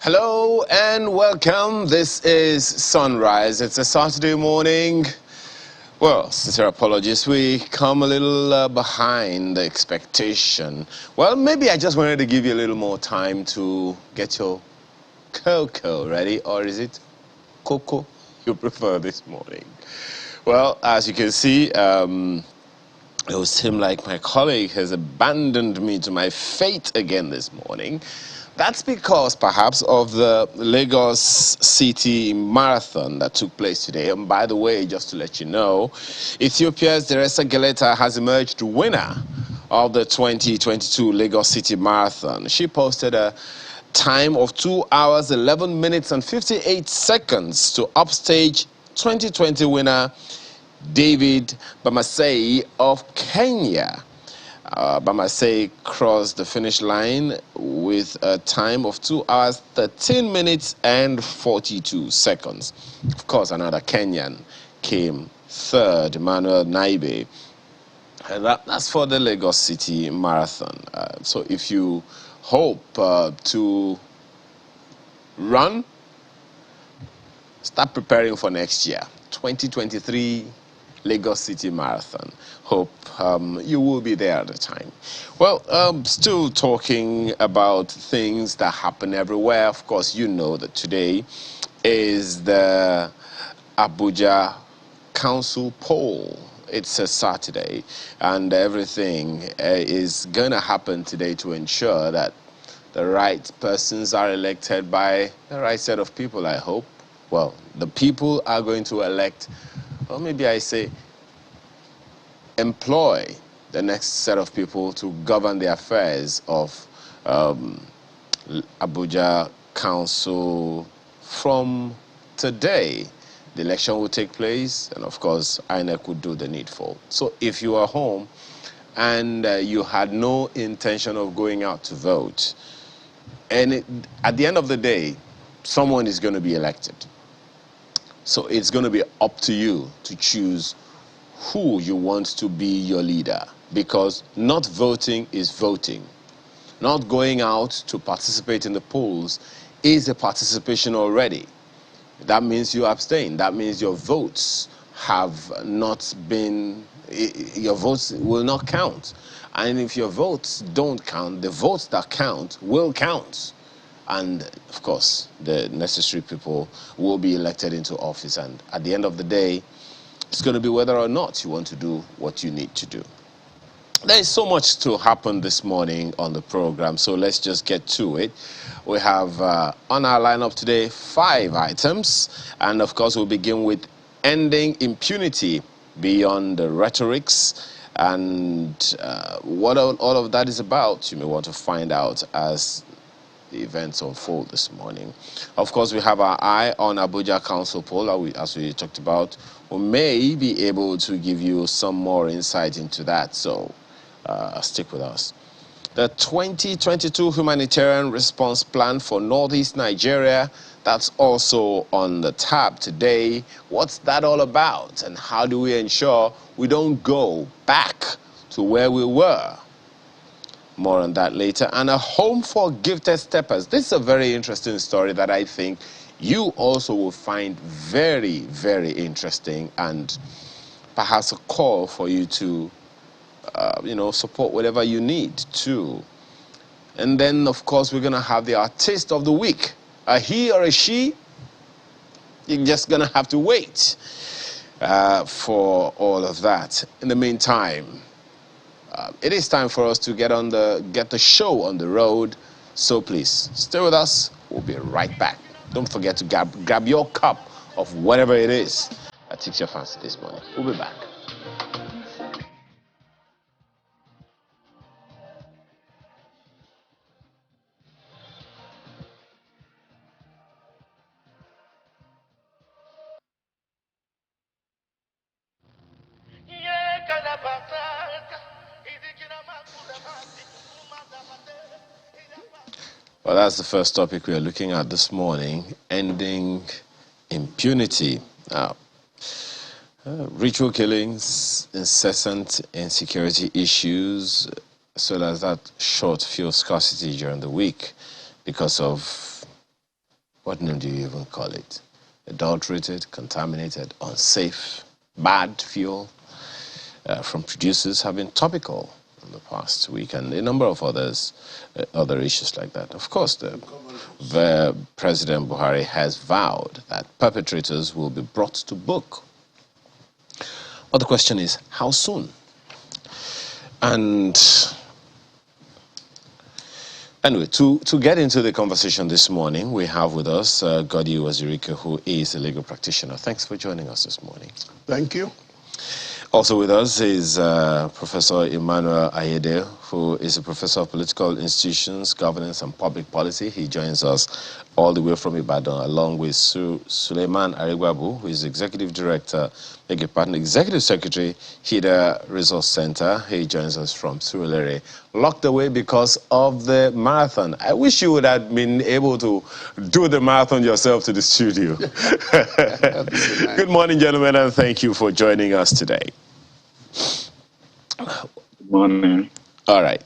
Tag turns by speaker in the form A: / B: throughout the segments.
A: Hello and welcome. This is Sunrise. It's a Saturday morning. Well, sincere apologies. We come a little behind the expectation. Well, maybe I just wanted to give you a little more time to get your cocoa ready. Or is it cocoa you prefer this morning? Well, as you can see, it would seem like my colleague has abandoned me to my fate again this morning. That's because perhaps of the Lagos City Marathon that took place today. And by the way, just to let you know, Ethiopia's Deresa Geleta has emerged winner of the 2022 Lagos City Marathon. She posted a time of 2 hours, 11 minutes and 58 seconds to upstage 2020 winner David Bamasei of Kenya. Bamasei crossed the finish line with a time of 2 hours, 13 minutes and 42 seconds. Of course, another Kenyan came third, Emmanuel Naibe. And that's for the Lagos City Marathon. So if you hope to run, start preparing for next year, 2023 Lagos City Marathon. Hope you will be there at the time. Well, still talking about things that happen everywhere. Of course, you know that today is the Abuja Council poll. It's a Saturday, and everything is going to happen today to ensure that the right persons are elected by the right set of people, I hope. Well, the people are going to elect, or maybe I say, employ the next set of people to govern the affairs of Abuja Council from today. The election will take place, and of course, INEC would do the needful. So if you are home and you had no intention of going out to vote, and at the end of the day, someone is going to be elected. So it's going to be up to you to choose who you want to be your leader, because not voting is voting. Not going out to participate in the polls is a participation already. That means you abstain. That means your votes have not been, your votes will not count. And if your votes don't count, the votes that count will count. And of course, the necessary people will be elected into office. And at the end of the day, it's going to be whether or not you want to do what you need to do. There is so much to happen this morning on the program, so let's just get to it. We have on our lineup today 5 items, and of course we'll begin with ending impunity beyond the rhetorics, and what all of that is about, you may want to find out as the events unfold this morning. Of course, we have our eye on Abuja Council poll, as we talked about. We may be able to give you some more insight into that, so stick with us. The 2022 Humanitarian Response Plan for Northeast Nigeria, that's also on the tab today. What's that all about, and how do we ensure we don't go back to where we were? More on that later. And a home for gifted steppers. This is a very interesting story that I think you also will find very, very interesting, and perhaps a call for you to, support whatever you need to. And then, of course, we're going to have the artist of the week. A he or a she? You're just going to have to wait for all of that. In the meantime, it is time for us to get the show on the road. So please stay with us. We'll be right back. Don't forget to grab your cup of whatever it is that takes your fancy this morning. We'll be back. Well, that's the first topic we are looking at this morning, ending impunity. Now, ritual killings, incessant insecurity issues, as well as that short fuel scarcity during the week because of What name do you even call it? Adulterated, contaminated, unsafe, bad fuel from producers have been topical in the past week, and a number of other issues like that. Of course, the President Buhari has vowed that perpetrators will be brought to book. But the question is, how soon? And anyway, to get into the conversation this morning, we have with us Godi Wazirike, who is a legal practitioner. Thanks for joining us this morning.
B: Thank you.
A: Also with us is Professor Emmanuel Odede, who is a professor of political institutions, governance, and public policy. He joins us all the way from Ibadan, along with Suleiman Aregwabu, who is executive director, executive secretary, HIDA Resource Center. He joins us from Surulere, locked away because of the marathon. I wish you would have been able to do the marathon yourself to the studio. Good morning, gentlemen, and thank you for joining us today.
C: Good morning.
A: All right.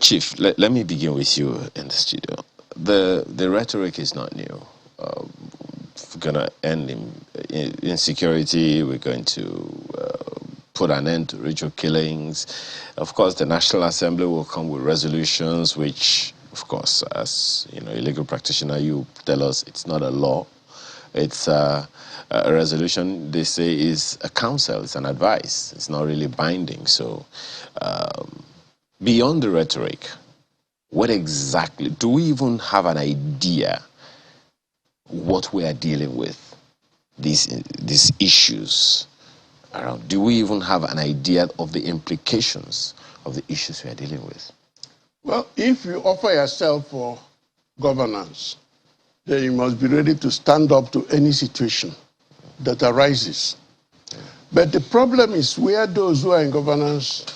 A: Chief, let me begin with you in the studio. The rhetoric is not new. We're going to end insecurity. We're going to put an end to ritual killings. Of course, the National Assembly will come with resolutions, which, of course, as you know, a legal practitioner, you tell us it's not a law. It's a resolution, they say, is a counsel, it's an advice. It's not really binding. So beyond the rhetoric, what exactly, do we even have an idea what we are dealing with, these issues around? Do we even have an idea of the implications of the issues we are dealing with?
B: Well, if you offer yourself for governance, then you must be ready to stand up to any situation that arises. But the problem is where those who are in governance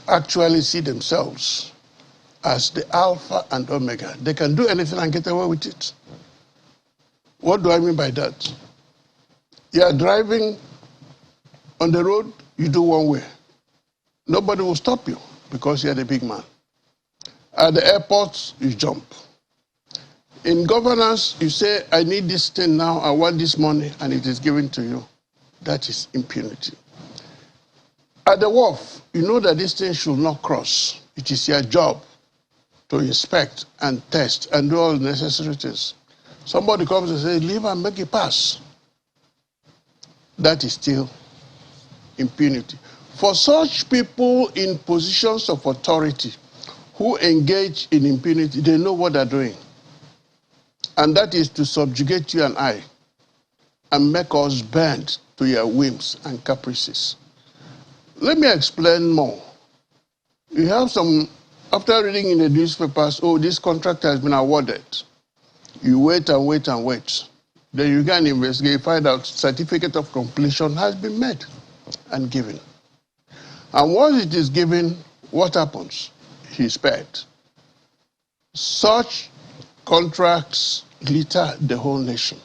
B: actually see themselves as the alpha and omega. They can do anything and get away with it. What do I mean by that? You are driving on the road, you do one way. Nobody will stop you because you are the big man. At the airport, you jump. In governance, you say, I need this thing now, I want this money, and it is given to you. That is impunity. At the wharf, you know that this thing should not cross. It is your job to inspect and test and do all the necessary things. Somebody comes and says, leave and make it pass. That is still impunity. For such people in positions of authority who engage in impunity, they know what they're doing. And that is to subjugate you and I and make us bend to your whims and caprices. Let me explain more. You have some, after reading in the newspapers, oh, this contract has been awarded. You wait and wait and wait. Then you can investigate, find out certificate of completion has been made and given. And once it is given, what happens? He's paid. Such contracts litter the whole nation.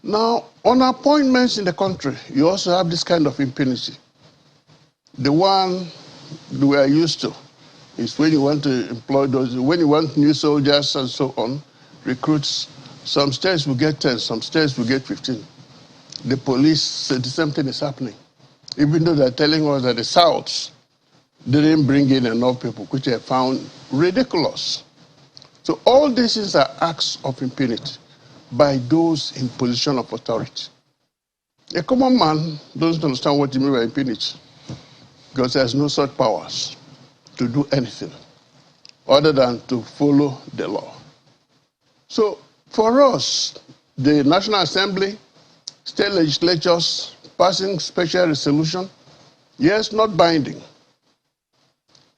B: Now, on appointments in the country, you also have this kind of impunity. The one we are used to is when you want to employ those, when you want new soldiers and so on, recruits, some states will get 10, some states will get 15. The police said the same thing is happening. Even though they're telling us that the South didn't bring in enough people, which I found ridiculous. So all these are acts of impunity by those in position of authority. A common man doesn't understand what you mean by impunity because there's no such powers to do anything other than to follow the law. So for us, the National Assembly, state legislatures passing special resolution, yes, not binding,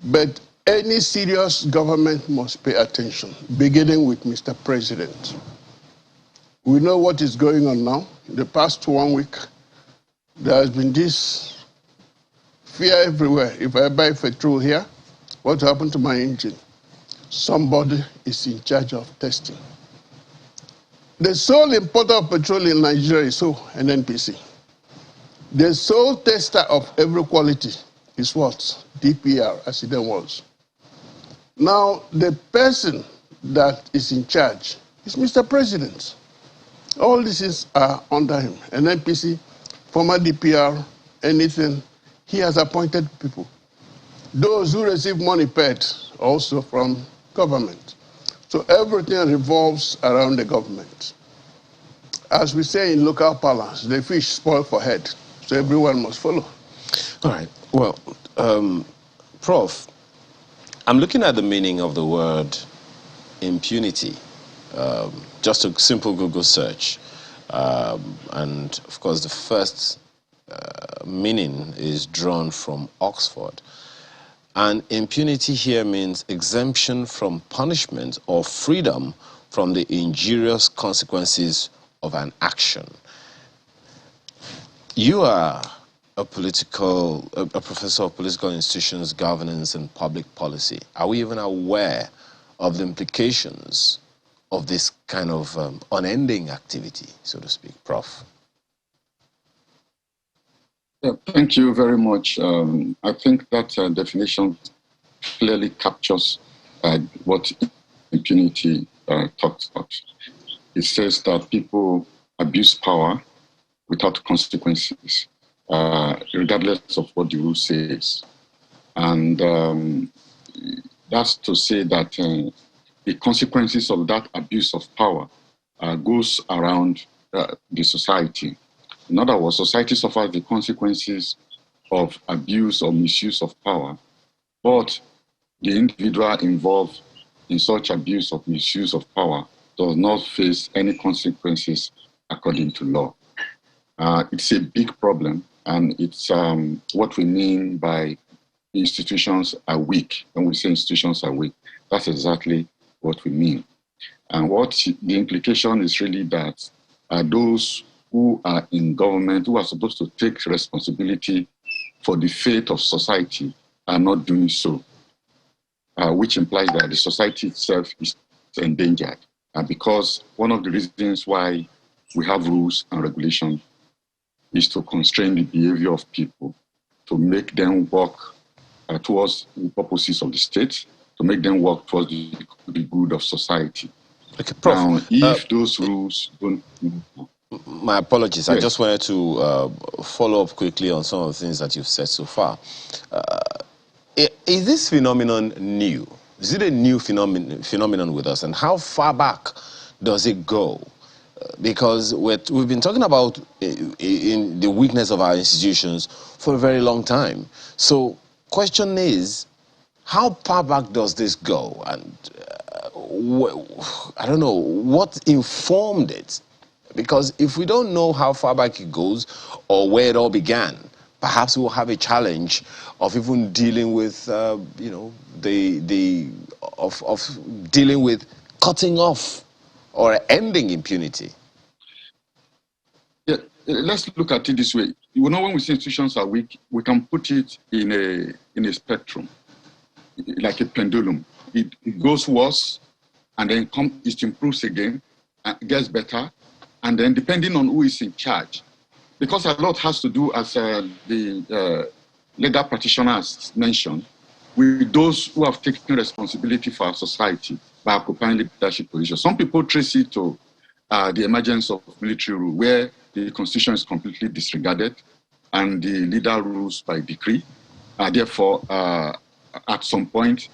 B: but any serious government must pay attention, beginning with Mr. President. We know what is going on now. In the past 1 week, there has been this fear everywhere. If I buy petrol here, what happened to my engine? Somebody is in charge of testing. The sole importer of petrol in Nigeria is NNPC. The sole tester of every quality is what? DPR, as it then was. Now, the person that is in charge is Mr. President. All these are under him. An NPC, former DPR, anything, he has appointed people. Those who receive money paid also from government. So everything revolves around the government. As we say in local parlance, the fish spoil for head, so everyone must follow.
A: All right. Well, Prof, I'm looking at the meaning of the word impunity. Just a simple Google search. And of course, the first meaning is drawn from Oxford. And impunity here means exemption from punishment or freedom from the injurious consequences of an action. You are a professor of political institutions, governance, and public policy. Are we even aware of the implications of this kind of unending activity, so to speak, Prof?
C: Yeah, thank you very much. I think that definition clearly captures what impunity talks about. It says that people abuse power without consequences, regardless of what the rule says. And that's to say that the consequences of that abuse of power goes around the society. In other words, society suffers the consequences of abuse or misuse of power, but the individual involved in such abuse or misuse of power does not face any consequences according to law. It's a big problem, and it's what we mean by institutions are weak. When we say institutions are weak, that's exactly what we mean. And what the implication is really that those who are in government, who are supposed to take responsibility for the fate of society, are not doing so, which implies that the society itself is endangered. Because one of the reasons why we have rules and regulations is to constrain the behavior of people, to make them work towards the purposes of the state, to make them work towards the good of society.
A: Okay, Prof,
C: now, if those rules don't...
A: My apologies. Yes. I just wanted to follow up quickly on some of the things that you've said so far. Is this phenomenon new? Is it a new phenomenon with us? And how far back does it go? Because we've been talking about in the weakness of our institutions for a very long time. So question is, how far back does this go? And I don't know, what informed it? Because if we don't know how far back it goes or where it all began, perhaps we'll have a challenge of even dealing with, dealing with cutting off or ending impunity.
C: Yeah, let's look at it this way. You know, when we say institutions are weak, we can put it in a spectrum, like a pendulum. It goes worse, and then it improves again, and gets better. And then depending on who is in charge, because a lot has to do, as the legal practitioners mentioned, with those who have taken responsibility for our society by occupying leadership positions. Some people trace it to the emergence of military rule, where the constitution is completely disregarded and the leader rules by decree. Therefore, at some point,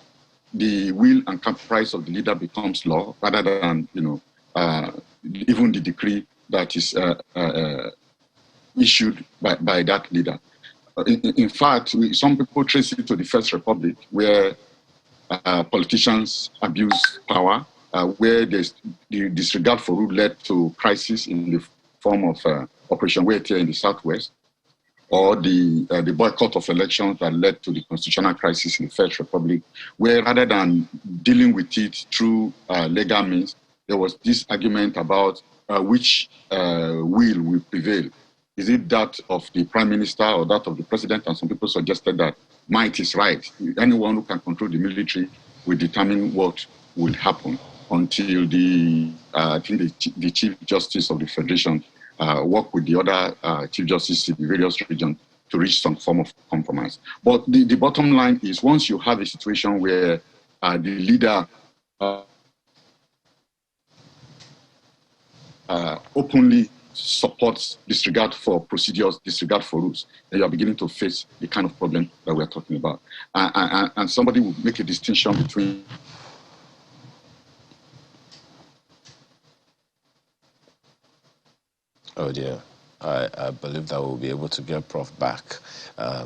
C: the will and caprice of the leader becomes law, rather than, even the decree that is issued by that leader. In fact, some people trace it to the First Republic, where politicians abuse power, where the disregard for rule led to crisis in the form of Operation Waitier in the Southwest, or the boycott of elections that led to the constitutional crisis in the First Republic, where rather than dealing with it through legal means, there was this argument about which will prevail. Is it that of the prime minister or that of the president? And some people suggested that might is right. Anyone who can control the military will determine what will happen until I think the Chief Justice of the Federation work with the other Chief Justice in the various regions to reach some form of compromise. But the bottom line is, once you have a situation where the leader openly supports disregard for procedures, disregard for rules, then you are beginning to face the kind of problem that we are talking about. And somebody will make a distinction between
A: Oh dear. I believe that we'll be able to get Prof back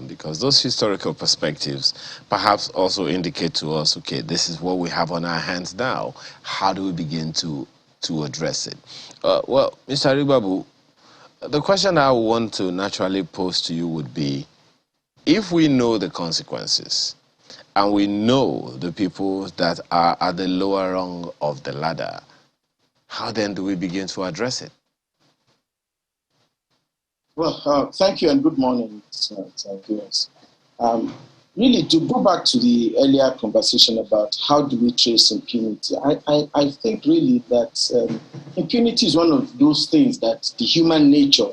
A: because those historical perspectives perhaps also indicate to us, okay, this is what we have on our hands now. How do we begin to address it? Well, Mr. Rigbabu, the question I want to naturally pose to you would be, if we know the consequences and we know the people that are at the lower rung of the ladder, how then do we begin to address it?
D: Well, thank you and good morning, viewers. Really, to go back to the earlier conversation about how do we trace impunity, I think really that impunity is one of those things that the human nature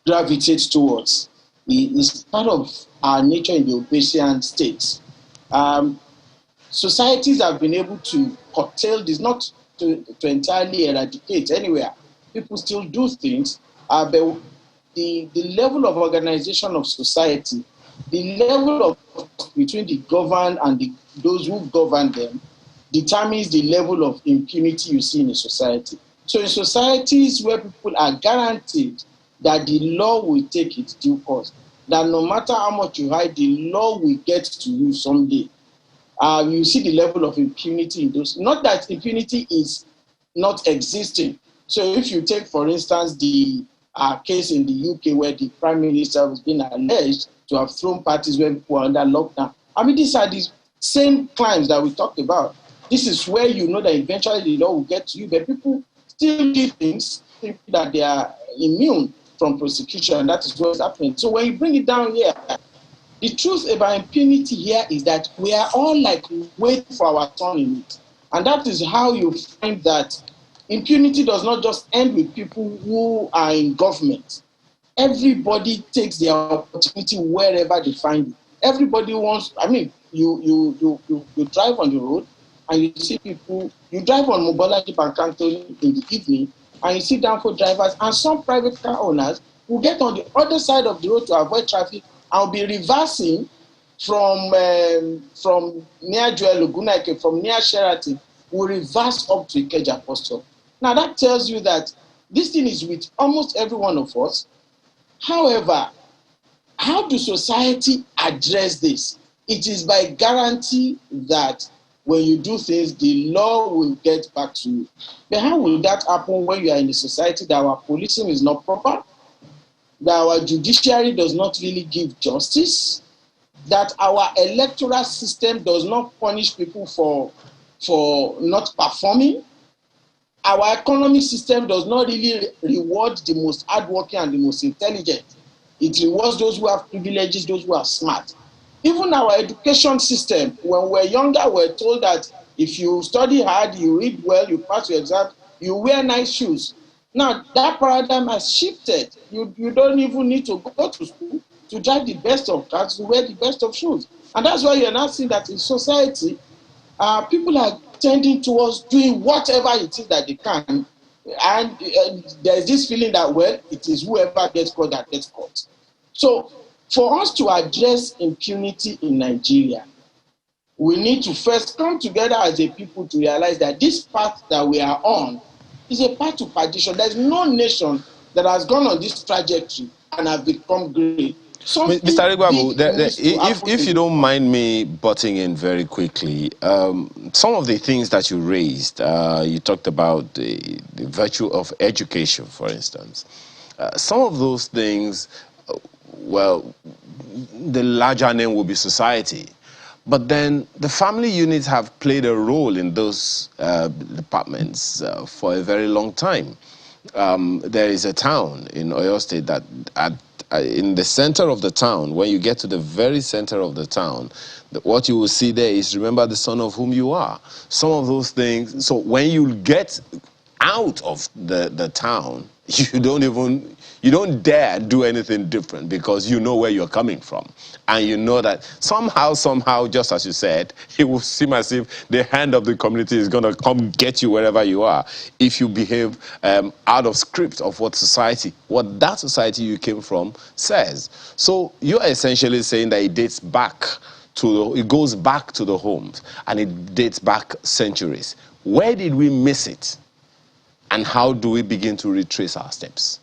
D: gravitates towards. It's part of our nature in the Obesian states. Societies have been able to curtail this, not to entirely eradicate anywhere. People still do things, but the level of organization of society, the level of between the governed and those who govern them, determines the level of impunity you see in a society. So in societies where people are guaranteed that the law will take its due course, that no matter how much you hide, the law will get to you someday, you see the level of impunity in those. Not that impunity is not existing. So if you take, for instance, the case in the UK where the Prime Minister has been alleged to have thrown parties when people are under lockdown. I mean, these are the same crimes that we talked about. This is where you know that eventually the law will get to you, but people still do things thinking that they are immune from prosecution, and that is what's happening. So when you bring it down here, the truth about impunity here is that we are all like waiting for our turn in it. And that is how you find that impunity does not just end with people who are in government. Everybody takes their opportunity wherever they find it. Everybody wants, I mean, you drive on the road and you see people, you drive on Mobolaji Bankantoni in the evening and you see downfall drivers and some private car owners will get on the other side of the road to avoid traffic and will be reversing from near Joel Ogunnaike, from near Sheraton, will reverse up to Ikeja Apostle. Now that tells you that this thing is with almost every one of us. However, how do society address this? It is by guarantee that when you do things, the law will get back to you. But how will that happen when you are in a society that our policing is not proper, that our judiciary does not really give justice, that our electoral system does not punish people for not performing, our economic system does not really reward the most hardworking and the most intelligent. It rewards those who have privileges, those who are smart. Even our education system, when we were younger, we were told that if you study hard, you read well, you pass your exam, you wear nice shoes. Now, that paradigm has shifted. You don't even need to go to school to drive the best of cars, to wear the best of shoes. And that's why you're now seeing that in society, people are tending towards doing whatever it is that they can. And there's this feeling that, well, it is whoever gets caught that gets caught. So for us to address impunity in Nigeria, we need to first come together as a people to realize that this path that we are on is a path to perdition. There's no nation that has gone on this trajectory and have become great.
A: Mr. Rigbabu, if you don't mind me butting in very quickly, some of the things that you raised, you talked about the virtue of education, for instance. Some of those things, well, the larger name will be society. But then the family units have played a role in those departments for a very long time. There is a town in Oyo State that in the center of the town, when you get to the very center of the town, what you will see there is remember the son of whom you are. Some of those things, so when you get out of the town, you don't dare do anything different because you know where you're coming from. And you know that somehow, just as you said, it will seem as if the hand of the community is going to come get you wherever you are if you behave out of script of what that society you came from says. So you're essentially saying that it goes back to the homes, and it dates back centuries. Where did we miss it? And how do we begin to retrace our steps?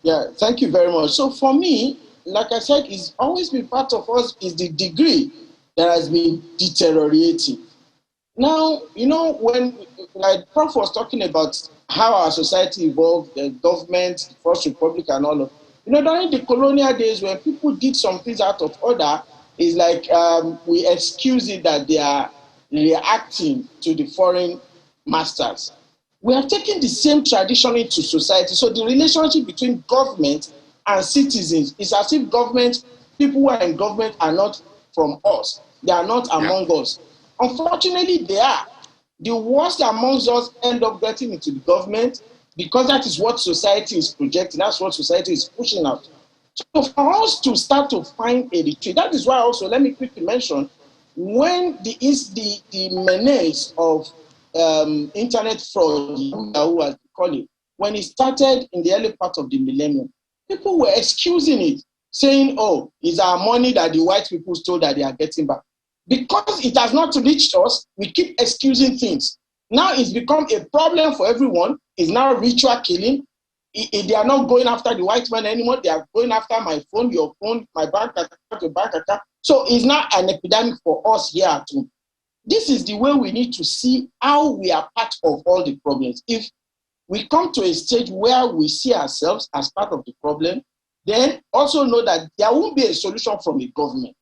D: Yeah, thank you very much. So for me, like I said, it's always been part of us is the degree that has been deteriorating. Now, when like Prof was talking about how our society evolved, the government, the First Republic and all of, during the colonial days when people did some things out of order, it's like we excuse it that they are reacting to the foreign masters. We have taken the same tradition into society. So the relationship between government and citizens is as if people who are in government are not from us. They are not among us. Unfortunately, they are. The worst amongst us end up getting into the government because that is what society is projecting. That's what society is pushing out. So for us to start to find a retreat, that is why also, let me quickly mention, when the menace of internet fraud, who as we call it, when it started in the early part of the millennium, people were excusing it, saying, oh, it's our money that the white people stole that they are getting back. Because it has not reached us, we keep excusing things. Now it's become a problem for everyone. It's now ritual killing. They are not going after the white man anymore. They are going after my phone, your phone, my bank account, your bank account. So it's now an epidemic for us here at home. This is the way we need to see how we are part of all the problems. If we come to a stage where we see ourselves as part of the problem, then also know that there won't be a solution from the government.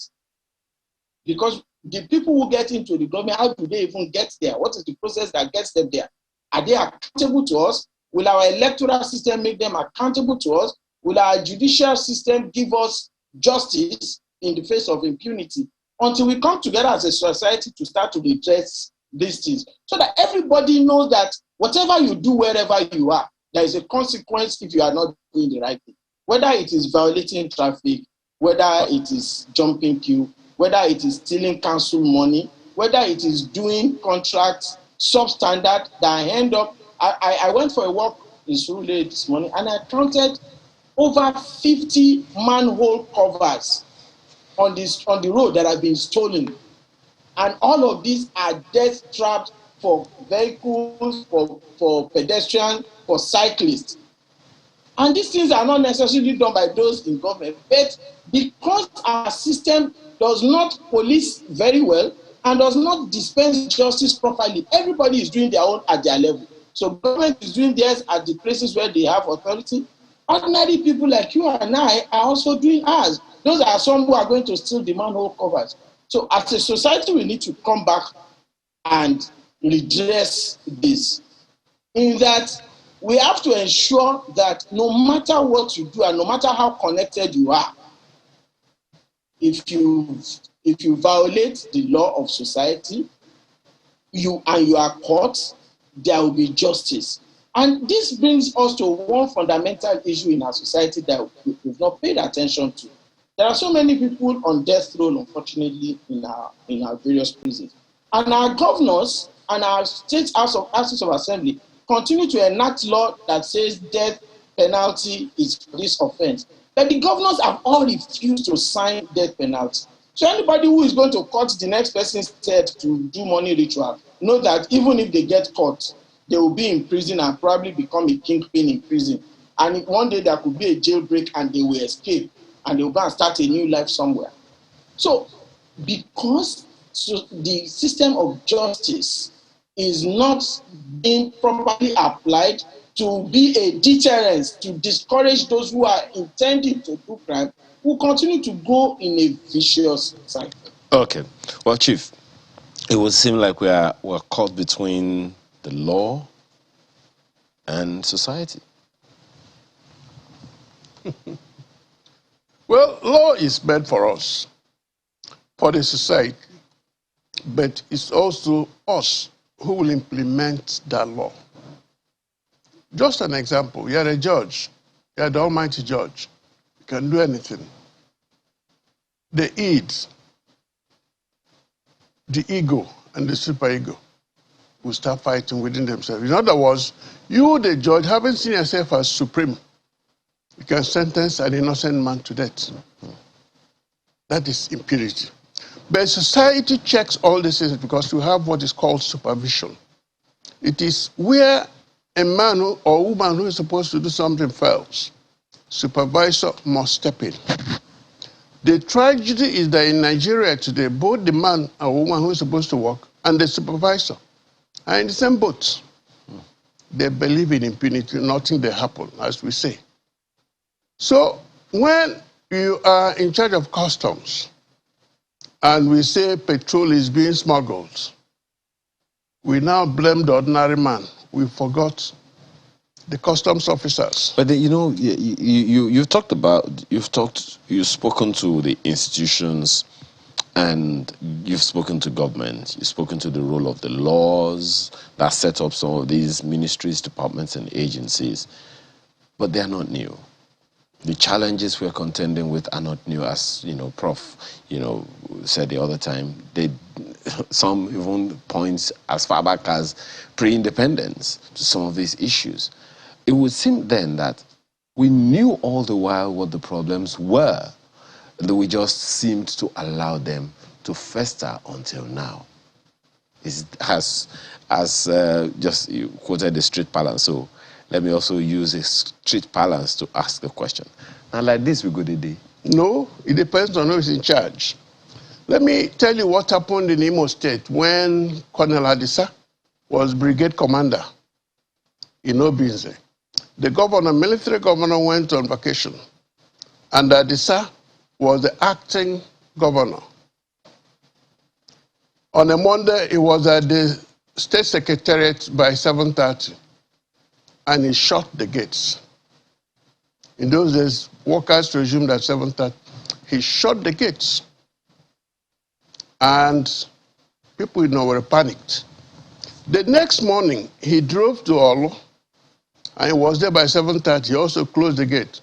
D: Because the people who get into the government, how do they even get there? What is the process that gets them there? Are they accountable to us? Will our electoral system make them accountable to us? Will our judicial system give us justice in the face of impunity? Until we come together as a society to start to redress these things, so that everybody knows that whatever you do, wherever you are, there is a consequence if you are not doing the right thing. Whether it is violating traffic, whether it is jumping queue, whether it is stealing council money, whether it is doing contracts substandard that end up. I went for a walk in Surulere this morning and I counted over 50 manhole covers on the road that have been stolen. And all of these are death traps for vehicles, for pedestrians, for cyclists. And these things are not necessarily done by those in government, but because our system does not police very well and does not dispense justice properly, everybody is doing their own at their level. So government is doing theirs at the places where they have authority. Ordinary people like you and I are also doing ours. Those are some who are going to steal the manhole covers. So as a society, we need to come back and redress this. In that, we have to ensure that no matter what you do and no matter how connected you are, if you violate the law of society, you are caught, there will be justice. And this brings us to one fundamental issue in our society that we've not paid attention to. There are so many people on death row, unfortunately, in our various prisons. And our governors and our state houses of assembly continue to enact law that says death penalty is for this offense. But the governors have all refused to sign death penalty. So anybody who is going to cut the next person's head to do money ritual, know that even if they get caught, they will be in prison and probably become a kingpin in prison. And one day there could be a jailbreak and they will escape and they will go and start a new life somewhere. So because the system of justice is not being properly applied to be a deterrence, to discourage those who are intending to do crime, will continue to go in a vicious cycle.
A: Okay. Well, Chief, it would seem like we're caught between the law and society.
B: Well, law is meant for us, for the society, but it's also us who will implement that law. Just an example, you're a judge, you're the almighty judge. You can do anything. The id, the ego, and the superego will start fighting within themselves. In other words, you, the judge, haven't seen yourself as supreme. You can sentence an innocent man to death. That is impunity. But society checks all these things because we have what is called supervision. It is where a man or woman who is supposed to do something fails. Supervisor must step in. The tragedy is that in Nigeria today, both the man or woman who is supposed to work and the supervisor are in the same boat. They believe in impunity, nothing will happen, as we say. So when you are in charge of customs and we say petrol is being smuggled, we now blame the ordinary man. We forgot the customs officers.
A: But you know, you've spoken to the institutions, and you've spoken to government. You've spoken to the role of the laws that set up some of these ministries, departments, and agencies. But they are not new. The challenges we're contending with are not new, as Prof. Said the other time. Some even points as far back as pre-independence to some of these issues. It would seem then that we knew all the while what the problems were, that we just seemed to allow them to fester until now. Just you quoted the street balance, so let me also use a street balance to ask the question. Now, like this, we go the day.
B: No, it depends on who is in charge. Let me tell you what happened in Imo State when Colonel Adisa was brigade commander in Obinze. The governor, military governor, went on vacation, and Adisa was the acting governor. On a Monday, he was at the state secretariat by 7:30, and he shut the gates. In those days, workers resumed at 7:30. He shut the gates, and people were panicked. The next morning, he drove to Olu, and he was there by 7:30. He also closed the gate.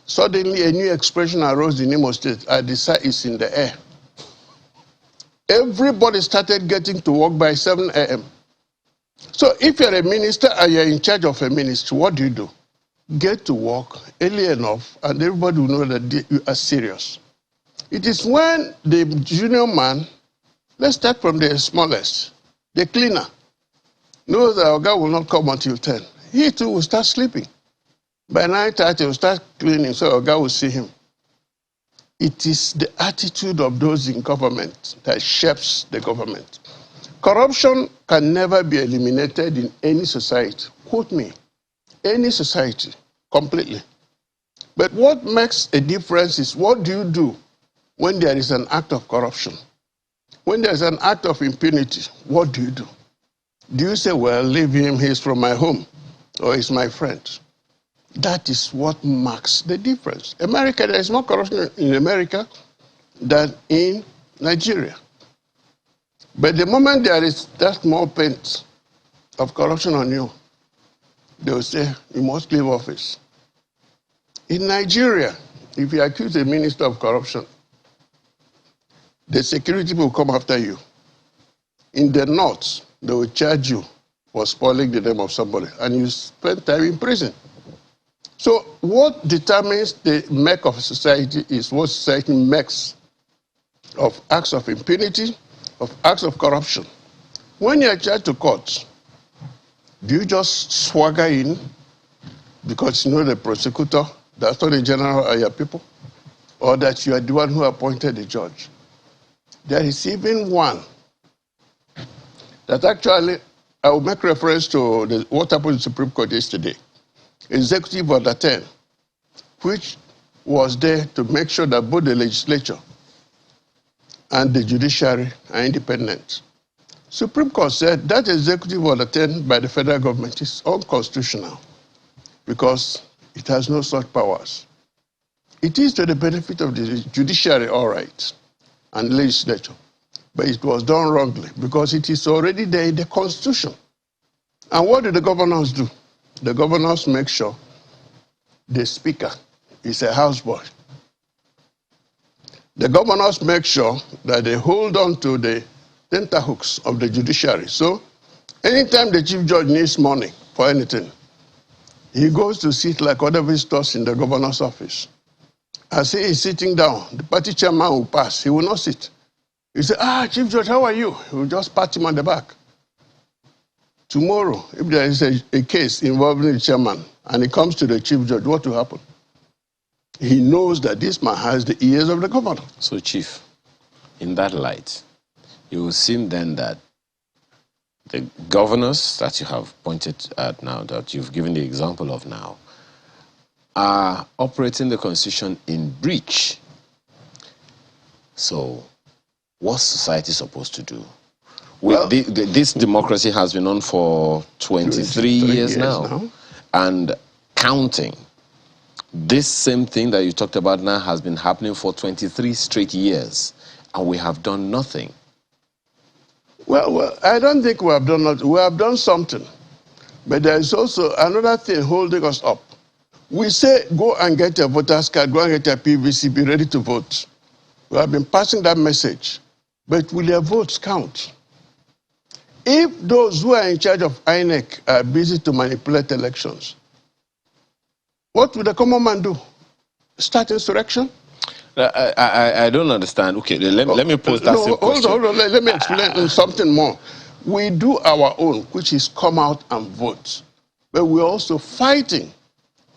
B: Suddenly, a new expression arose in Imo State. Adisa is in the air. Everybody started getting to work by 7 a.m. So if you're a minister and you're in charge of a ministry, what do? Get to work early enough, and everybody will know that you are serious. It is when the junior man, let's start from the smallest, the cleaner, knows that our guy will not come until 10. He too will start sleeping. By 9:30, he will start cleaning, so our guy will see him. It is the attitude of those in government that shapes the government. Corruption can never be eliminated in any society. Quote me, any society, completely. But what makes a difference is, what do you do when there is an act of corruption? When there is an act of impunity, what do you do? Do you say, well, leave him, he's from my home, or he's my friend? That is what marks the difference. America, there is more corruption in America than in Nigeria. But the moment there is that more paint of corruption on you, they will say, you must leave office. In Nigeria, if you accuse a minister of corruption, the security will come after you. In the north, they will charge you for spoiling the name of somebody, and you spend time in prison. So what determines the make of a society is what society makes of acts of impunity, of acts of corruption. When you're charged to court, do you just swagger in because you know the prosecutor, the attorney general are your people, or that you are the one who appointed the judge? There is even one that actually, I will make reference to what happened in the Supreme Court yesterday. Executive Order 10, which was there to make sure that both the legislature and the judiciary are independent. Supreme Court said that Executive Order 10 by the federal government is unconstitutional because it has no such powers. It is to the benefit of the judiciary, all right, and legislature, but it was done wrongly because it is already there in the Constitution. And what do the governors do? the governors make sure the speaker is a houseboy. The governors make sure that they hold on to the tenterhooks of the judiciary. So anytime the chief judge needs money for anything, he goes to sit like other visitors in the governor's office. As he is sitting down, the party chairman will pass. He will not sit. He say, Chief Judge, how are you? He will just pat him on the back. Tomorrow, if there is a case involving the chairman and it comes to the chief judge, what will happen? He knows that this man has the ears of the governor.
A: So, Chief, in that light, it will seem then that the governors that you have pointed at now, that you've given the example of now, are operating the Constitution in breach. So, what's society supposed to do? Well, this democracy has been on for 23 years now, and counting. This same thing that you talked about now has been happening for 23 straight years, and we have done nothing.
B: Well, I don't think we have done nothing. We have done something, but there is also another thing holding us up. We say, go and get a voter's card, go and get a PVC, be ready to vote. We have been passing that message, but will your votes count? If those who are in charge of INEC are busy to manipulate elections, what will the common man do? Start insurrection?
A: I don't understand. Okay, let me pose that same question.
B: Hold on. Let me explain something more. We do our own, which is come out and vote. But we're also fighting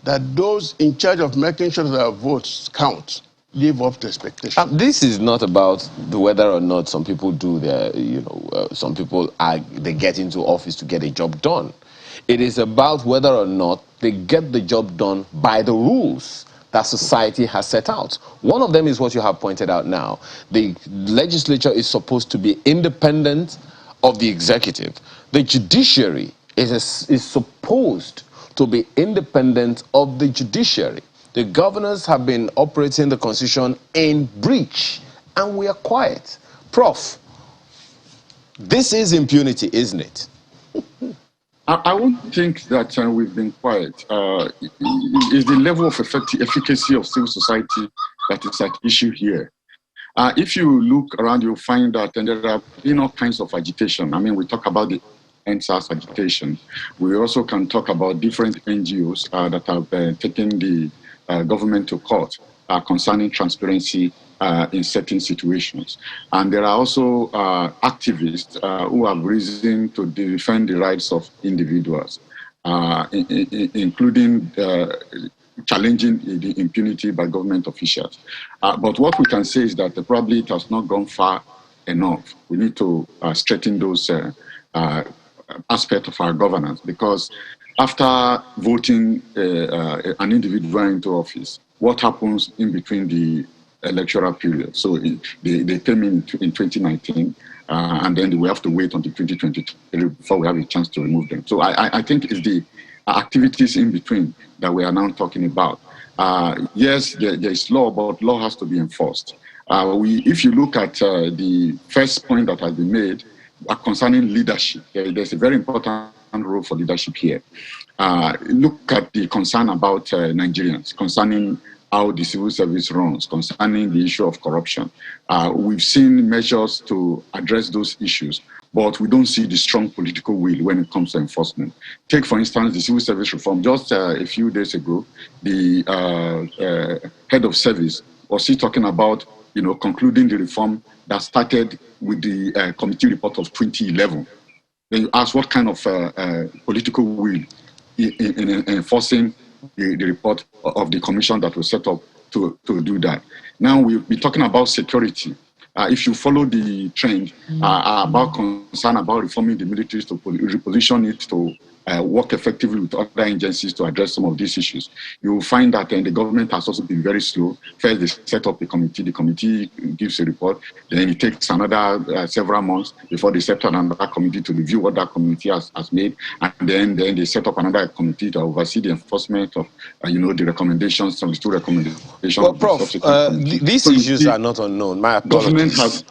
B: that those in charge of making sure that our votes count live up to expectation.
A: This is not about whether or not some people do their, some people they get into office to get a job done. It is about whether or not they get the job done by the rules that society has set out. One of them is what you have pointed out now. The legislature is supposed to be independent of the executive. The judiciary is supposed to be independent of the judiciary. The governors have been operating the Constitution in breach, and we are quiet. Prof, this is impunity, isn't it?
C: I won't think that we've been quiet. It's the level of efficacy of civil society that is at issue here. If you look around, you'll find that there have been all kinds of agitation. I mean, we talk about the NSAS agitation. We also can talk about different NGOs that have taken the government to court concerning transparency in certain situations. And there are also activists who have risen to defend the rights of individuals, including challenging the impunity by government officials. But what we can say is that probably it has not gone far enough. We need to strengthen those aspects of our governance, because after voting an individual into office, what happens in between the electoral period? So they came in 2019, and then we have to wait until 2023 before we have a chance to remove them. So I think it's the activities in between that we are now talking about. Yes, there is law, but law has to be enforced. If you look at the first point that has been made concerning leadership, there's a very important role for leadership here. Look at the concern about Nigerians, concerning how the civil service runs, concerning the issue of corruption. We've seen measures to address those issues, but we don't see the strong political will when it comes to enforcement. Take, for instance, the civil service reform. Just a few days ago, the head of service was still talking about, concluding the reform that started with the committee report of 2011. Then you ask what kind of political will in enforcing the report of the commission that was set up to do that. Now we'll be talking about security. If you follow the trend about concern about reforming the military to reposition it to work effectively with other agencies to address some of these issues, you will find that the government has also been very slow. First, they set up a committee. The committee gives a report. Then it takes another several months before they set up another committee to review what that committee has made. And then they set up another committee to oversee the enforcement of, the recommendations, some two recommendations.
A: Well, Prof, these issues are not unknown. My apologies.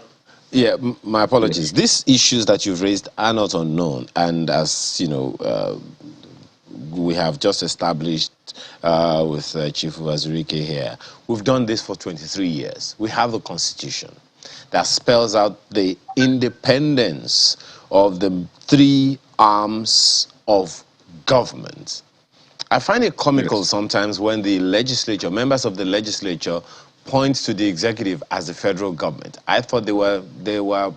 A: My apologies. These issues that you've raised are not unknown, and as we have just established with Chief Wazirike here, we've done this for 23 years. We have a constitution that spells out the independence of the three arms of government. I find it comical sometimes when the legislature, members of the legislature, point to the executive as the federal government. I thought they were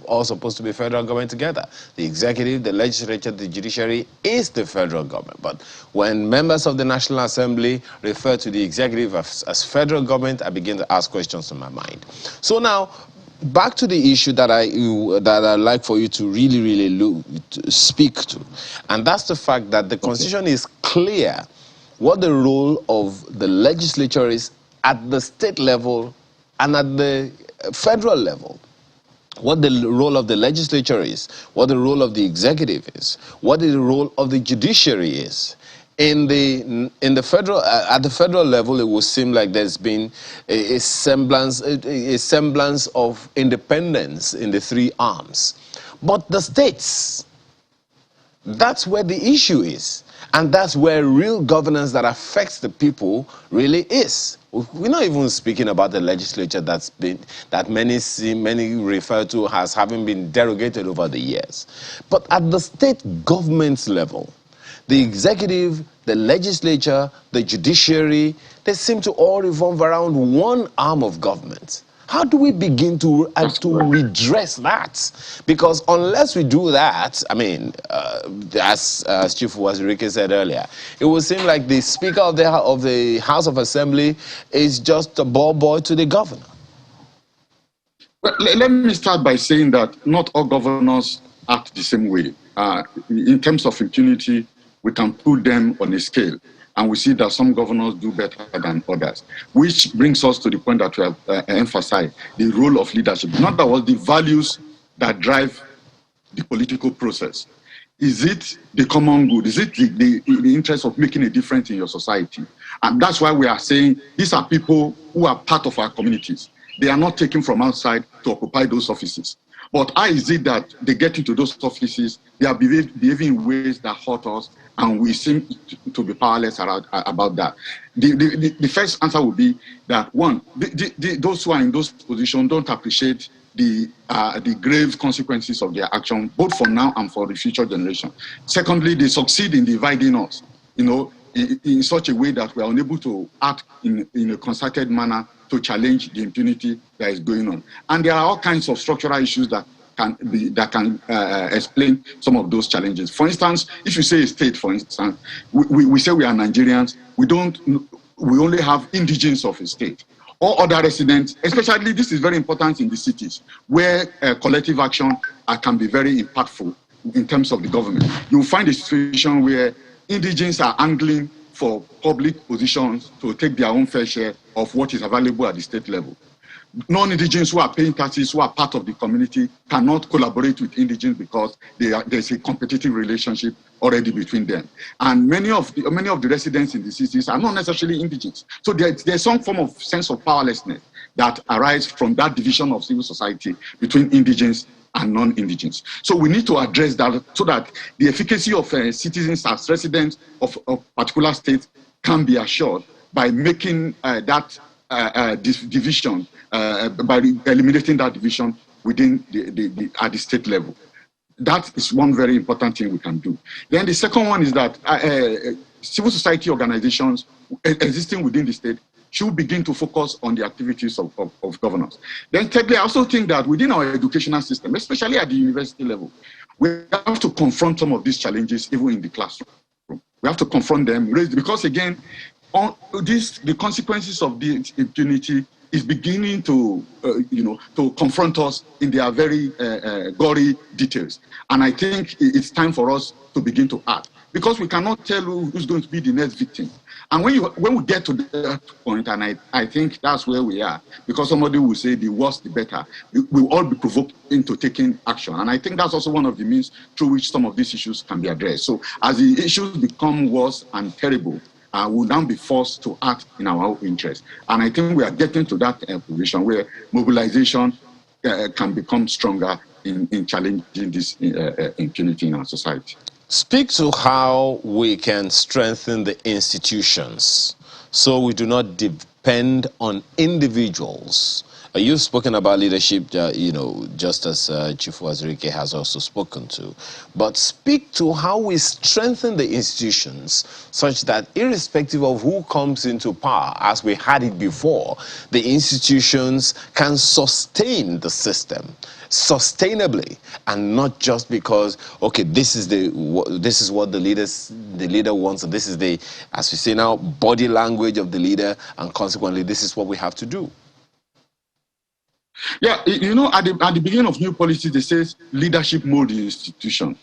A: all supposed to be federal government together. The executive, the legislature, the judiciary is the federal government. But when members of the National Assembly refer to the executive as federal government, I begin to ask questions in my mind. So now, back to the issue that I'd like for you to really speak to, and that's the fact that the Constitution is clear what the role of the legislature is at the state level and at the federal level. What the role of the legislature is, what the role of the executive is, what the role of the judiciary is. In the federal at the federal level, it would seem like there's been a semblance of independence in the three arms, but the states, that's where the issue is, and that's where real governance that affects the people really is. We're not even speaking about the legislature that many refer to as having been derogated over the years, but at the state government level, the executive, the legislature, the judiciary, they seem to all revolve around one arm of government. How do we begin to redress that? Because unless we do that, I mean, as Chief Wazirike said earlier, it would seem like the Speaker of the House of Assembly is just a ball boy to the governor.
C: Well, let me start by saying that not all governors act the same way. In terms of impunity, we can put them on a scale, and we see that some governors do better than others, which brings us to the point that we have emphasized the role of leadership. Not that all the values that drive the political process. Is it the common good? Is it the interest of making a difference in your society? And that's why we are saying these are people who are part of our communities. They are not taken from outside to occupy those offices. But how is it that they get into those offices, they are behaving in ways that hurt us, and we seem to be powerless about that? The first answer would be that, one, those who are in those positions don't appreciate the grave consequences of their action, both for now and for the future generation. Secondly, they succeed in dividing us, in such a way that we are unable to act in a concerted manner to challenge the impunity that is going on. And there are all kinds of structural issues that can explain some of those challenges. For instance, if you say a state, for instance, we say we are Nigerians, we only have indigenes of a state. All other residents, especially this is very important in the cities, where collective action can be very impactful in terms of the government. You will find a situation where indigenes are angling for public positions to take their own fair share of what is available at the state level. Non-indigenes who are paying taxes, who are part of the community, cannot collaborate with indigenes because there's a competitive relationship already between them. And many of the residents in the cities are not necessarily indigenes. So there's some form of sense of powerlessness that arises from that division of civil society between indigenes and non-indigenes. So we need to address that so that the efficacy of citizens as residents of particular states can be assured by making this division, by eliminating that division within at the state level. That is one very important thing we can do. Then the second one is that civil society organizations existing within the state should begin to focus on the activities of governors. Then thirdly, I also think that within our educational system, especially at the university level, we have to confront some of these challenges even in the classroom. We have to confront them, because again, the consequences of the impunity is beginning to confront us in their very gory details. And I think it's time for us to begin to act, because we cannot tell who's going to be the next victim. And when we get to that point, and I think that's where we are, because somebody will say the worse the better, we'll all be provoked into taking action. And I think that's also one of the means through which some of these issues can be addressed. So as the issues become worse and terrible, we'll now be forced to act in our own interest. And I think we are getting to that position where mobilization can become stronger in challenging this impunity in our society.
A: Speak to how we can strengthen the institutions so we do not depend on individuals. You've spoken about leadership, just as Chief Wazirike has also spoken to. But speak to how we strengthen the institutions such that irrespective of who comes into power, as we had it before, the institutions can sustain the system sustainably, and not just because, okay, this is what the leader wants, and this is the, as we say now, body language of the leader, and consequently this is what we have to do.
C: Yeah, at the beginning of new policies, they say leadership mold the institution.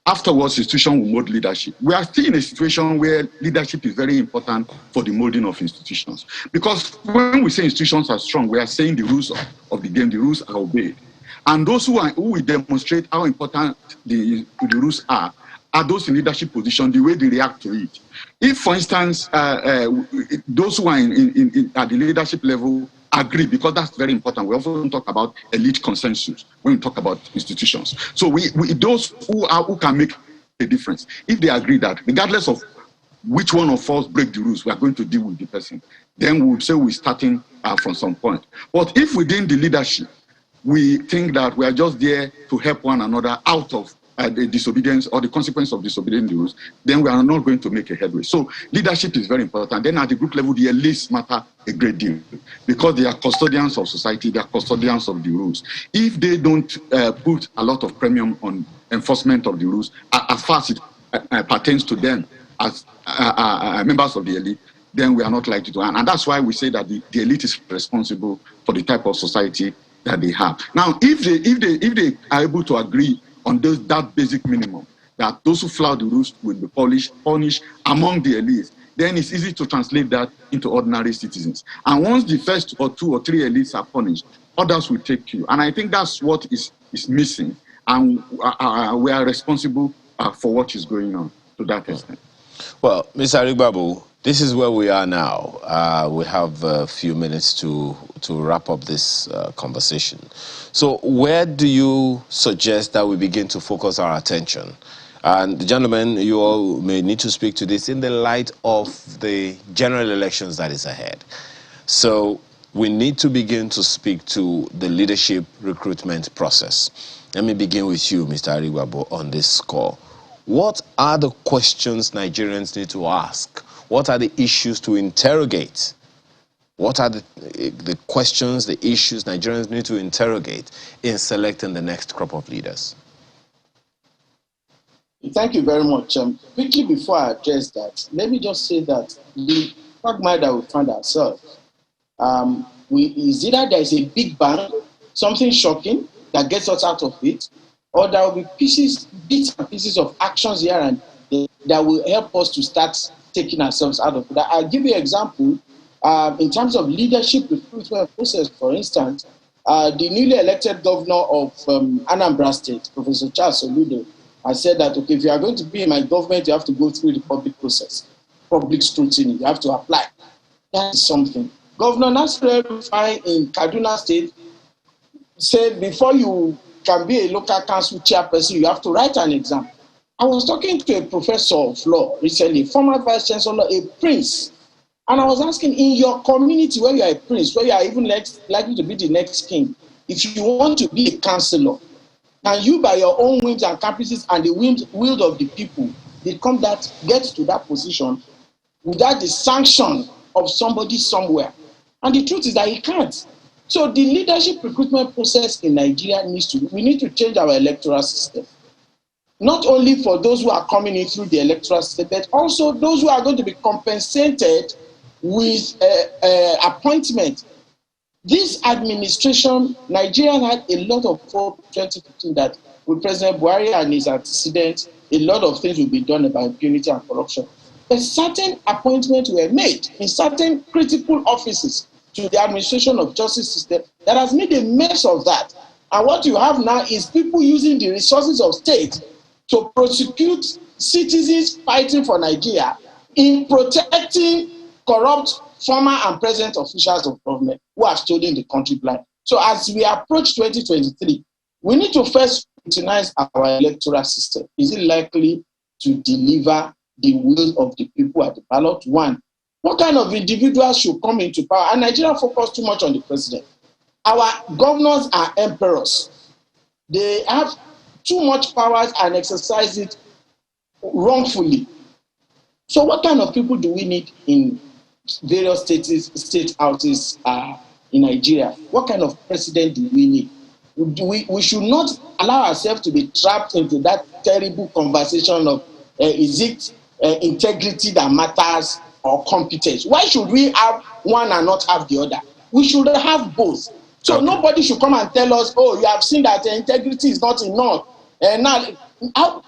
C: Afterwards, institution will mold leadership. We are still in a situation where leadership is very important for the molding of institutions. Because when we say institutions are strong, we are saying the rules of the game, the rules are obeyed. And those who will demonstrate how important the rules are those in leadership position, the way they react to it. If, for instance, those who are at the leadership level agree, because that's very important. We also talk about elite consensus when we talk about institutions. So those who can make a difference, if they agree that regardless of which one of us break the rules, we are going to deal with the person, then we would say we're starting from some point. But if within the leadership, we think that we are just there to help one another out of the disobedience or the consequence of disobeying the rules, then we are not going to make a headway. So leadership is very important. Then at the group level, the elites matter a great deal because they are custodians of society, they are custodians of the rules. If they don't put a lot of premium on enforcement of the rules, as far as it pertains to them as members of the elite, then we are not likely to. And that's why we say that the elite is responsible for the type of society that they have. Now, if they are able to agree on that basic minimum, that those who flout the rules will be punished among the elites, then it's easy to translate that into ordinary citizens. And once the first or two or three elites are punished, others will take you. And I think that's what is missing. And we are responsible for what is going on to that extent.
A: Well, Mr. Arigbabu, this is where we are now. We have a few minutes to wrap up this conversation. So where do you suggest that we begin to focus our attention? And gentlemen, you all may need to speak to this in the light of the general elections that is ahead. So we need to begin to speak to the leadership recruitment process. Let me begin with you, Mr. Arigbabu, on this score. What are the questions Nigerians need to ask? What are the issues to interrogate? What are the questions, the issues Nigerians need to interrogate in selecting the next crop of leaders?
D: Thank you very much. Quickly before I address that, let me just say that the quagmire that we find ourselves, is either there is a big bang, something shocking that gets us out of it, or there will be bits and pieces of actions here and there that will help us to start taking ourselves out of it. I'll give you an example. In terms of leadership recruitment process, for instance, the newly elected governor of Anambra State, Professor Charles Odede, has said that, okay, if you are going to be in my government, you have to go through the public process, public scrutiny, you have to apply. That is something. Governor Nasir El-Rufai in Kaduna State said before you can be a local council chairperson, you have to write an exam. I was talking to a professor of law recently, former vice chancellor, a prince, and I was asking, in your community where you are a prince, where you are even likely to be the next king, if you want to be a councillor, can you, by your own whims and caprices and the will of the people, get to that position without the sanction of somebody somewhere? And the truth is that he can't. So the leadership recruitment process in Nigeria we need to change our electoral system. Not only for those who are coming in through the electoral system, but also those who are going to be compensated with appointment. This administration, Nigeria had a lot of hope in 2015 that with President Buhari and his antecedents, a lot of things will be done about impunity and corruption. But certain appointments were made in certain critical offices to the administration of justice system that has made a mess of that. And what you have now is people using the resources of state to prosecute citizens fighting for Nigeria in protecting corrupt former and present officials of government who have stolen the country blind. So as we approach 2023, we need to first scrutinize our electoral system. Is it likely to deliver the will of the people at the ballot? One, what kind of individuals should come into power? And Nigeria focus too much on the president. Our governors are emperors. They have too much powers and exercise it wrongfully. So what kind of people do we need in various state houses in Nigeria? What kind of president do we need? We should not allow ourselves to be trapped into that terrible conversation of is it integrity that matters or competence? Why should we have one and not have the other? We should have both. So nobody should come and tell us, oh, you have seen that integrity is not enough. Now,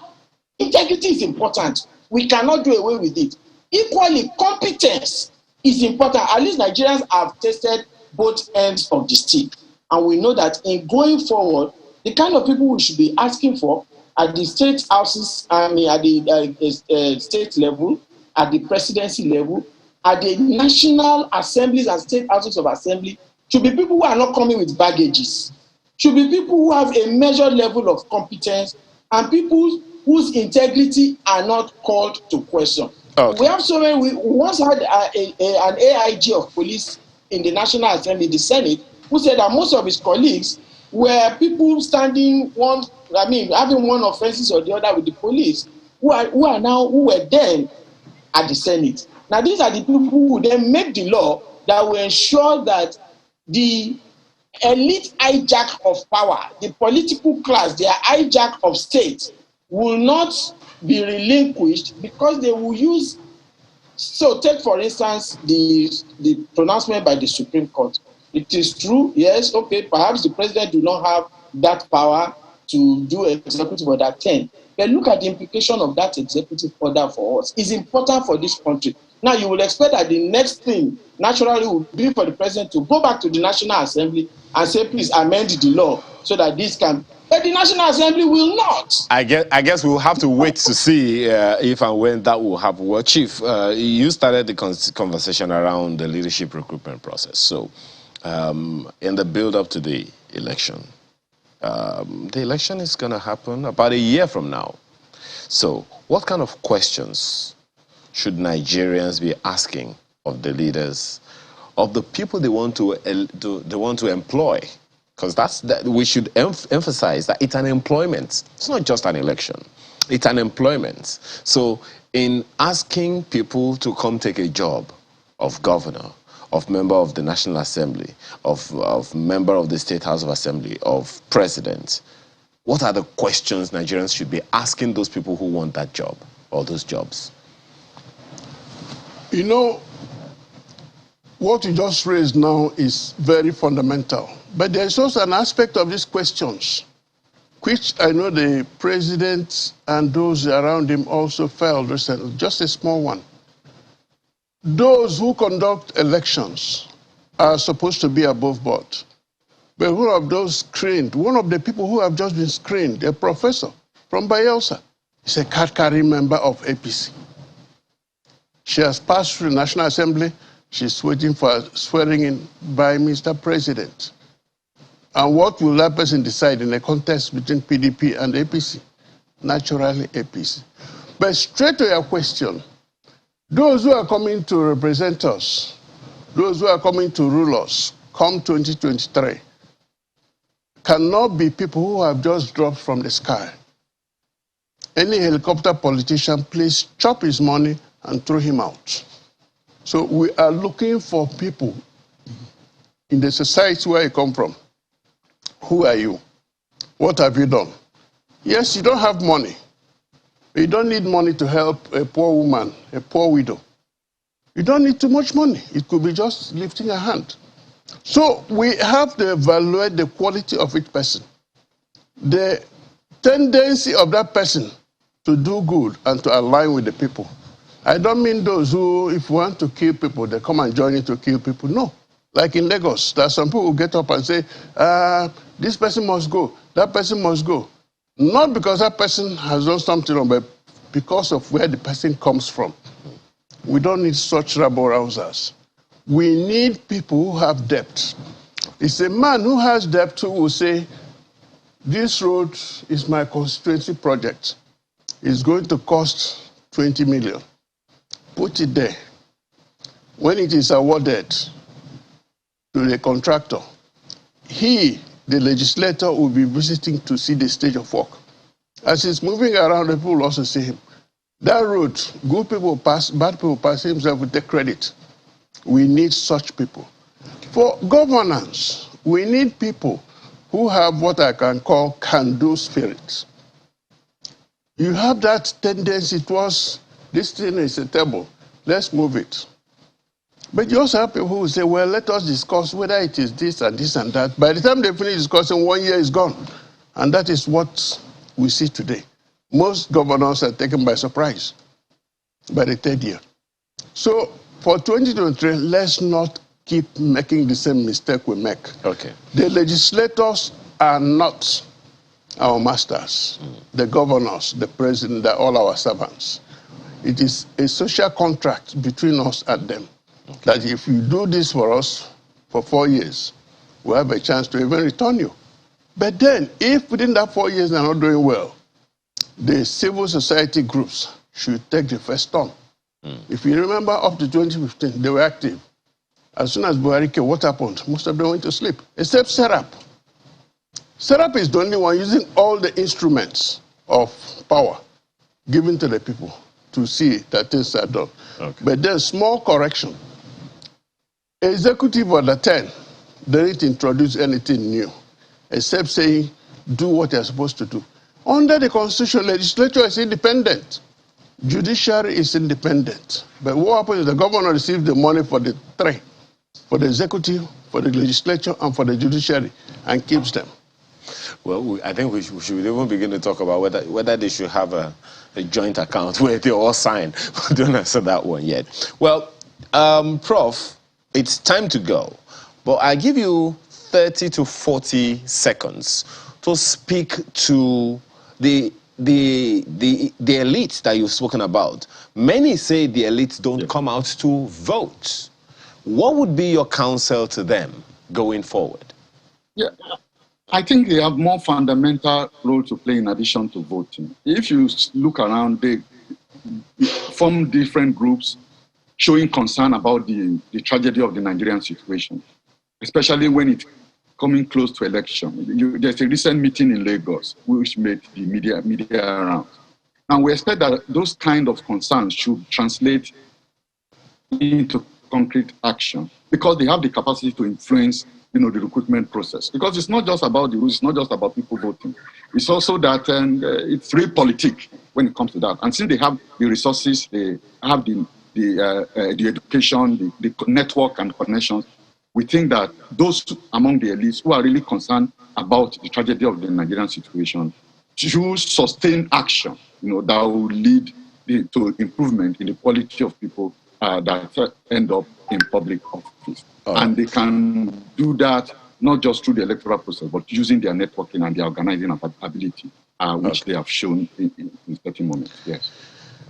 D: integrity is important. We cannot do away with it. Equally, competence is important. At least Nigerians have tested both ends of the stick. And we know that in going forward, the kind of people we should be asking for at the state houses, at the state level, at the presidency level, at the national assemblies and state houses of assembly, should be people who are not coming with baggages, should be people who have a measured level of competence, and people whose integrity are not called to question. We have so many. We once had an AIG of police in the National Assembly, the Senate, who said that most of his colleagues were people having one offenses or the other with the police, who were then at the Senate. Now, these are the people who then make the law that will ensure that the elite hijack of power, the political class, their hijack of state, will not be relinquished because they will use. So take, for instance, the pronouncement by the Supreme Court. It is true, yes, okay, perhaps the president do not have that power to do executive order 10. But look at the implication of that executive order for us. It's important for this country. Now, you will expect that the next thing naturally will be for the president to go back to the National Assembly and say, please amend the law so that this can. But the National Assembly will not.
A: I guess we'll have to wait to see if and when that will happen. Well, Chief, you started the conversation around the leadership recruitment process. So, in the build-up to the election is going to happen about a year from now. So, what kind of questions should Nigerians be asking of the leaders, of the people they want to employ? Because we should emphasize that it's an employment. It's not just an election. It's an employment. So in asking people to come take a job of governor, of member of the National Assembly, of member of the State House of Assembly, of president, what are the questions Nigerians should be asking those people who want that job or those jobs?
B: You know, what you just raised now is very fundamental. But there's also an aspect of these questions, which I know the president and those around him also felt recently, just a small one. Those who conduct elections are supposed to be above board. But one of those screened, one of the people who have just been screened, a professor from Bayelsa, is a card-carrying member of APC. She has passed through the National Assembly. She's waiting for swearing in by Mr. President. And what will that person decide in a contest between PDP and APC? Naturally, APC. But straight to your question, those who are coming to represent us, those who are coming to rule us, come 2023, cannot be people who have just dropped from the sky. Any helicopter politician, please chop his money and throw him out. So we are looking for people in the society where you come from. Who are you? What have you done? Yes, you don't have money. You don't need money to help a poor woman, a poor widow. You don't need too much money. It could be just lifting a hand. So we have to evaluate the quality of each person, the tendency of that person to do good and to align with the people. I don't mean those who, if you want to kill people, they come and join you to kill people. No. Like in Lagos, there are some people who get up and say, this person must go, that person must go. Not because that person has done something wrong, but because of where the person comes from. We don't need such rabble-rousers. We need people who have depth. It's a man who has depth who will say, this road is my constituency project. is going to cost 20 million. Put it there. When it is awarded to the contractor, he, the legislator, will be visiting to see the stage of work. As he's moving around, the people will also see him. That road, good people pass, bad people pass, himself will take credit. We need such people. For governance, we need people who have what I can call can-do spirit. You have that tendency towards, this thing is a table, let's move it. But you also have people who say, well, let us discuss whether it is this and this and that. By the time they finish discussing, 1 year is gone. And that is what we see today. Most governors are taken by surprise by the third year. So for 2023, let's not keep making the same mistake we make.
A: Okay.
B: The legislators are not our masters. The governors, the president, they're all our servants. It is a social contract between us and them. Okay. That if you do this for us for 4 years, we have a chance to even return you. But then, if within that 4 years they're not doing well, the civil society groups should take the first turn. If you remember, up to 2015, they were active. As soon as Buhari came, what happened? Most of them went to sleep, except SERAP. SERAP is the only one using all the instruments of power given to the people to see that things are done. Okay. But there's small correction. Executive Order 10, they didn't introduce anything new, except saying, do what you're supposed to do. Under the Constitution, legislature is independent. Judiciary is independent. But what happens is the governor receives the money for the three, for the executive, for the legislature, and for the judiciary, and keeps them.
A: Well, I think we should even begin to talk about whether they should have a joint account where they all sign. We don't answer that one yet. Well, Prof, it's time to go. But I give you 30 to 40 seconds to speak to the elites that you've spoken about. Many say the elites don't come out to vote. What would be your counsel to them going forward?
C: Yeah, I think they have more fundamental role to play in addition to voting. If you look around, they form different groups showing concern about the tragedy of the Nigerian situation, especially when it's coming close to election. There's a recent meeting in Lagos which made the media around. And we expect that those kind of concerns should translate into concrete action because they have the capacity to influence, the recruitment process. Because it's not just about the rules, it's not just about people voting. It's also that it's real politics when it comes to that. And since they have the resources, they have the education, the network and connections, we think that those among the elites who are really concerned about the tragedy of the Nigerian situation should sustain action, that will lead to improvement in the quality of people that end up in public office. And they can do that not just through the electoral process, but using their networking and their organizing ability, which they have shown in certain moments. Yes.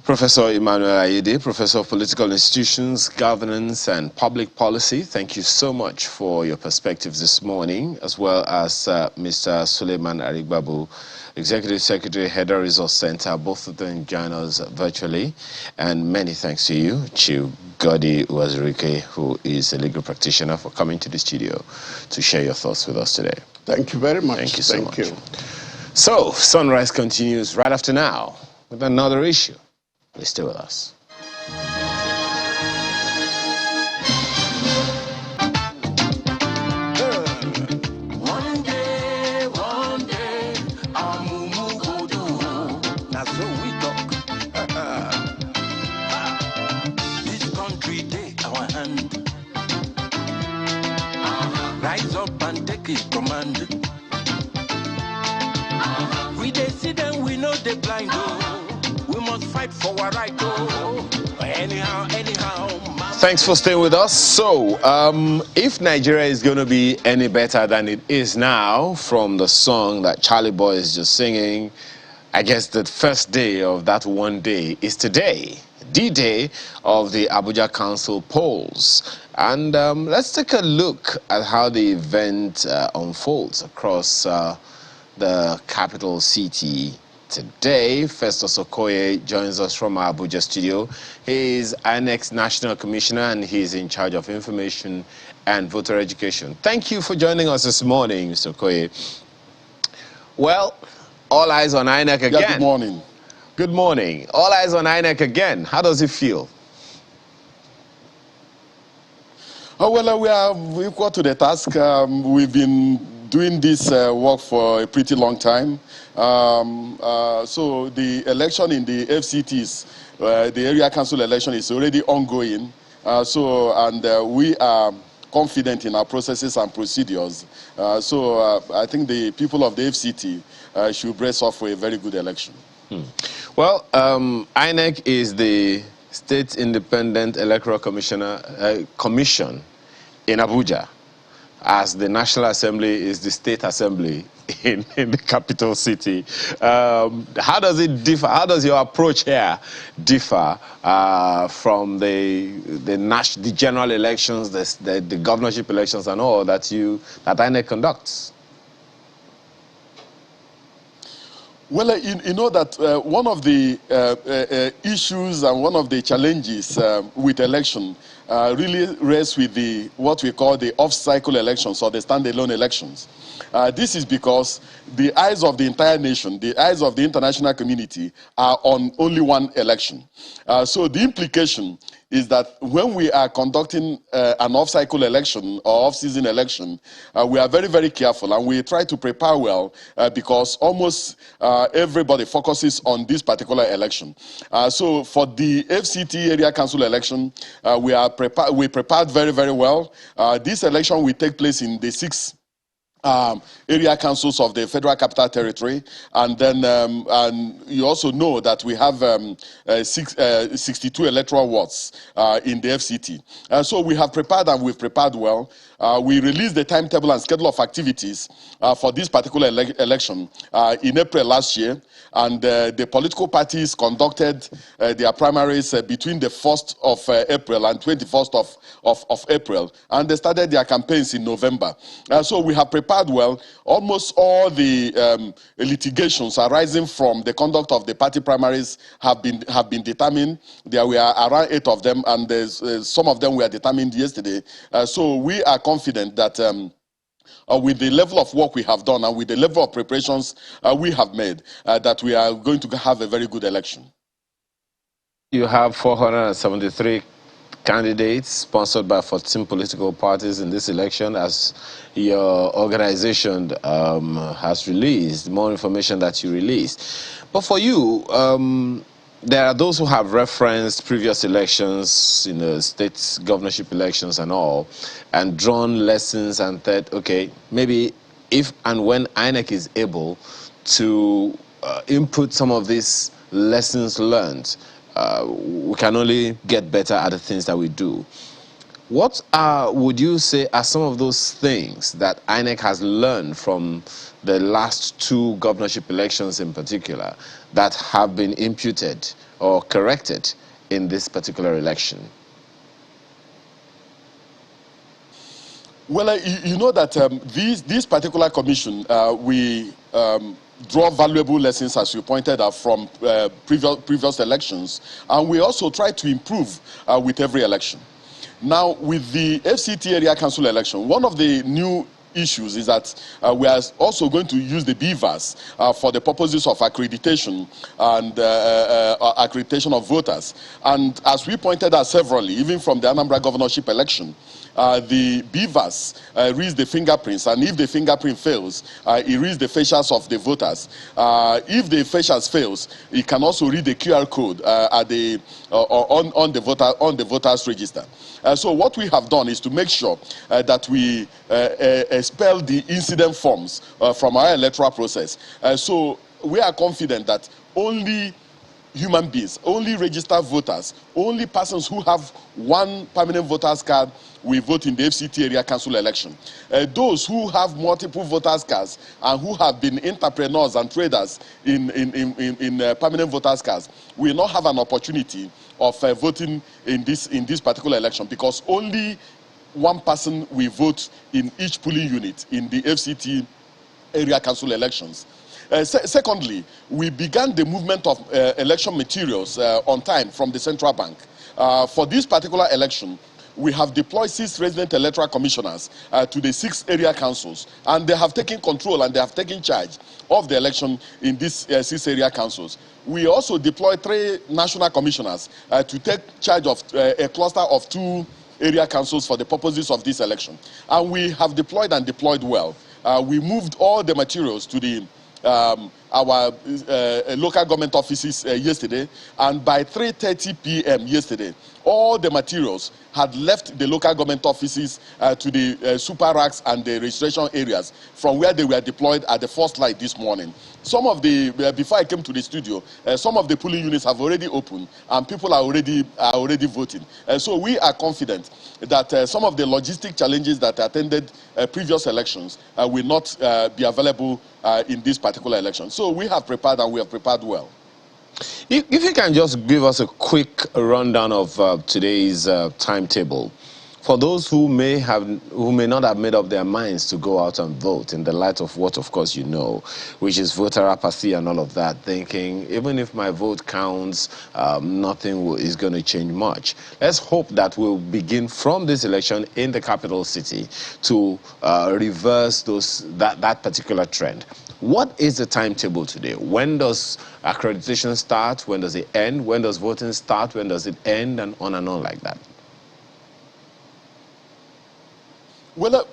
A: Professor Emmanuel Odede, Professor of Political Institutions, Governance and Public Policy, thank you so much for your perspectives this morning, as well as Mr. Suleiman Arigbabu, Executive Secretary, Header Resource Center, both of them join us virtually. And many thanks to you, Chief Godi Uwazurike, who is a legal practitioner, for coming to the studio to share your thoughts with us today.
B: Thank you very much.
A: Thank you so much. So, Sunrise continues right after now with another issue. Please stay with us.
E: One day, our mumu go do. That's so we talk. This country take our hand. Rise up and take his command. We dey see them, we know they blind. We must fight for our right. Anyhow.
A: Thanks for staying with us. So, if Nigeria is going to be any better than it is now, from the song that Charlie Boy is just singing, I guess the first day of that one day is today, D-Day of the Abuja Council polls. And let's take a look at how the event unfolds across the capital city today. Festus Okoye joins us from our Abuja studio. He is INEC's National Commissioner and he's in charge of information and voter education. Thank you for joining us this morning, Mr. Okoye. Well, all eyes on INEC again.
F: Yeah, good morning.
A: Good morning. All eyes on INEC again. How does it feel?
F: Oh, well, we are equal to the task. We've been doing this work for a pretty long time. So the election in the FCTs, the area council election is already ongoing. We are confident in our processes and procedures. I think the people of the FCT should brace off for a very good election.
A: Well, INEC is the State Independent Electoral Commission in Abuja, as the National Assembly is the State Assembly in the capital city. How does it differ? How does your approach here differ from the general elections, the governorship elections, and all that INEC conducts?
F: Well, you know that one of the issues and one of the challenges with election really rests with what we call the off-cycle elections or the standalone elections. This is because the eyes of the entire nation, the eyes of the international community are on only one election. So the implication is that when we are conducting an off-cycle election or off-season election, we are very, very careful and we try to prepare well because almost everybody focuses on this particular election. So for the FCT area council election, we prepared very, very well. This election will take place in the 6 area councils of the Federal Capital Territory, and then and you also know that we have 62 electoral wards in the FCT. So we have prepared and we've prepared well. We released the timetable and schedule of activities for this particular election in April last year, and the political parties conducted their primaries between the 1st of April and 21st of April, and they started their campaigns in November. So we have prepared well. Almost all the litigations arising from the conduct of the party primaries have been determined. There were around 8 of them, and some of them were determined yesterday. So we are confident that with the level of work we have done and with the level of preparations we have made, that we are going to have a very good election.
A: You have 473 candidates sponsored by 14 political parties in this election, as your organization has released, more information that you released. But for you, there are those who have referenced previous elections, state governorship elections and all, and drawn lessons and said, okay, maybe if and when INEC is able to input some of these lessons learned, we can only get better at the things that we do. What would you say are some of those things that INEC has learned from the last 2 governorship elections in particular that have been imputed or corrected in this particular election?
F: Well, you know that this particular commission, we draw valuable lessons, as you pointed out, from previous elections, and we also try to improve with every election. Now, with the FCT area council election, one of the new issues is that we are also going to use the BVAS for the purposes of accreditation and accreditation of voters. And as we pointed out severally, even from the Anambra governorship election, the BVAS reads the fingerprints, and if the fingerprint fails, it reads the facials of the voters. If the facials fails, it can also read the QR code on the voters register. So what we have done is to make sure that we expel the incident forms from our electoral process. So we are confident that only human beings, only registered voters, only persons who have one permanent voter's card will vote in the FCT area council election. Those who have multiple voters' cards and who have been entrepreneurs and traders in permanent voters' cards will not have an opportunity of voting in this particular election, because only one person will vote in each polling unit in the FCT area council elections. Secondly, we began the movement of election materials on time from the central bank. For this particular election, we have deployed 6 resident electoral commissioners to the 6 area councils, and they have taken control and they have taken charge of the election in these 6 area councils. We also deployed 3 national commissioners to take charge of a cluster of 2 area councils for the purposes of this election. And we have deployed and deployed well. We moved all the materials to the our local government offices yesterday, and by 3:30 p.m. yesterday, all the materials had left the local government offices to the super racks and the registration areas from where they were deployed at the first light this morning. Some of the, before I came to the studio, some of the polling units have already opened and people are already voting. So we are confident that some of the logistic challenges that attended previous elections will not be available in this particular election. So we have prepared and we have prepared well.
A: If you can just give us a quick rundown of today's timetable for those who may not have made up their minds to go out and vote, in the light of what, of course, you know, which is voter apathy and all of that, thinking even if my vote counts, nothing is going to change much. Let's hope that we'll begin from this election in the capital city to reverse that particular trend. What is the timetable today? When does accreditation start? When does it end? When does voting start? When does it end? And on like that.
F: Well,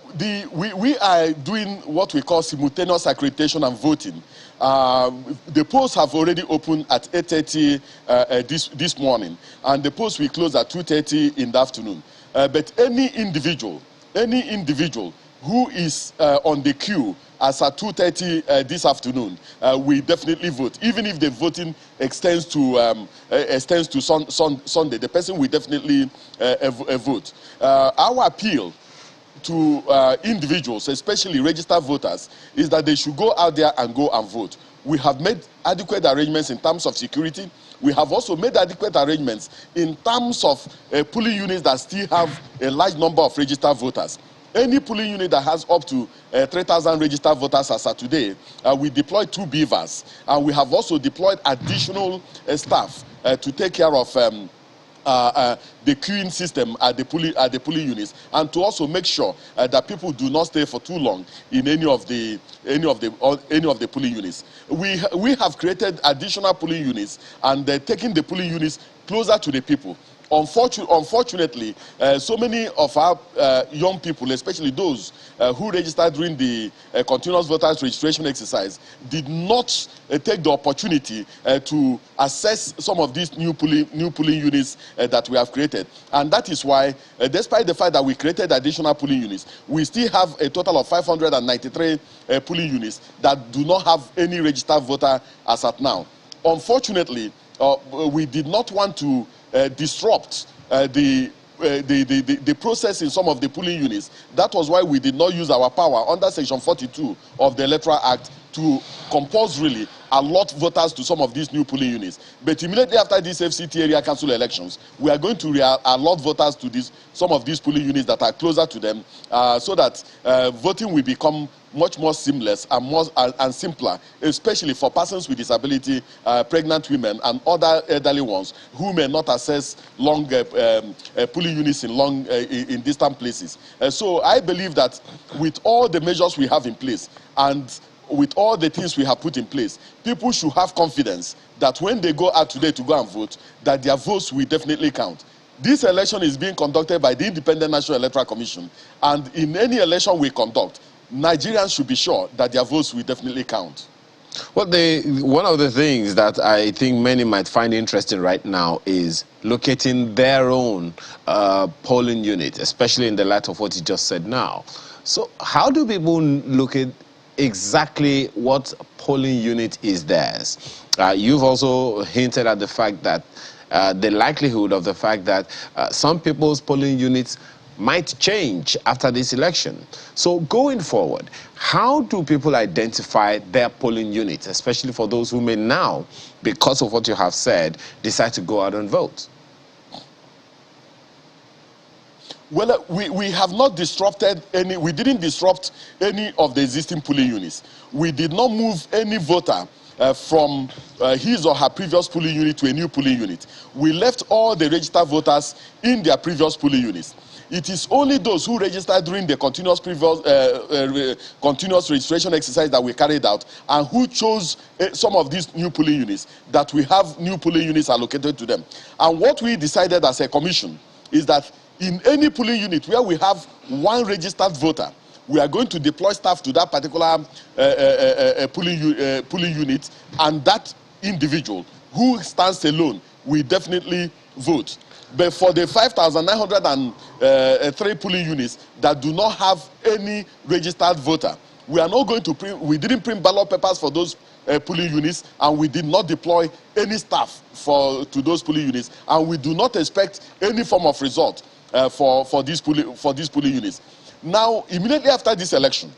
F: we are doing what we call simultaneous accreditation and voting. The polls have already opened at 8:30 this morning, and the polls will close at 2:30 in the afternoon. But any individual who is on the queue as at 2:30 this afternoon, we definitely vote. Even if the voting extends to Sunday, the person will definitely vote. Our appeal to individuals, especially registered voters, is that they should go out there and go and vote. We have made adequate arrangements in terms of security. We have also made adequate arrangements in terms of polling units that still have a large number of registered voters. Any polling unit that has up to 3,000 registered voters as of today, we deployed 2 beavers, and we have also deployed additional staff to take care of the queuing system at the polling units, and to also make sure that people do not stay for too long in any of the polling units. We have created additional polling units and taking the polling units closer to the people. Unfortunately, so many of our young people, especially those who registered during the continuous voters registration exercise, did not take the opportunity to assess some of these new polling units that we have created. And that is why, despite the fact that we created additional polling units, we still have a total of 593 polling units that do not have any registered voter as at now. Unfortunately, we did not want to disrupt the process in some of the polling units. That was why we did not use our power under Section 42 of the Electoral Act to compulsorily allot voters to some of these new polling units. But immediately after these FCT area council elections, we are going to allot voters to some of these polling units that are closer to them, so that voting will become much more seamless and simpler, especially for persons with disability, pregnant women, and other elderly ones who may not access long polling units in distant places. So I believe that with all the measures we have in place and with all the things we have put in place, people should have confidence that when they go out today to go and vote, that their votes will definitely count. This election is being conducted by the Independent National Electoral Commission, and in any election we conduct, Nigerians should be sure that their votes will definitely count.
A: Well, one of the things that I think many might find interesting right now is locating their own polling unit, especially in the light of what you just said now. So how do people locate exactly what polling unit is theirs? You've also hinted at the fact that the likelihood of the fact that some people's polling units might change after this election. So going forward, how do people identify their polling units, especially for those who may now, because of what you have said, decide to go out and vote?
F: Well, we have not disrupted any, we didn't disrupt any of the existing polling units. We did not move any voter from his or her previous polling unit to a new polling unit. We left all the registered voters in their previous polling units. It is only those who registered during the continuous registration exercise that we carried out and who chose some of these new polling units that we have new polling units allocated to them. And what we decided as a commission is that in any polling unit where we have one registered voter, we are going to deploy staff to that particular polling unit, and that individual who stands alone will definitely vote. But for the 5,903 polling units that do not have any registered voter, we are not going to print, we didn't print ballot papers for those polling units, and we did not deploy any staff to those polling units, and we do not expect any form of result for these polling units. Now, immediately after this election,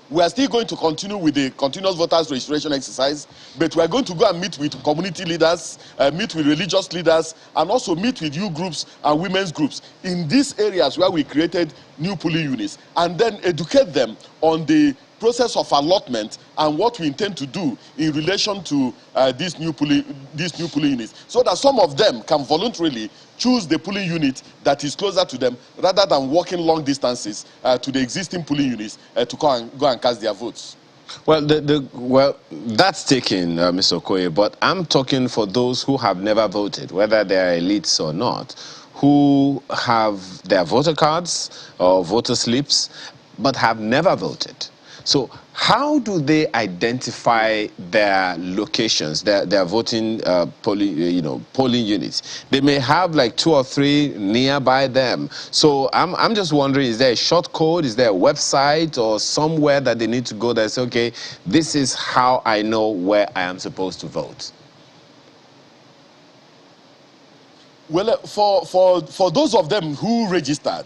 F: we are still going to continue with the continuous voters registration exercise, but we are going to go and meet with community leaders, meet with religious leaders, and also meet with youth groups and women's groups in these areas where we created new polling units, and then educate them on the process of allotment and what we intend to do in relation to these new polling units, so that some of them can voluntarily choose the polling unit that is closer to them rather than walking long distances to the existing polling units to go and cast their votes.
A: Well, well, that's taken, Mr. Okoye, but I'm talking for those who have never voted, whether they are elites or not, who have their voter cards or voter slips, but have never voted. So how do they identify their locations, their voting polling units? They may have like 2 or 3 nearby them. So I'm just wondering, is there a short code? Is there a website or somewhere that they need to go that say, okay, this is how I know where I am supposed to vote?
F: Well, for those of them who registered,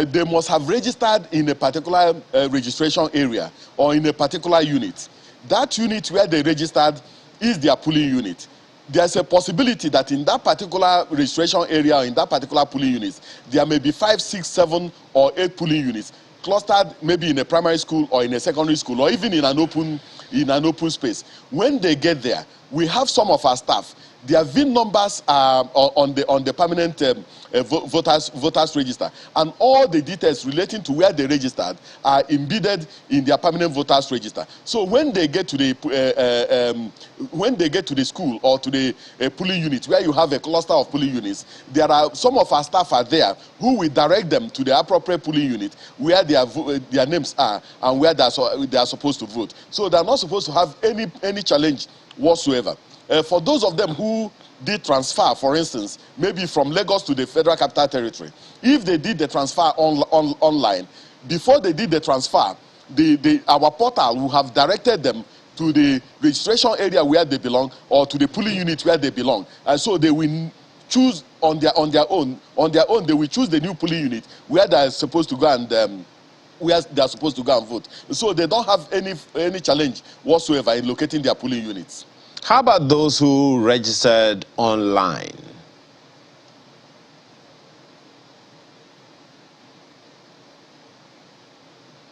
F: they must have registered in a particular registration area or in a particular unit. That unit where they registered is their polling unit. There's a possibility that in that particular registration area or in that particular polling unit, there may be 5, 6, 7, or 8 polling units clustered maybe in a primary school or in a secondary school or even in an open space. When they get there, we have some of our staff. Their VIN numbers are on the permanent voters register, and all the details relating to where they registered are embedded in their permanent voters register. So when they get to the school or to the polling unit where you have a cluster of polling units, there are some of our staff are there who will direct them to the appropriate polling unit where their names are and where they are supposed to vote. So they are not supposed to have any challenge whatsoever. For those of them who did transfer, for instance, maybe from Lagos to the Federal Capital Territory, if they did the transfer online, before they did the transfer, our portal will have directed them to the registration area where they belong or to the polling unit where they belong. And so they will choose on their own, they will choose the new polling unit where they are supposed to go and vote. So they don't have any challenge whatsoever in locating their polling units.
A: How about those who registered online?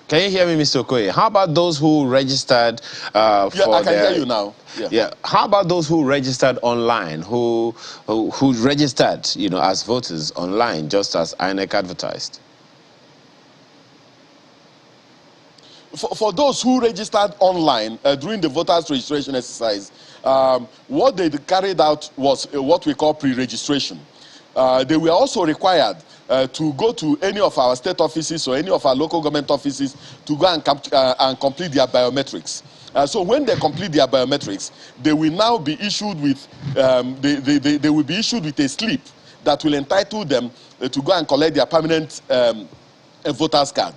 A: Can you hear me, Mr. Okoye? How about those who registered
F: I can hear you now.
A: Yeah. How about those who registered online, who registered, as voters online, just as INEC advertised?
F: For those who registered online during the voters registration exercise, what they carried out was what we call pre-registration. They were also required to go to any of our state offices or any of our local government offices to go and complete their biometrics. So when they complete their biometrics, they will now be issued with they will be issued with a slip that will entitle them to go and collect their permanent voters card.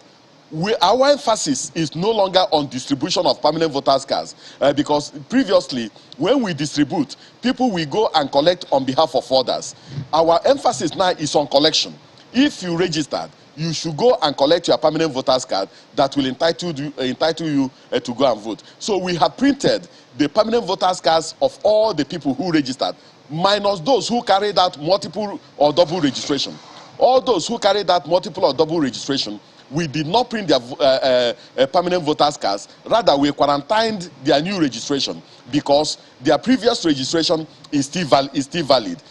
F: Our emphasis is no longer on distribution of permanent voters cards because previously, when we distribute, people will go and collect on behalf of others. Our emphasis now is on collection. If you registered, you should go and collect your permanent voters card that will entitle you to go and vote. So we have printed the permanent voters cards of all the people who registered, minus those who carried out multiple or double registration. all those who carry that multiple or double registration, we did not print their permanent voters cards. Rather, we quarantined their new registration because their previous registration is still valid.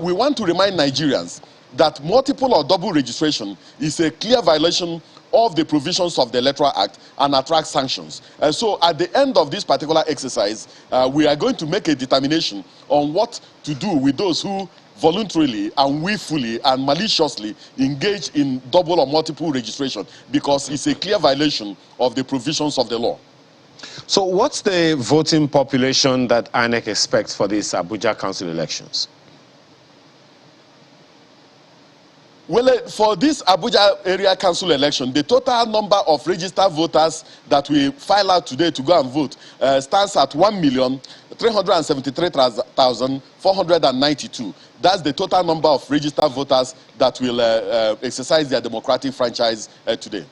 F: We want to remind Nigerians that multiple or double registration is a clear violation of the provisions of the Electoral Act and attracts sanctions. So at the end of this particular exercise, we are going to make a determination on what to do with those who voluntarily and willfully and maliciously engage in double or multiple registration, because it's a clear violation of the provisions of the law.
A: So what's the voting population that INEC expects for these Abuja council elections?
F: Well, for this Abuja area council election, the total number of registered voters that we file out today to go and vote stands at 1,373,492. That's the total number of registered voters that will exercise their democratic franchise today.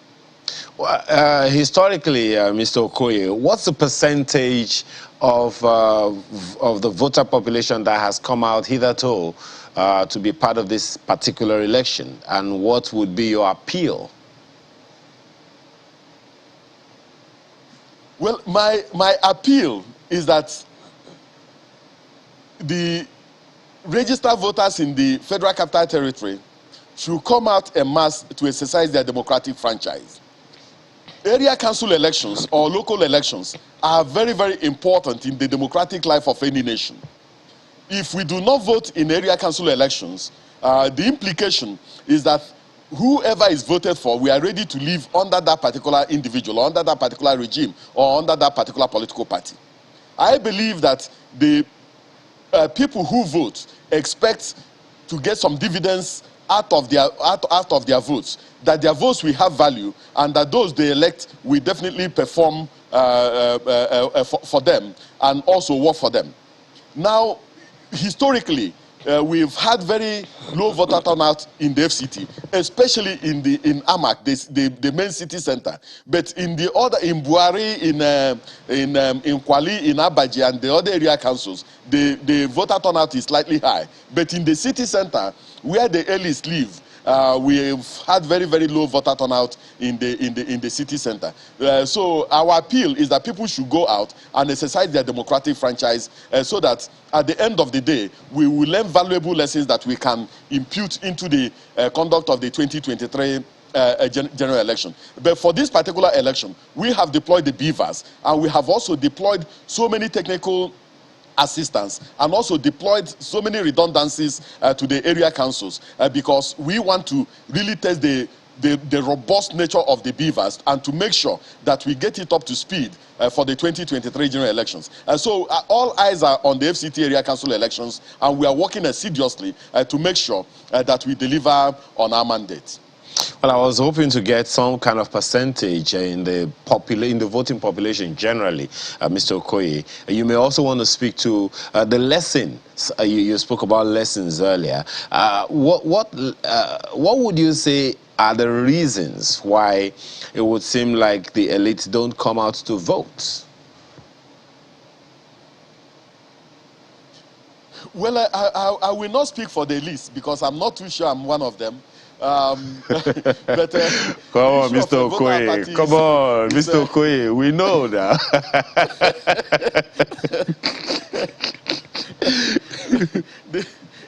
A: Well, historically, Mr. Okoye, what's the percentage of the voter population that has come out hitherto to be part of this particular election, and what would be your appeal?
F: Well, my appeal is that the registered voters in the Federal Capital Territory should come out en masse to exercise their democratic franchise. Area council elections or local elections are very, very important in the democratic life of any nation. If we do not vote in area council elections, the implication is that whoever is voted for, we are ready to live under that particular individual, or under that particular regime, or under that particular political party. I believe that the people who vote expect to get some dividends out of their votes, that their votes will have value, and that those they elect will definitely perform for them and also work for them. Now, historically, we've had very low voter turnout in the FCT, especially in Amak, the main city center. But in the other, in Buari, in Kwali, in Abaji, and the other area councils, the voter turnout is slightly high. But in the city center, where the elites live, we've had very, very low voter turnout in the city center. So our appeal is that people should go out and exercise their democratic franchise so that at the end of the day, we will learn valuable lessons that we can impute into the conduct of the 2023 general election. But for this particular election, we have deployed the beavers, and we have also deployed so many technical assistance, and also deployed so many redundancies to the area councils because we want to really test the robust nature of the beavers and to make sure that we get it up to speed for the 2023 general elections. So all eyes are on the FCT area council elections, and we are working assiduously to make sure that we deliver on our mandate.
A: Well, I was hoping to get some kind of percentage in the voting population generally, Mr. Okoye. You may also want to speak to the lessons. You spoke about lessons earlier. What would you say are the reasons why it would seem like the elites don't come out to vote?
F: Well, I will not speak for the elites because I'm not too sure I'm one of them. But,
A: come on, Mr. Okoye. Come on, Mr. Okoye. We know that.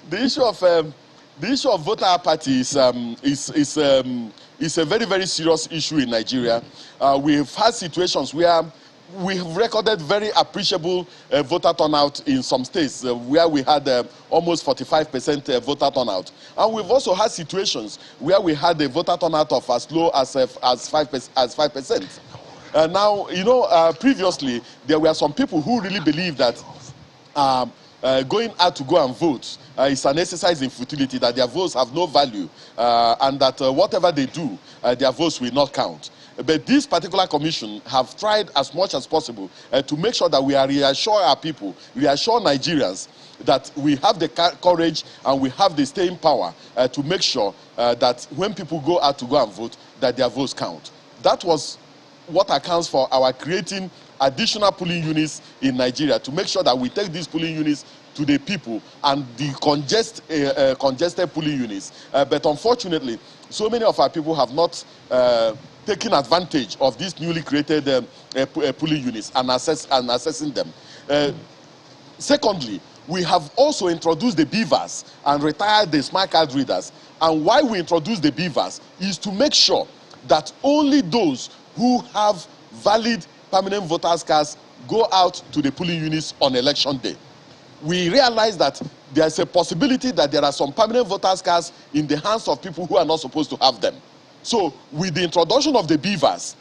F: the issue of voter apathy is a very, very serious issue in Nigeria. We've had situations where we have recorded very appreciable voter turnout in some states where we had almost 45% voter turnout. And we've also had situations where we had a voter turnout of as low as 5%. Now, you know, previously, there were some people who really believed that going out to go and vote is an exercise in futility, that their votes have no value, and that whatever they do, their votes will not count. But this particular commission have tried as much as possible to make sure that we reassure our people, reassure Nigerians that we have the courage and we have the staying power to make sure that when people go out to go and vote, that their votes count. That was what accounts for our creating additional polling units in Nigeria, to make sure that we take these polling units to the people and the congested polling units. But unfortunately, so many of our people have not taken advantage of these newly created polling units and assessing them. Secondly, we have also introduced the beavers and retired the smart card readers. And why we introduced the beavers is to make sure that only those who have valid permanent voters cards go out to the polling units on election day. We realize that there's a possibility that there are some permanent voters cards in the hands of people who are not supposed to have them. So with the introduction of the beavers,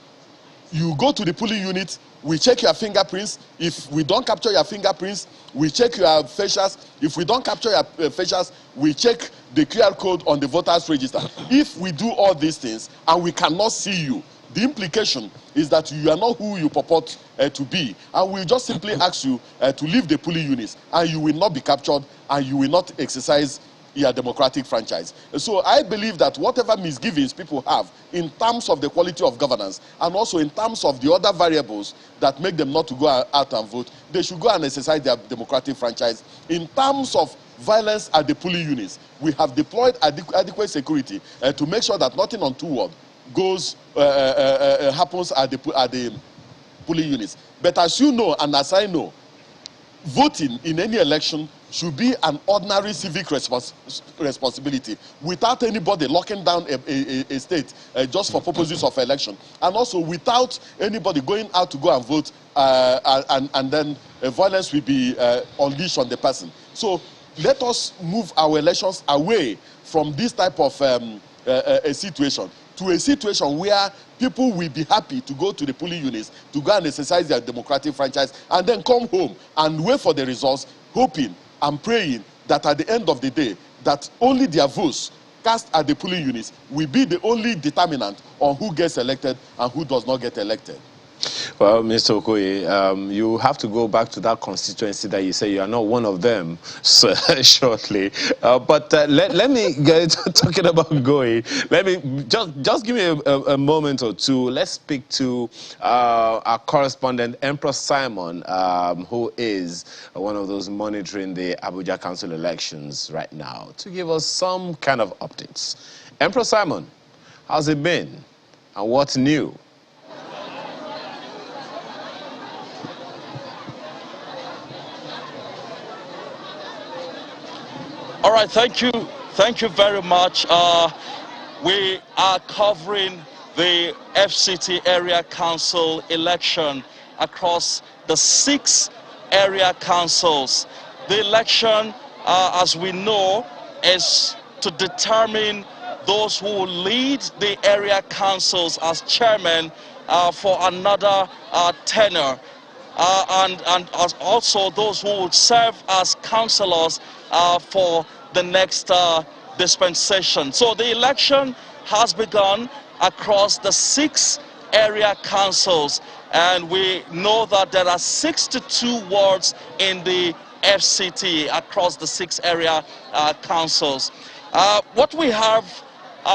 F: you go to the polling unit, we check your fingerprints. If we don't capture your fingerprints, we check your facials. If we don't capture your facials, we check the QR code on the voters register. If we do all these things and we cannot see you, the implication is that you are not who you purport to be. And we just simply ask you to leave the polling units, and you will not be captured, and you will not exercise your democratic franchise. So I believe that whatever misgivings people have in terms of the quality of governance and also in terms of the other variables that make them not to go out and vote, they should go and exercise their democratic franchise. In terms of violence at the polling units, we have deployed adequate security to make sure that nothing untoward happens at the polling units. But as you know, and as I know, voting in any election should be an ordinary civic responsibility without anybody locking down a state just for purposes of election, and also without anybody going out to go and vote and then violence will be unleashed on the person. So let us move our elections away from this type of a situation to a situation where people will be happy to go to the polling units to go and exercise their democratic franchise and then come home and wait for the results, hoping and praying that at the end of the day, that only their votes cast at the polling units will be the only determinant on who gets elected and who does not get elected.
A: Well, Mr. Okoye, you have to go back to that constituency that you say you are not one of them shortly. But let me get talking about going. Let me just give me a moment or two. Let's speak to our correspondent, Empress Simon, who is one of those monitoring the Abuja Council elections right now, to give us some kind of updates. Empress Simon, how's it been? And what's new?
G: All right, thank you very much. We are covering the FCT Area Council election across the 6 area councils. The election, as we know, is to determine those who will lead the area councils as chairman for another tenure. And also those who would serve as councillors for the next dispensation. So the election has begun across the 6 area councils, and we know that there are 62 wards in the FCT across the 6 area councils. What we have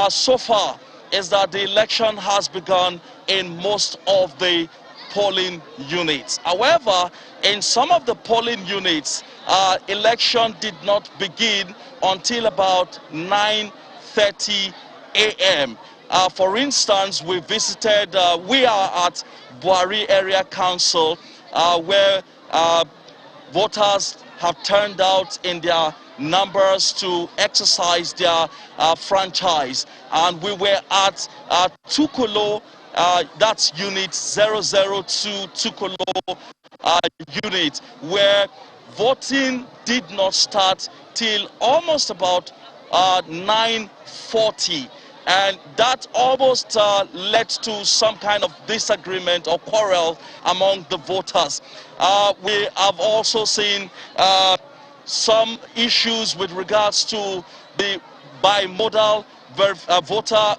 G: so far is that the election has begun in most of the polling units. However, in some of the polling units, election did not begin until about 9:30 a.m. For instance, we are at Buhari Area Council, where voters have turned out in their numbers to exercise their franchise. And we were at Tukolo, that's unit 002 Tukolo unit, where voting did not start till almost about 9:40. And that almost led to some kind of disagreement or quarrel among the voters. We have also seen some issues with regards to the bimodal voter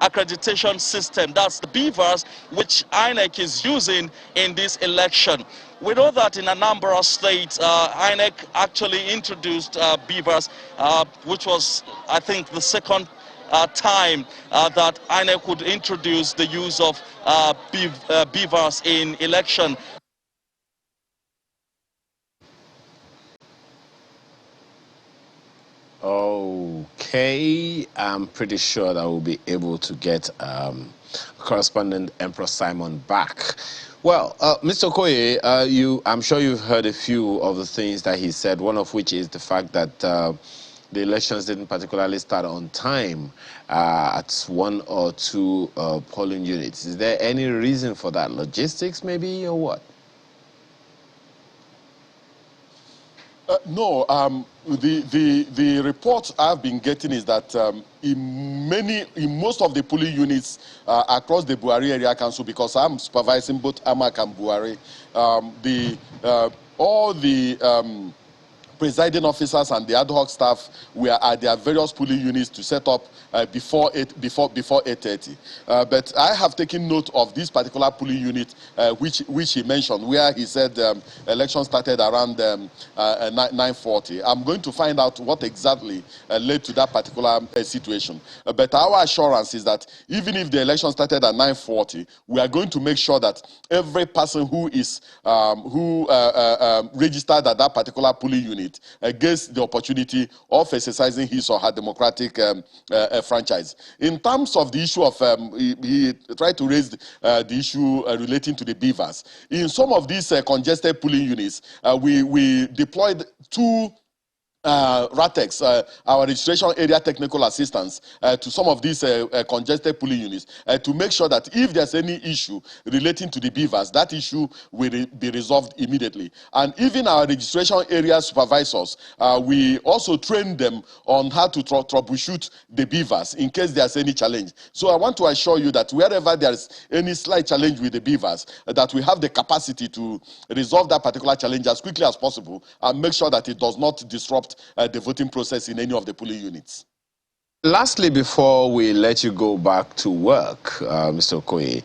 G: accreditation system. That's the beavers which INEC is using in this election. We know that in a number of states, INEC actually introduced beavers, which was, I think, the second time that INEC would introduce the use of beavers in election.
A: Okay, I'm pretty sure that we'll be able to get correspondent Emperor Simon back. Well, Mr. Okoye, I'm sure you've heard a few of the things that he said, one of which is the fact that the elections didn't particularly start on time at one or two polling units. Is there any reason for that? Logistics maybe, or what?
F: No, the report I've been getting is that in most of the polling units across the Buhari area council, because I'm supervising both Amak and Buhari, all the presiding officers and the ad hoc staff were at their various polling units to set up before 8:30. But I have taken note of this particular polling unit which he mentioned, where he said election started around 9:40. I'm going to find out what exactly led to that particular situation. But our assurance is that even if the election started at 9:40, we are going to make sure that every person who is registered at that particular polling unit gets the opportunity of exercising his or her democratic franchise. In terms of the issue of, he tried to raise the issue relating to the beavers. In some of these congested polling units, we deployed two RATEX, our registration area technical assistance, to some of these congested polling units to make sure that if there's any issue relating to the beavers, that issue will be resolved immediately. And even our registration area supervisors, we also train them on how to troubleshoot the beavers in case there's any challenge. So I want to assure you that wherever there's any slight challenge with the beavers, that we have the capacity to resolve that particular challenge as quickly as possible and make sure that it does not disrupt the voting process in any of the polling units.
A: Lastly, before we let you go back to work, Mr. Okoye,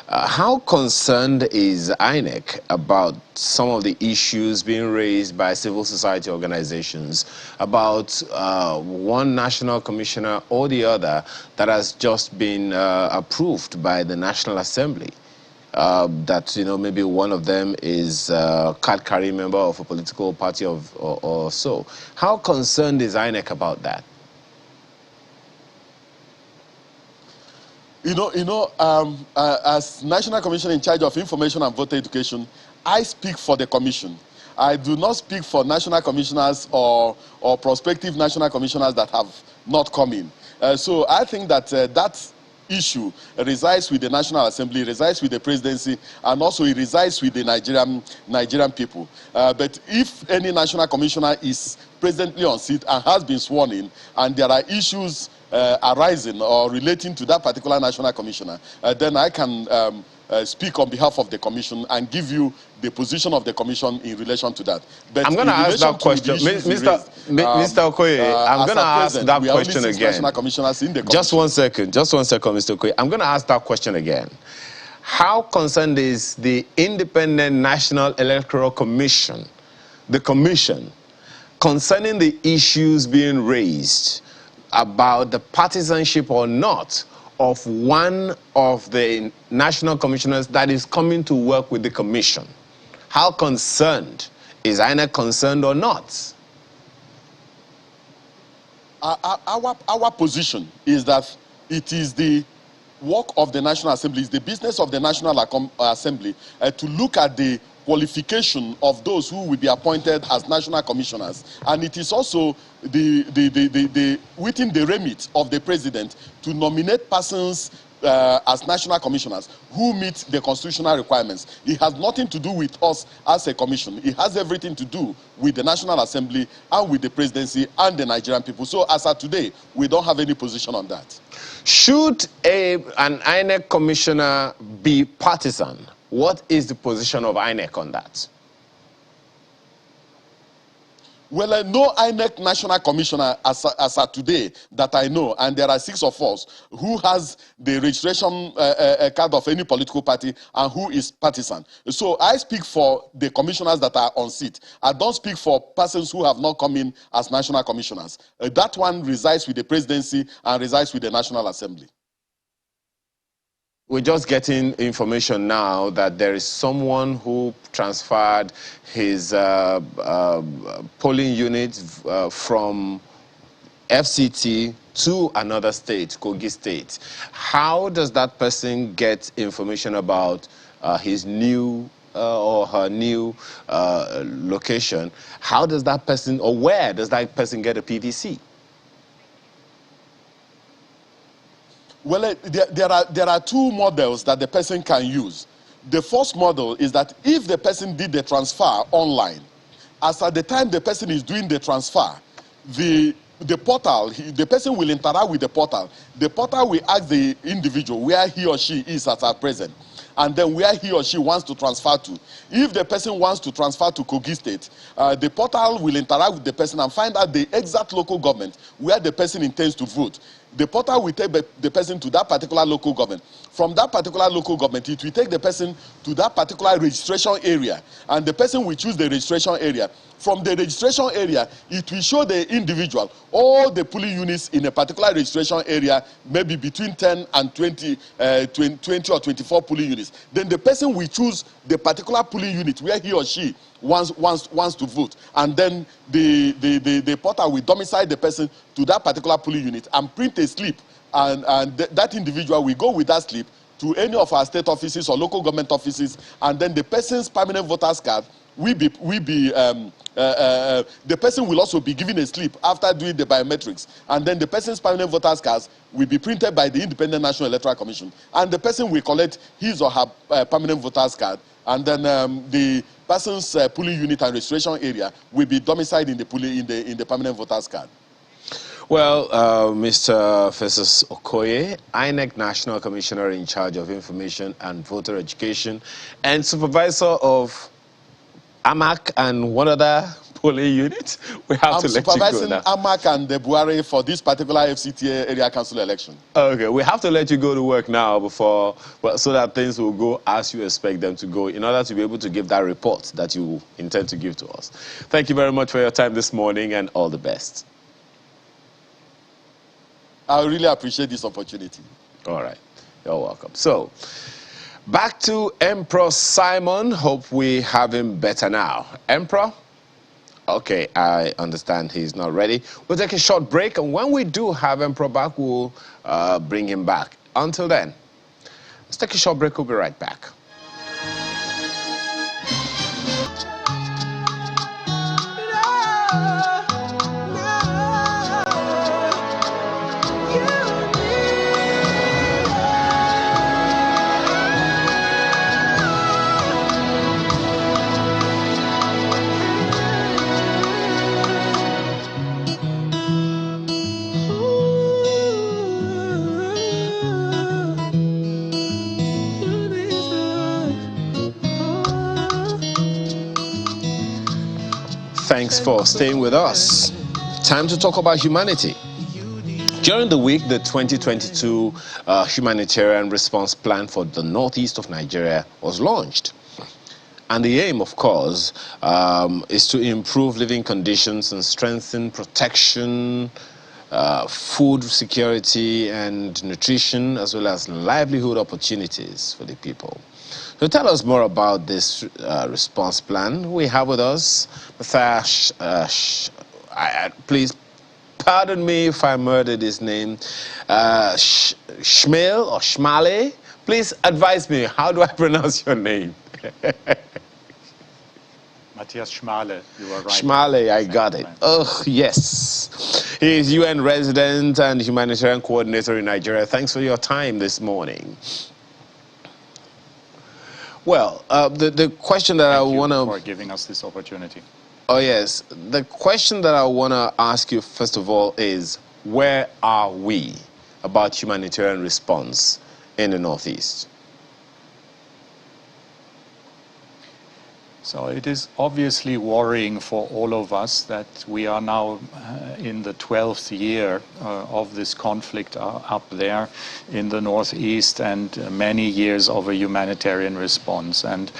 A: how concerned is INEC about some of the issues being raised by civil society organizations about one national commissioner or the other that has just been approved by the National Assembly? That, you know, maybe one of them is a card-carrying member of a political party or so. How concerned is INEC about that? As
F: National Commission in charge of information and voter education, I speak for the commission. I do not speak for national commissioners or prospective national commissioners that have not come in. So I think that that issue resides with the National Assembly, resides with the presidency, and also it resides with the Nigerian people. But if any national commissioner is presently on seat and has been sworn in, and there are issues arising or relating to that particular national commissioner, then I can speak on behalf of the commission and give you the position of the commission in relation to that. But
A: I'm going to ask that question, Mr. Okoye. I'm going to ask that question again. Just one second, Mr. Okoye. I'm going to ask that question again. How concerned is the Independent National Electoral Commission, the commission, concerning the issues being raised about the partisanship or not of one of the national commissioners that is coming to work with the commission? How concerned? Is INEC concerned or not?
F: Our position is that it is the work of the National Assembly, it's the business of the National Assembly to look at the qualification of those who will be appointed as national commissioners, and it is also within the remit of the president to nominate persons as national commissioners who meet the constitutional requirements. It has nothing to do with us as a commission. It has everything to do with the National Assembly and with the presidency and the Nigerian people. So as of today, we don't have any position on that.
A: Should an INEC commissioner be partisan? What is the position of INEC on that?
F: Well, no INEC national commissioner as of today that I know, and there are 6 of us, who has the registration card of any political party and who is partisan. So I speak for the commissioners that are on seat. I don't speak for persons who have not come in as national commissioners. That one resides with the presidency and resides with the National Assembly.
A: We're just getting information now that there is someone who transferred his polling unit from FCT to another state, Kogi State. How does that person get information about his new or her new location? How does that person, or where does that person get a PVC?
F: Well, there are two models that the person can use. The first model is that if the person did the transfer online, as at the time the person is doing the transfer, the portal, the person will interact with the portal. The portal will ask the individual where he or she is at present, and then where he or she wants to transfer to. If the person wants to transfer to Kogi State, the portal will interact with the person and find out the exact local government where the person intends to vote. The portal will take the person to that particular local government. From that particular local government, it will take the person to that particular registration area, and the person will choose the registration area. From the registration area, it will show the individual all the polling units in a particular registration area, maybe between 10 and 20 or 24 polling units. Then the person will choose the particular polling unit where he or she wants to vote, and then the portal will domicile the person to that particular polling unit and print a slip, and that individual will go with that slip to any of our state offices or local government offices, and then the person's permanent voter's card the person will also be given a slip after doing the biometrics, and then the person's permanent voter's cards will be printed by the Independent National Electoral Commission, and the person will collect his or her permanent voter's card, and then the person's polling unit and registration area will be domiciled in the permanent voter's card.
A: Well, Mr. Festus Okoye, INEC National Commissioner in charge of Information and Voter Education and Supervisor of AMAC and one other polling unit. We have to let you go now.
F: I'm supervising AMAC and the Buhari for this particular FCT area council election.
A: Okay, we have to let you go to work now before, well, so that things will go as you expect them to go in order to be able to give that report that you intend to give to us. Thank you very much for your time this morning and all the best.
F: I really appreciate this opportunity.
A: All right, you're welcome. So, back to Emperor Simon. Hope we have him better now. Emperor? Okay, I understand he's not ready. We'll take a short break, and when we do have Emperor back, we'll bring him back. Until then, let's take a short break. We'll be right back. Thanks for staying with us. Time to talk about humanity. During the week, the 2022 Humanitarian Response Plan for the northeast of Nigeria was launched. And the aim, of course, is to improve living conditions and strengthen protection, food security and nutrition, as well as livelihood opportunities for the people. To tell us more about this response plan, we have with us Mr. Please pardon me if I murdered his name, Shmale or Shmale. Please advise me, how do I pronounce your name?
H: Matthias Schmale, you are right.
A: Schmale, I got it. Oh, yes. He is UN resident and humanitarian coordinator in Nigeria. Thanks for your time this morning. Well, the question that I want to...
H: Thank you for giving us this opportunity.
A: Oh, yes. The question that I want to ask you, first of all, is where are we about humanitarian response in the Northeast?
H: So it is obviously worrying for all of us that we are now in the 12th year of this conflict up there in the Northeast, and many years of a humanitarian response. And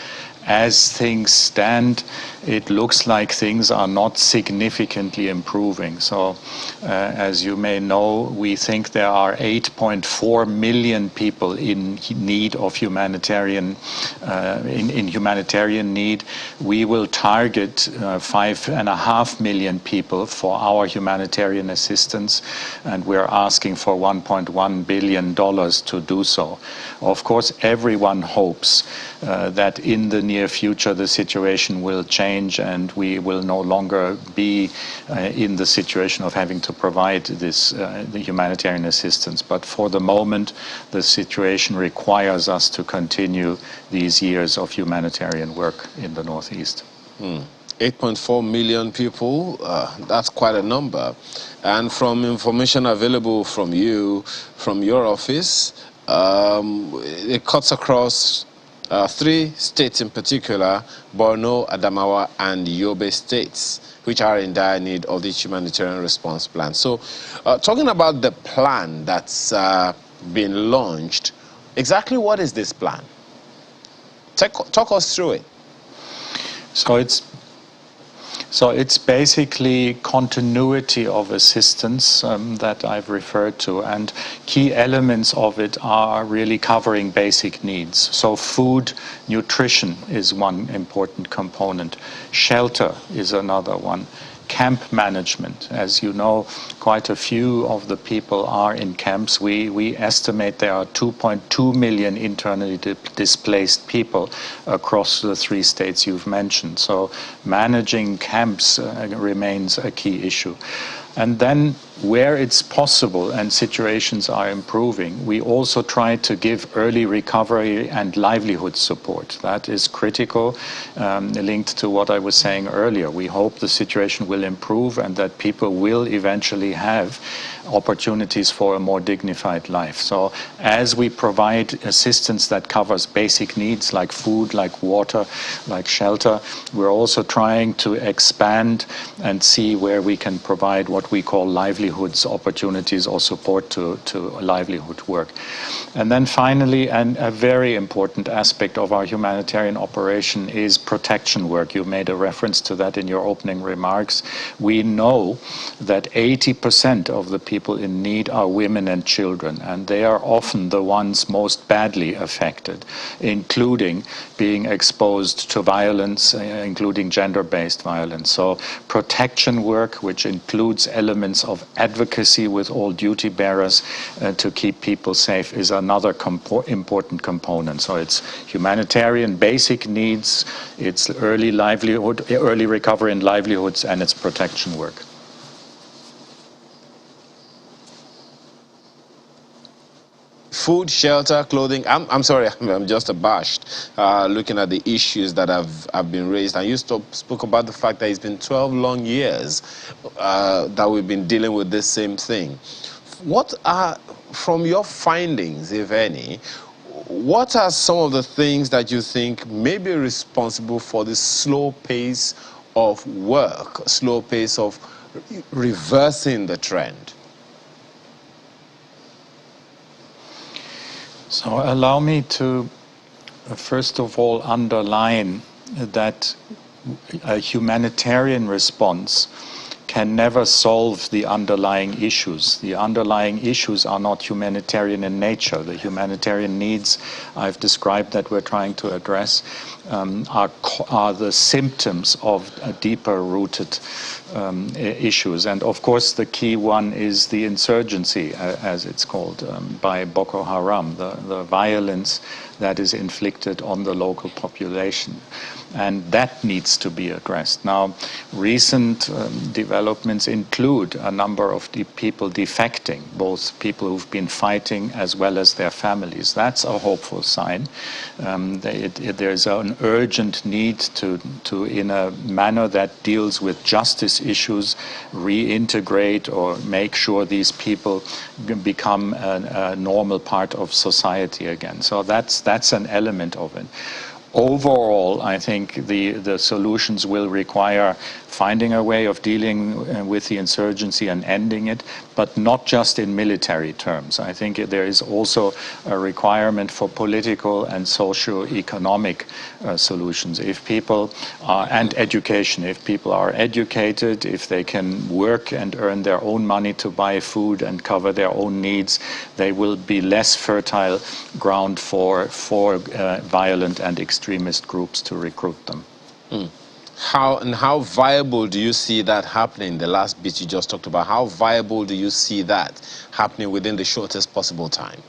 H: as things stand, it looks like things are not significantly improving. So, as you may know, we think there are 8.4 million people in need of humanitarian, in humanitarian need. We will target 5.5 million people for our humanitarian assistance, and we're asking for $1.1 billion to do so. Of course, everyone hopes that in the near future the situation will change and we will no longer be in the situation of having to provide this the humanitarian assistance. But for the moment, the situation requires us to continue these years of humanitarian work in the Northeast.
A: 8.4 million people, that's quite a number. And from information available from you, from your office, it cuts across 3 states in particular, Borno, Adamawa, and Yobe states, which are in dire need of this humanitarian response plan. So, talking about the plan that's been launched, exactly what is this plan? Talk us through it.
H: So it's basically continuity of assistance that I've referred to, and key elements of it are really covering basic needs. So food, nutrition is one important component. Shelter is another one. Camp management. As you know, quite a few of the people are in camps. We estimate there are 2.2 million internally displaced people across the 3 states you've mentioned. So managing camps remains a key issue. And then where it's possible and situations are improving, we also try to give early recovery and livelihood support. That is critical, linked to what I was saying earlier. We hope the situation will improve and that people will eventually have opportunities for a more dignified life. So as we provide assistance that covers basic needs like food, like water, like shelter, we're also trying to expand and see where we can provide what we call livelihoods opportunities or support to livelihood work. And then finally, and a very important aspect of our humanitarian operation is protection work. You made a reference to that in your opening remarks. We know that 80% of the people in need are women and children, and they are often the ones most badly affected, including being exposed to violence, including gender-based violence. So protection work, which includes elements of advocacy with all duty bearers to keep people safe, is another important component. So it's humanitarian basic needs, it's early livelihood, early recovery and livelihoods, and it's protection work.
A: Food, shelter, clothing. I'm sorry, I'm just abashed looking at the issues that have been raised. And you spoke about the fact that it's been 12 long years that we've been dealing with this same thing. What are, from your findings, if any, what are some of the things that you think may be responsible for this slow pace of work, slow pace of reversing the trend?
H: So allow me to, first of all, underline that a humanitarian response can never solve the underlying issues. The underlying issues are not humanitarian in nature. The humanitarian needs I've described that we're trying to address are the symptoms of deeper rooted issues. And of course the key one is the insurgency, as it's called, by Boko Haram, the violence that is inflicted on the local population. And that needs to be addressed. Now, recent developments include a number of people defecting, both people who've been fighting as well as their families. That's a hopeful sign. There's an urgent need to, in a manner that deals with justice issues, reintegrate or make sure these people become a normal part of society again. So that's an element of it. Overall, I think the solutions will require finding a way of dealing with the insurgency and ending it, but not just in military terms. I think there is also a requirement for political and socio-economic solutions. If people are, and education, if people are educated, if they can work and earn their own money to buy food and cover their own needs, they will be less fertile ground for violent and extremist groups to recruit them.
A: How viable do you see that happening? The last bit you just talked about, how viable do you see that happening within the shortest possible time?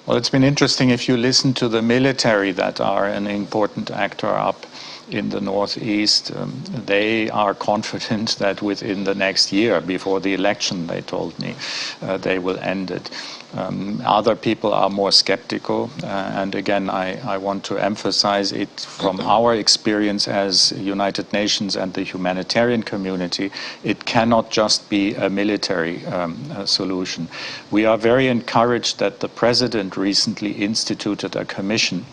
H: Well, it's been interesting if you listen to the military that are an important actor up in the Northeast. They are confident that within the next year, before the election, they told me, they will end it. Other people are more skeptical, and again, I want to emphasize it from our experience as United Nations and the humanitarian community. It cannot just be a military solution. We are very encouraged that the President recently instituted a commission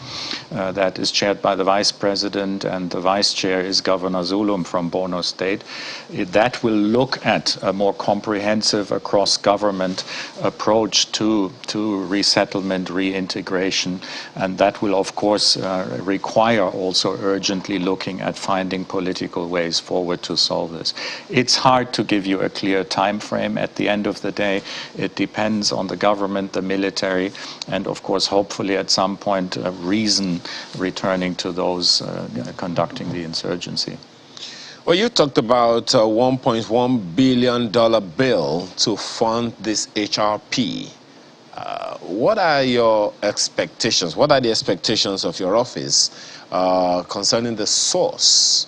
H: that is chaired by the Vice President, and the Vice Chair is Governor Zulum from Borno State. That will look at a more comprehensive across-government approach to resettlement, reintegration, and that will of course require also urgently looking at finding political ways forward to solve this. It's hard to give you a clear time frame. At the end of the day, it depends on the government, the military, and of course hopefully at some point reason returning to those conducting the insurgency.
A: Well, you talked about a $1.1 billion bill to fund this HRP. What are your expectations? What are the expectations of your office concerning the source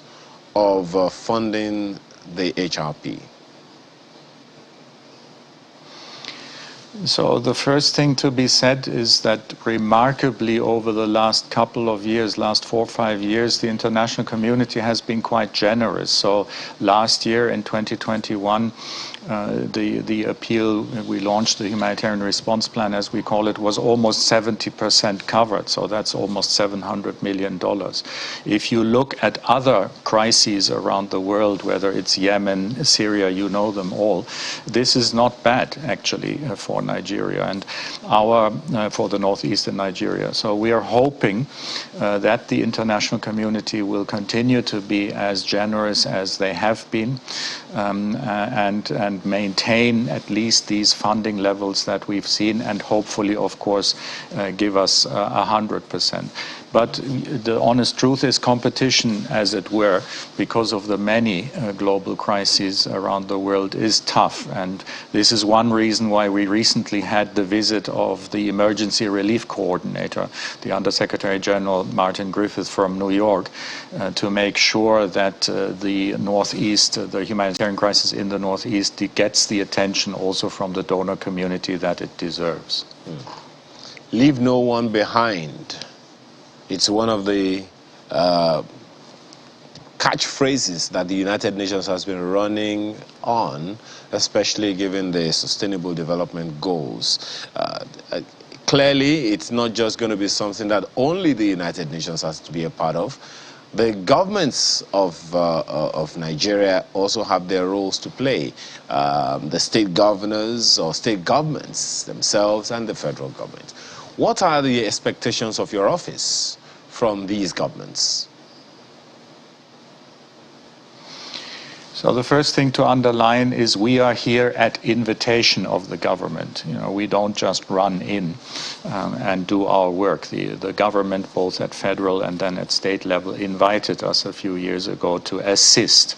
A: of funding the HRP?
H: So the first thing to be said is that remarkably over the last couple of years, last 4 or 5 years, the international community has been quite generous. So last year in 2021, the appeal, we launched the Humanitarian Response Plan, as we call it, was almost 70% covered. So that's almost $700 million. If you look at other crises around the world, whether it's Yemen, Syria, you know them all, this is not bad actually for Nigeria and for the northeastern Nigeria. So we are hoping that the international community will continue to be as generous as they have been and maintain at least these funding levels that we've seen, and hopefully, of course, give us 100%. But the honest truth is competition, as it were, because of the many global crises around the world, is tough. And this is one reason why we recently had the visit of the Emergency Relief Coordinator, the Undersecretary General Martin Griffith from New York, to make sure that the Northeast, the humanitarian crisis in the Northeast, gets the attention also from the donor community that it deserves.
A: Leave no one behind. It's one of the catchphrases that the United Nations has been running on, especially given the Sustainable Development Goals. Clearly, it's not just going to be something that only the United Nations has to be a part of. The governments of Nigeria also have their roles to play. The state governors or state governments themselves and the federal government. What are the expectations of your office from these governments?
H: So the first thing to underline is we are here at invitation of the government. You know, we don't just run in and do our work. The government, both at federal and then at state level, invited us a few years ago to assist.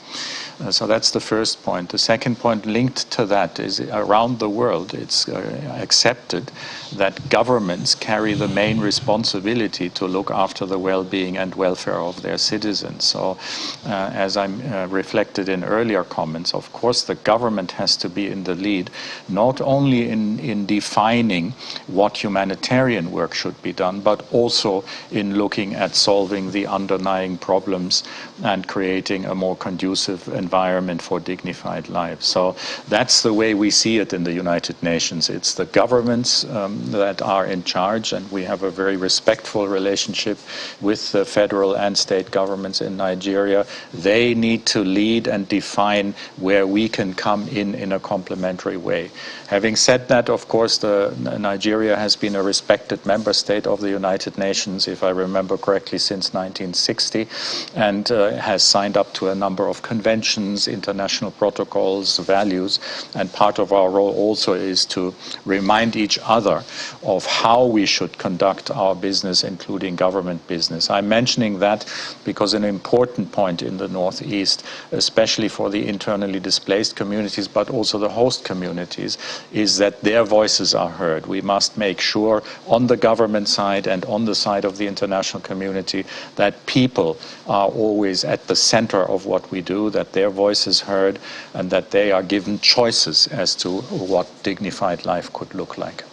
H: So that's the first point. The second point linked to that is around the world it's accepted that governments carry the main responsibility to look after the well-being and welfare of their citizens. So as I reflected in earlier comments, of course the government has to be in the lead, not only in defining what humanitarian work should be done, but also in looking at solving the underlying problems and creating a more conducive environment for dignified lives. So that's the way we see it in the United Nations. It's the governments that are in charge, and we have a very respectful relationship with the federal and state governments in Nigeria. They need to lead and define where we can come in a complementary way. Having said that, of course, Nigeria has been a respected member state of the United Nations, if I remember correctly, since 1960, and has signed up to a number of conventions, international protocols, values, and part of our role also is to remind each other of how we should conduct our business, including government business. I'm mentioning that because an important point in the Northeast, especially for the internally displaced communities, but also the host communities, is that their voices are heard. We must make sure on the government side and on the side of the international community that people are always at the center of what we do, that their voice is heard, and that they are given choices as to what dignified life could look like.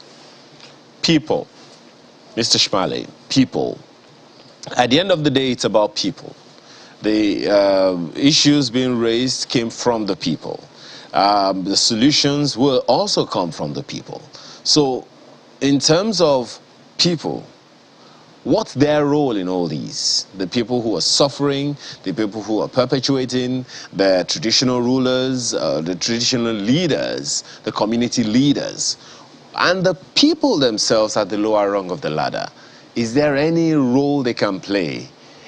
A: People. Mr. Shmale, people. At the end of the day, it's about people. The issues being raised came from the people. The solutions will also come from the people. So, in terms of people, what's their role in all these? The people who are suffering, the people who are perpetuating, the traditional rulers, the traditional leaders, the community leaders, and the people themselves at the lower rung of the ladder. Is there any role they can play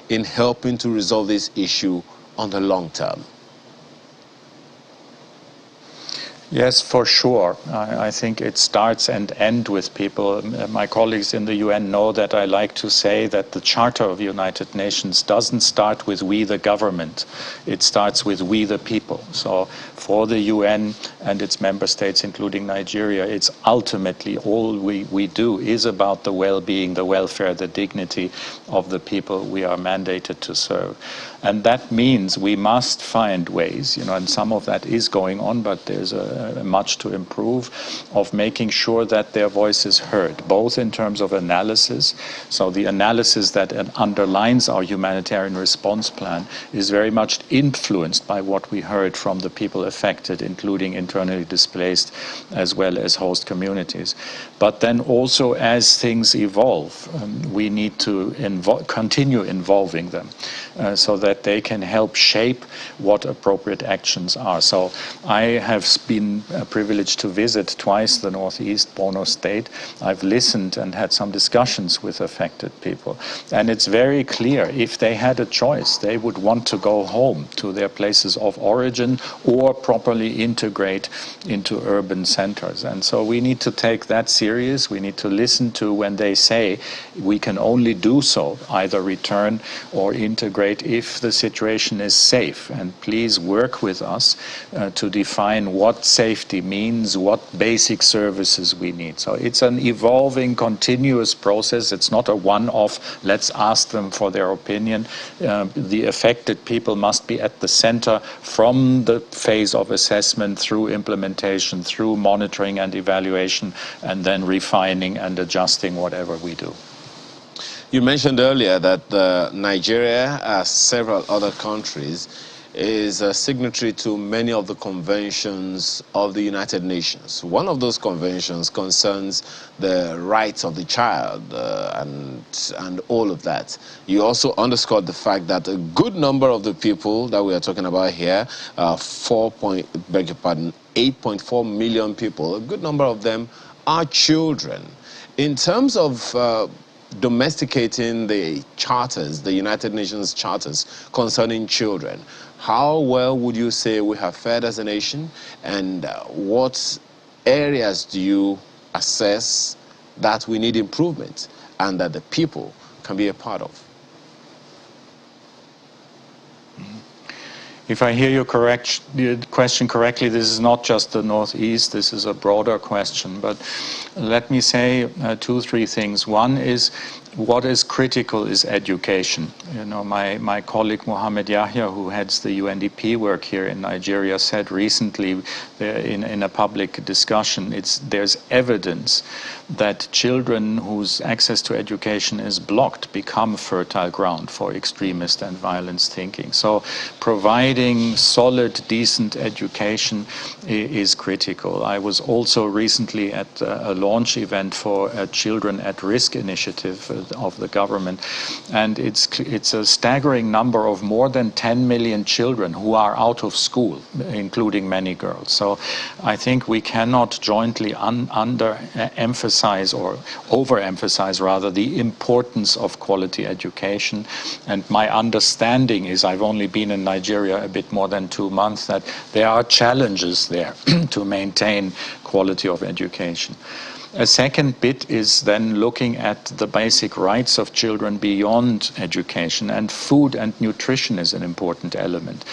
A: in helping to resolve this issue on the long term?
H: Yes, for sure. I think it starts and ends with people. My colleagues in the UN know that I like to say that the Charter of the United Nations doesn't start with we the government. It starts with we the people. So for the UN and its member states, including Nigeria, it's ultimately all we do is about the well-being, the welfare, the dignity of the people we are mandated to serve. And that means we must find ways, and some of that is going on, but there's much to improve, of making sure that their voice is heard, both in terms of analysis. So the analysis that underlines our humanitarian response plan is very much influenced by what we heard from the people affected, including internally displaced as well as host communities. But then also as things evolve, we need to continue involving them so that they can help shape what appropriate actions are. So I have been privileged to visit twice the Northeast Borno State. I've listened and had some discussions with affected people. And it's very clear, if they had a choice, they would want to go home to their places of origin or properly integrate into urban centers. And so we need to take that serious. We need to listen to when they say we can only do so, either return or integrate if the situation is safe. And please work with us to define what safety means, what basic services we need. So it's an evolving, continuous process. It's not a one-off, let's ask them for their opinion. The affected people must be at the center from the phase of assessment through implementation, through monitoring and evaluation, and then refining and adjusting whatever we do.
A: You mentioned earlier that Nigeria, as several other countries, is a signatory to many of the conventions of the United Nations. One of those conventions concerns the rights of the child and all of that. You also underscored the fact that a good number of the people that we are talking about here, 8.4 million people, a good number of them are children. In terms of domesticating the charters, the United Nations charters concerning children, how well would you say we have fared as a nation, and what areas do you assess that we need improvement and that the people can be a part of?
H: If I hear your question correctly, this is not just the Northeast, this is a broader question. But let me say 2-3 things. One is what is critical is education. My colleague Mohammed Yahya, who heads the UNDP work here in Nigeria, said recently in a public discussion, there's evidence that children whose access to education is blocked become fertile ground for extremist and violence thinking. So providing solid, decent education is critical. I was also recently at a launch event for a Children at Risk initiative of the government, and it's a staggering number of more than 10 million children who are out of school, including many girls. So I think we cannot jointly underemphasize or overemphasize rather the importance of quality education. And my understanding is, I've only been in Nigeria a bit more than 2 months, that there are challenges there to maintain quality of education. A second bit is then looking at the basic rights of children beyond education, and food and nutrition is an important element.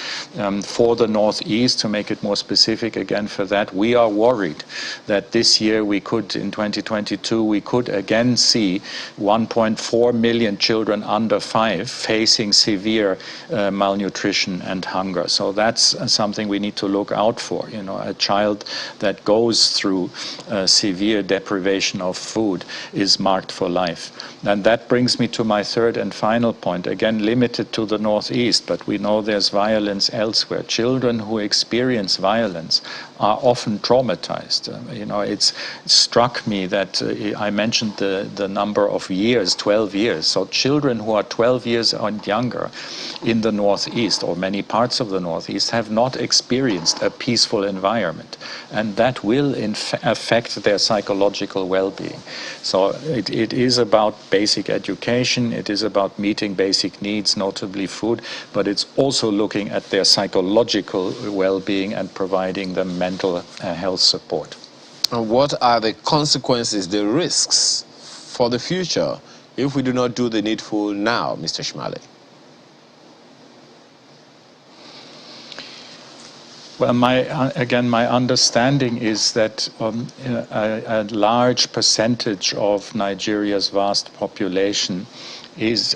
H: For the Northeast, to make it more specific again for that, we are worried that this year we could, in 2022, we could again see 1.4 million children under 5 facing severe malnutrition and hunger. So that's something we need to look out for. A child that goes through severe deprivation of food is marked for life. And that brings me to my third and final point, again limited to the Northeast, but we know there's violence elsewhere. Children who experience violence are often traumatized. It's struck me that I mentioned the number of years, 12 years. So children who are 12 years and younger in the Northeast, or many parts of the Northeast, have not experienced a peaceful environment. And that will affect their psychological well-being. So it is about basic education, it is about meeting basic needs, notably food, but it's also looking at their psychological well-being and providing them mental health support.
A: And what are the consequences, the risks for the future if we do not do the needful now, Mr. Shmale?
H: Well, my understanding is that a large percentage of Nigeria's vast population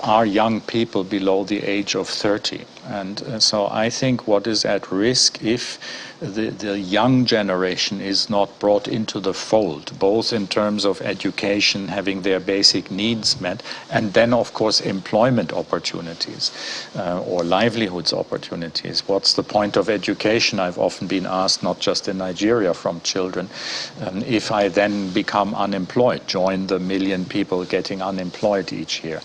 H: are young people below the age of 30. And so I think what is at risk if the young generation is not brought into the fold, both in terms of education, having their basic needs met, and then, of course, employment opportunities or livelihoods opportunities. What's the point of education? I've often been asked, not just in Nigeria, from children, if I then become unemployed, join the 1 million people getting unemployed each year.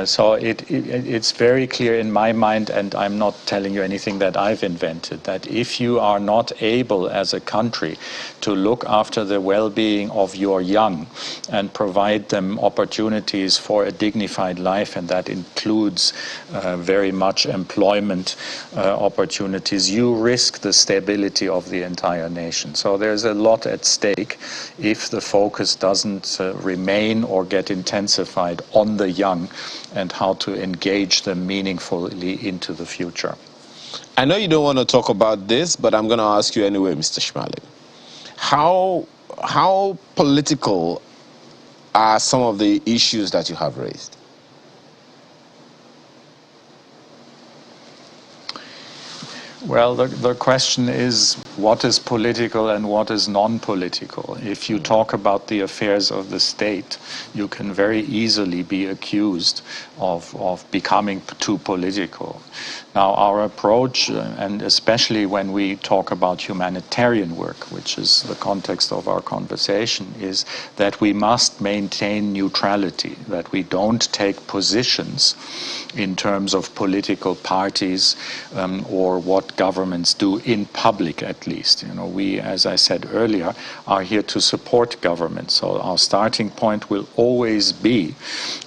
H: So it's very clear in my mind, and I'm not telling you anything that I've invented, that if you are not able as a country to look after the well-being of your young and provide them opportunities for a dignified life, and that includes very much employment opportunities, you risk the stability of the entire nation. So there's a lot at stake if the focus doesn't remain or get intensified on the young and how to engage them meaningfully into the future.
A: I know you don't want to talk about this, but I'm going to ask you anyway, Mr. Shmale. How political are some of the issues that you have raised?
H: Well, the question is, what is political and what is non-political? If you talk about the affairs of the state, you can very easily be accused of becoming too political. Now, our approach, and especially when we talk about humanitarian work, which is the context of our conversation, is that we must maintain neutrality, that we don't take positions in terms of political parties or what governments do in public, at least. We, as I said earlier, are here to support government. So our starting point will always be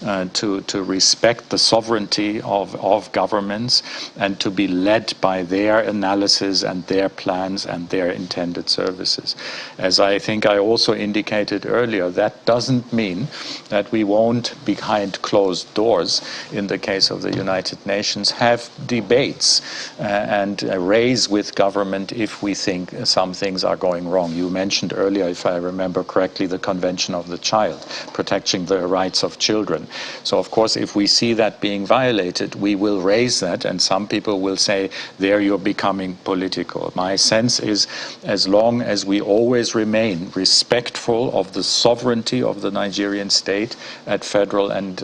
H: to respect the sovereignty of governments and to be led by their analysis and their plans and their intended services. As I think I also indicated earlier, that doesn't mean that we won't, behind closed doors, in the case of the United Nations, have debates and raise with government if we think some things are going wrong. You mentioned earlier, if I remember correctly, the Convention of the Child, protecting the rights of children. So, of course, if we see that being violated, we will raise that, and some people will say, there you're becoming political. My sense is, as long as we always remain respectful of the sovereignty of the Nigerian state at federal and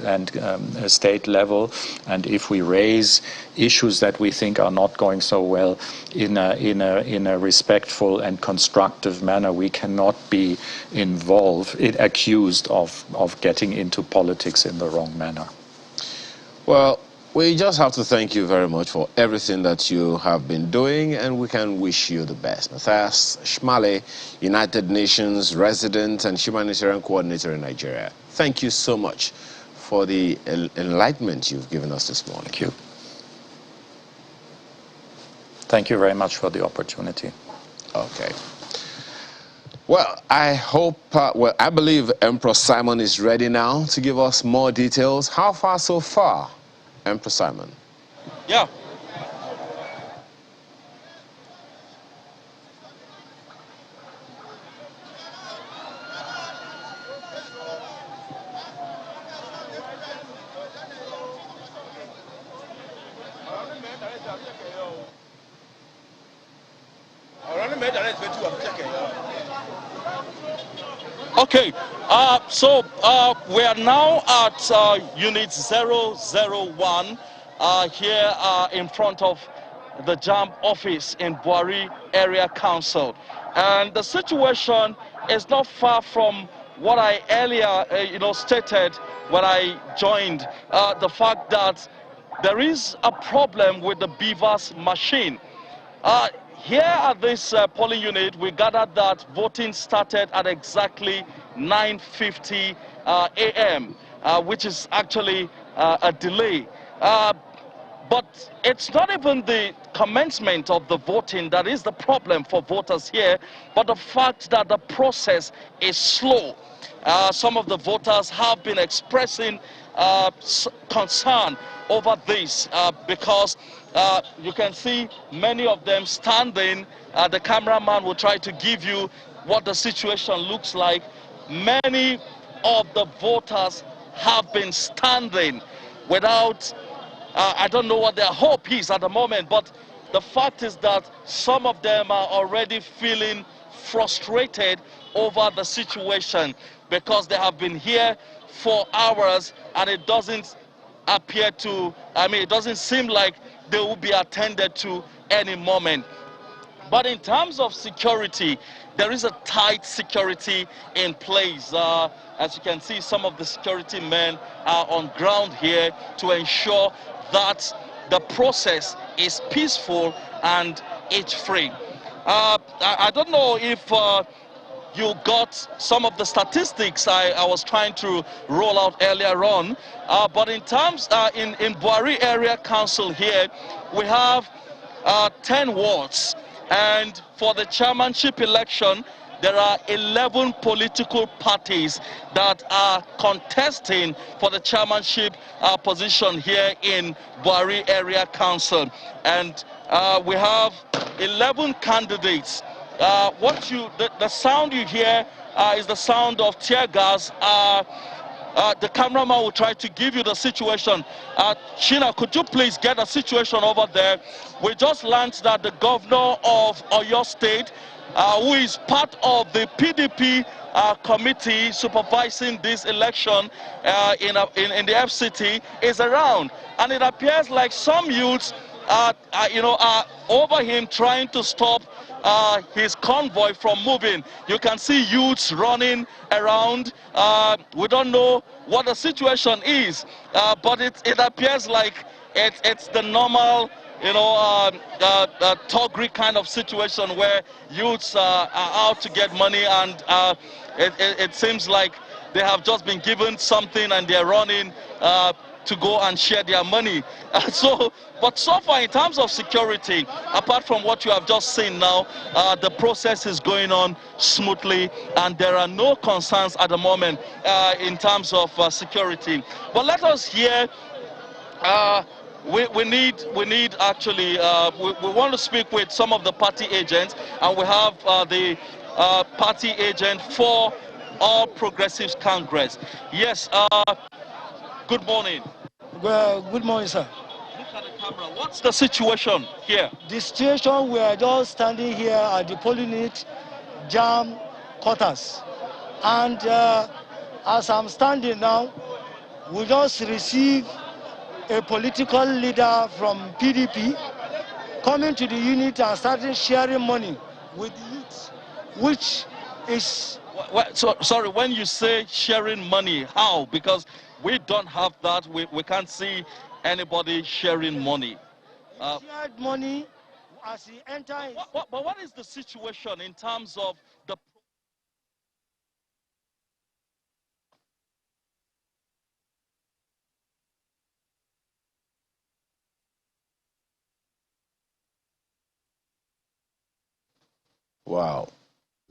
H: state level, and if we raise issues that we think are not going so well in a respectful and constructive manner, we cannot be accused of getting into politics in the wrong manner.
A: Well, we just have to thank you very much for everything that you have been doing, and we can wish you the best. Matthias Shmale, United Nations resident and humanitarian coordinator in Nigeria. Thank you so much for the enlightenment you've given us this morning.
H: Thank you. Thank you very much for the opportunity.
A: Okay. Well, I hope, I believe Emperor Simon is ready now to give us more details. How far so far, Emperor Simon?
G: Yeah. Okay, so we are now at Unit 001 here in front of the JAMB office in Buhari Area Council. And the situation is not far from what I earlier stated when I joined, the fact that there is a problem with the beavers machine. Here at this polling unit, we gathered that voting started at exactly 9:50 a.m., which is actually a delay. But it's not even the commencement of the voting that is the problem for voters here, but the fact that the process is slow. Some of the voters have been expressing concern over this because you can see many of them standing. The cameraman will try to give you what the situation looks like. Many of the voters have been standing without, I don't know what their hope is at the moment, but the fact is that some of them are already feeling frustrated over the situation because they have been here for hours and it doesn't appear to, it doesn't seem like they will be attended to any moment. But in terms of security, there is a tight security in place. As you can see, some of the security men are on ground here to ensure that the process is peaceful and itch-free. I don't know if you got some of the statistics I was trying to roll out earlier on, but in terms, in Buhari Area Council here, we have 10 wards, and for the chairmanship election, there are 11 political parties that are contesting for the chairmanship position here in Buhari Area Council, and we have 11 candidates. The sound you hear is the sound of tear gas. The cameraman will try to give you the situation. Shina, could you please get the situation over there? We just learned that the governor of Oyo State, who is part of the PDP committee supervising this election in the FCT, is around. And it appears like some youths are over him trying to stop his convoy from moving. You can see youths running around. We don't know what the situation is, but it appears like it's the normal, toggery kind of situation where youths are out to get money, and it seems like they have just been given something and they're running to go and share their money. But so far, in terms of security, apart from what you have just seen now, the process is going on smoothly, and there are no concerns at the moment in terms of security. But let us hear we need actually, we want to speak with some of the party agents, and we have the party agent for All Progressives Congress. Yes, good morning.
I: Good morning, sir.
G: Look at the camera. What's the situation here?
I: The situation, we are just standing here at the polling unit jam quarters. And as I'm standing now, we just received a political leader from PDP coming to the unit and starting sharing money with the youth, which is...
G: So, sorry, when you say sharing money, how? Because we don't have that. We can't see anybody sharing money.
I: Shared money as he enters...
G: But what is the situation in terms of the...
A: Wow.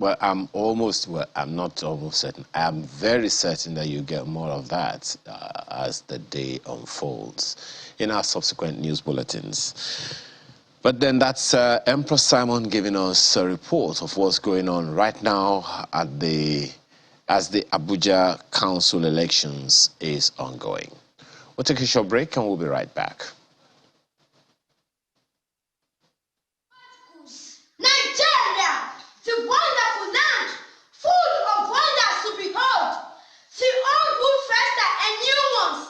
A: Well, I'm not almost certain. I'm very certain that you get more of that as the day unfolds in our subsequent news bulletins. But then that's Emperor Simon giving us a report of what's going on right now as the Abuja council elections is ongoing. We'll take a short break and we'll be right back.
J: Nigeria, the wonderful land, full of wonders to behold. The old would fester and new ones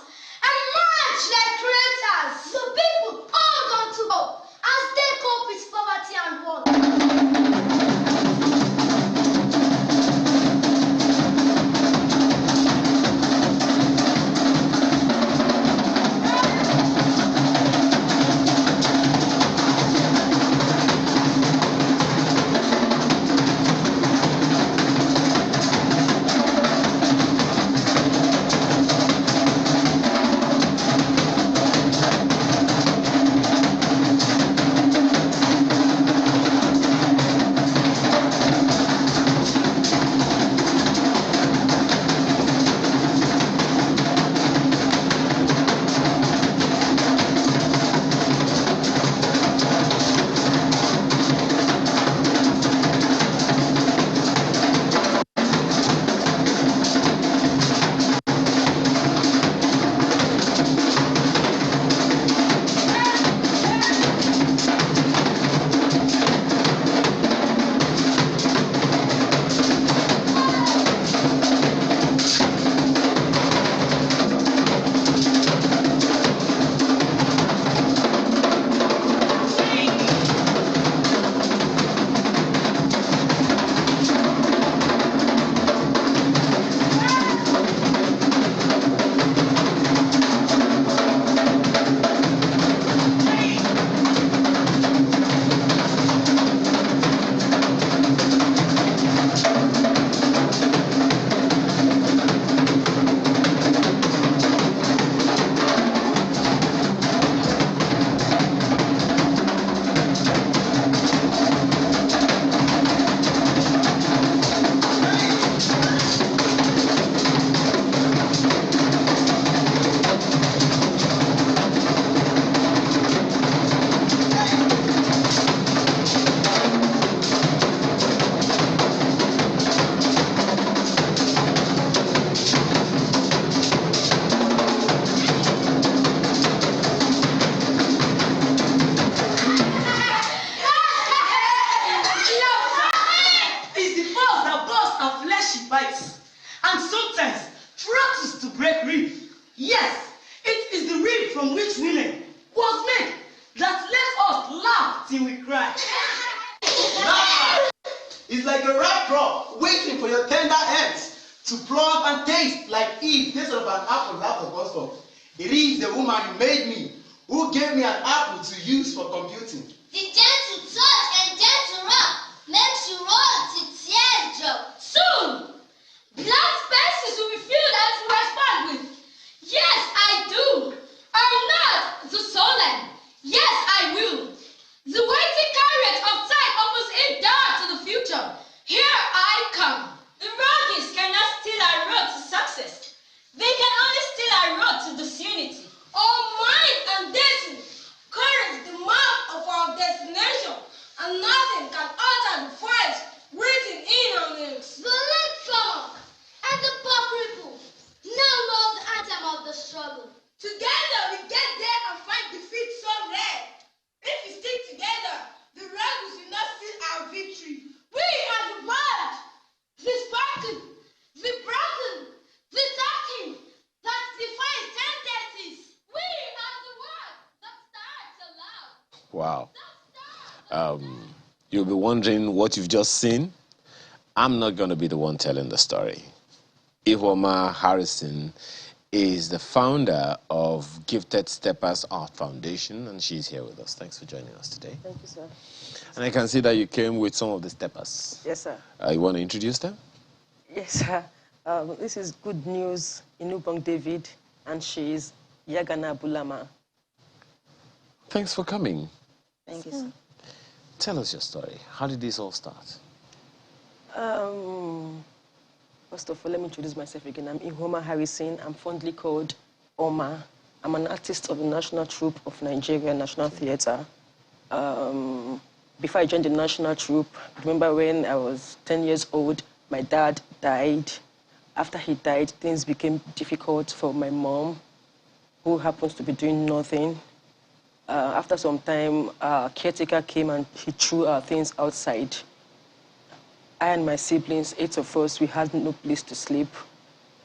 J: emerge like creators. The people hold on to hope as they cope with poverty and want.
K: It's like a ripe crop waiting for your tender hands to plug and taste like Eve tasted of an apple out of bottom. It is the woman you made me who gave me an apple to use for computing.
J: The gentle touch and gentle rub makes you roll to teardrop. Soon, blunt spaces will be filled and to respond with, yes, I do. I'm not the solemn. Yes, I will. The waiting carriage of time opens it down to the future. Here I come.
L: The rogues cannot steal our road to success. They can only steal our road to disunity.
J: Oh, mine and this
A: You'll be wondering what you've just seen. I'm not going to be the one telling the story. Ifeoma Harrison is the founder of Gifted Steppers Art Foundation, and she's here with us. Thanks for joining us today.
M: Thank you, sir.
A: And I can see that you came with some of the steppers.
M: Yes, sir.
A: You want to introduce them?
M: Yes, sir. This is Good News Inubong David, and she is Yagana Bulama.
A: Thanks for coming.
M: Thank you, sir.
A: Tell us your story. How did this all start?
M: First of all, let me introduce myself again. I'm Ifeoma Harrison. I'm fondly called Oma. I'm an artist of the National Troupe of Nigeria National Theatre. Before I joined the National Troupe, remember when I was 10 years old, my dad died. After he died, things became difficult for my mom, who happens to be doing nothing. After some time, a caretaker came and he threw our things outside. I and my siblings, 8 of us, we had no place to sleep.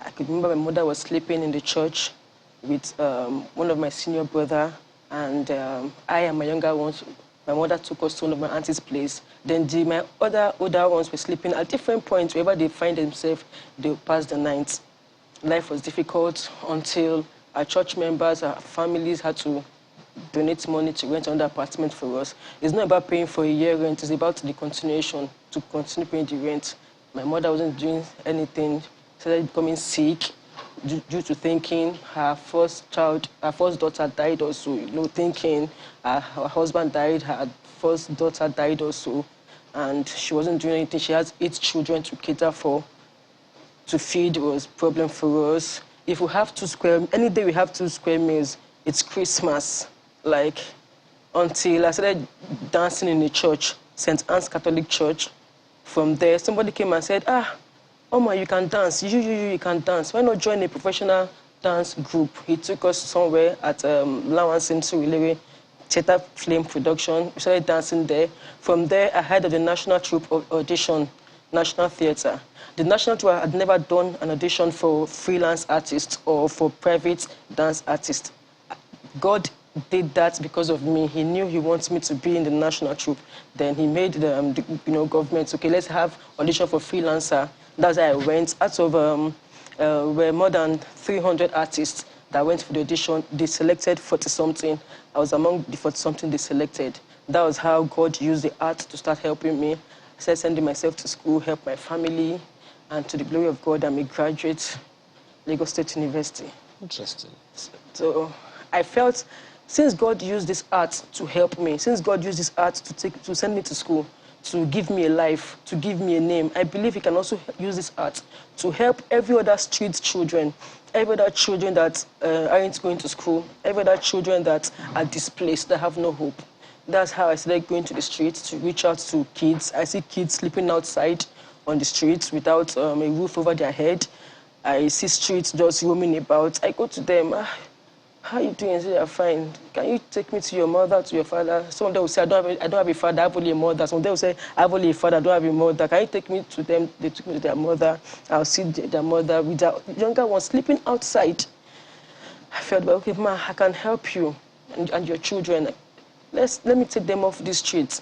M: I could remember my mother was sleeping in the church with one of my senior brother, and I and my younger ones, my mother took us to one of my auntie's place. Then my other older ones were sleeping at different points. Wherever they find themselves, they'll pass the night. Life was difficult until our church members, our families had to donate money to rent another apartment for us. It's not about paying for a year rent, it's about the continuation, to continue paying the rent. My mother wasn't doing anything, started becoming sick due to thinking her first daughter died also, thinking her husband died, her first daughter died also, and she wasn't doing anything. She has 8 children to cater for. To feed was a problem for us. If we have any day we have 2 square meals, it's Christmas. Until I started dancing in the church, St. Anne's Catholic Church. From there, somebody came and said, Oma, you can dance. You can dance. Why not join a professional dance group? He took us somewhere at Lawansin Surilere Theatre Flame Production. We started dancing there. From there, I heard of the National Troupe audition, National Theatre. The National Troupe had never done an audition for freelance artists or for private dance artists. God did that because of me. He knew he wants me to be in the National Troupe. Then he made the government, okay, let's have audition for freelancer. That's how I went. Out of were more than 300 artists that went for the audition. They selected 40-something. I was among the 40-something they selected. That was how God used the art to start helping me. I started sending myself to school, help my family, and to the glory of God, I'm a graduate, Lagos State University.
A: Interesting.
M: So I felt, since God used this art to help me, since God used this art to send me to school, to give me a life, to give me a name, I believe he can also use this art to help every other street children, every other children that aren't going to school, every other children that are displaced, that have no hope. That's how I started going to the streets to reach out to kids. I see kids sleeping outside on the streets without a roof over their head. I see streets just roaming about. I go to them, how are you doing? They are fine. Can you take me to your mother, to your father? Some of them will say, I don't have a father, I have only a mother. Some of them will say, I have only a father, I don't have a mother. Can you take me to them? They took me to their mother. I'll see their mother with their younger ones sleeping outside. I felt, well, okay, ma, I can help you and your children. Let me take them off the streets.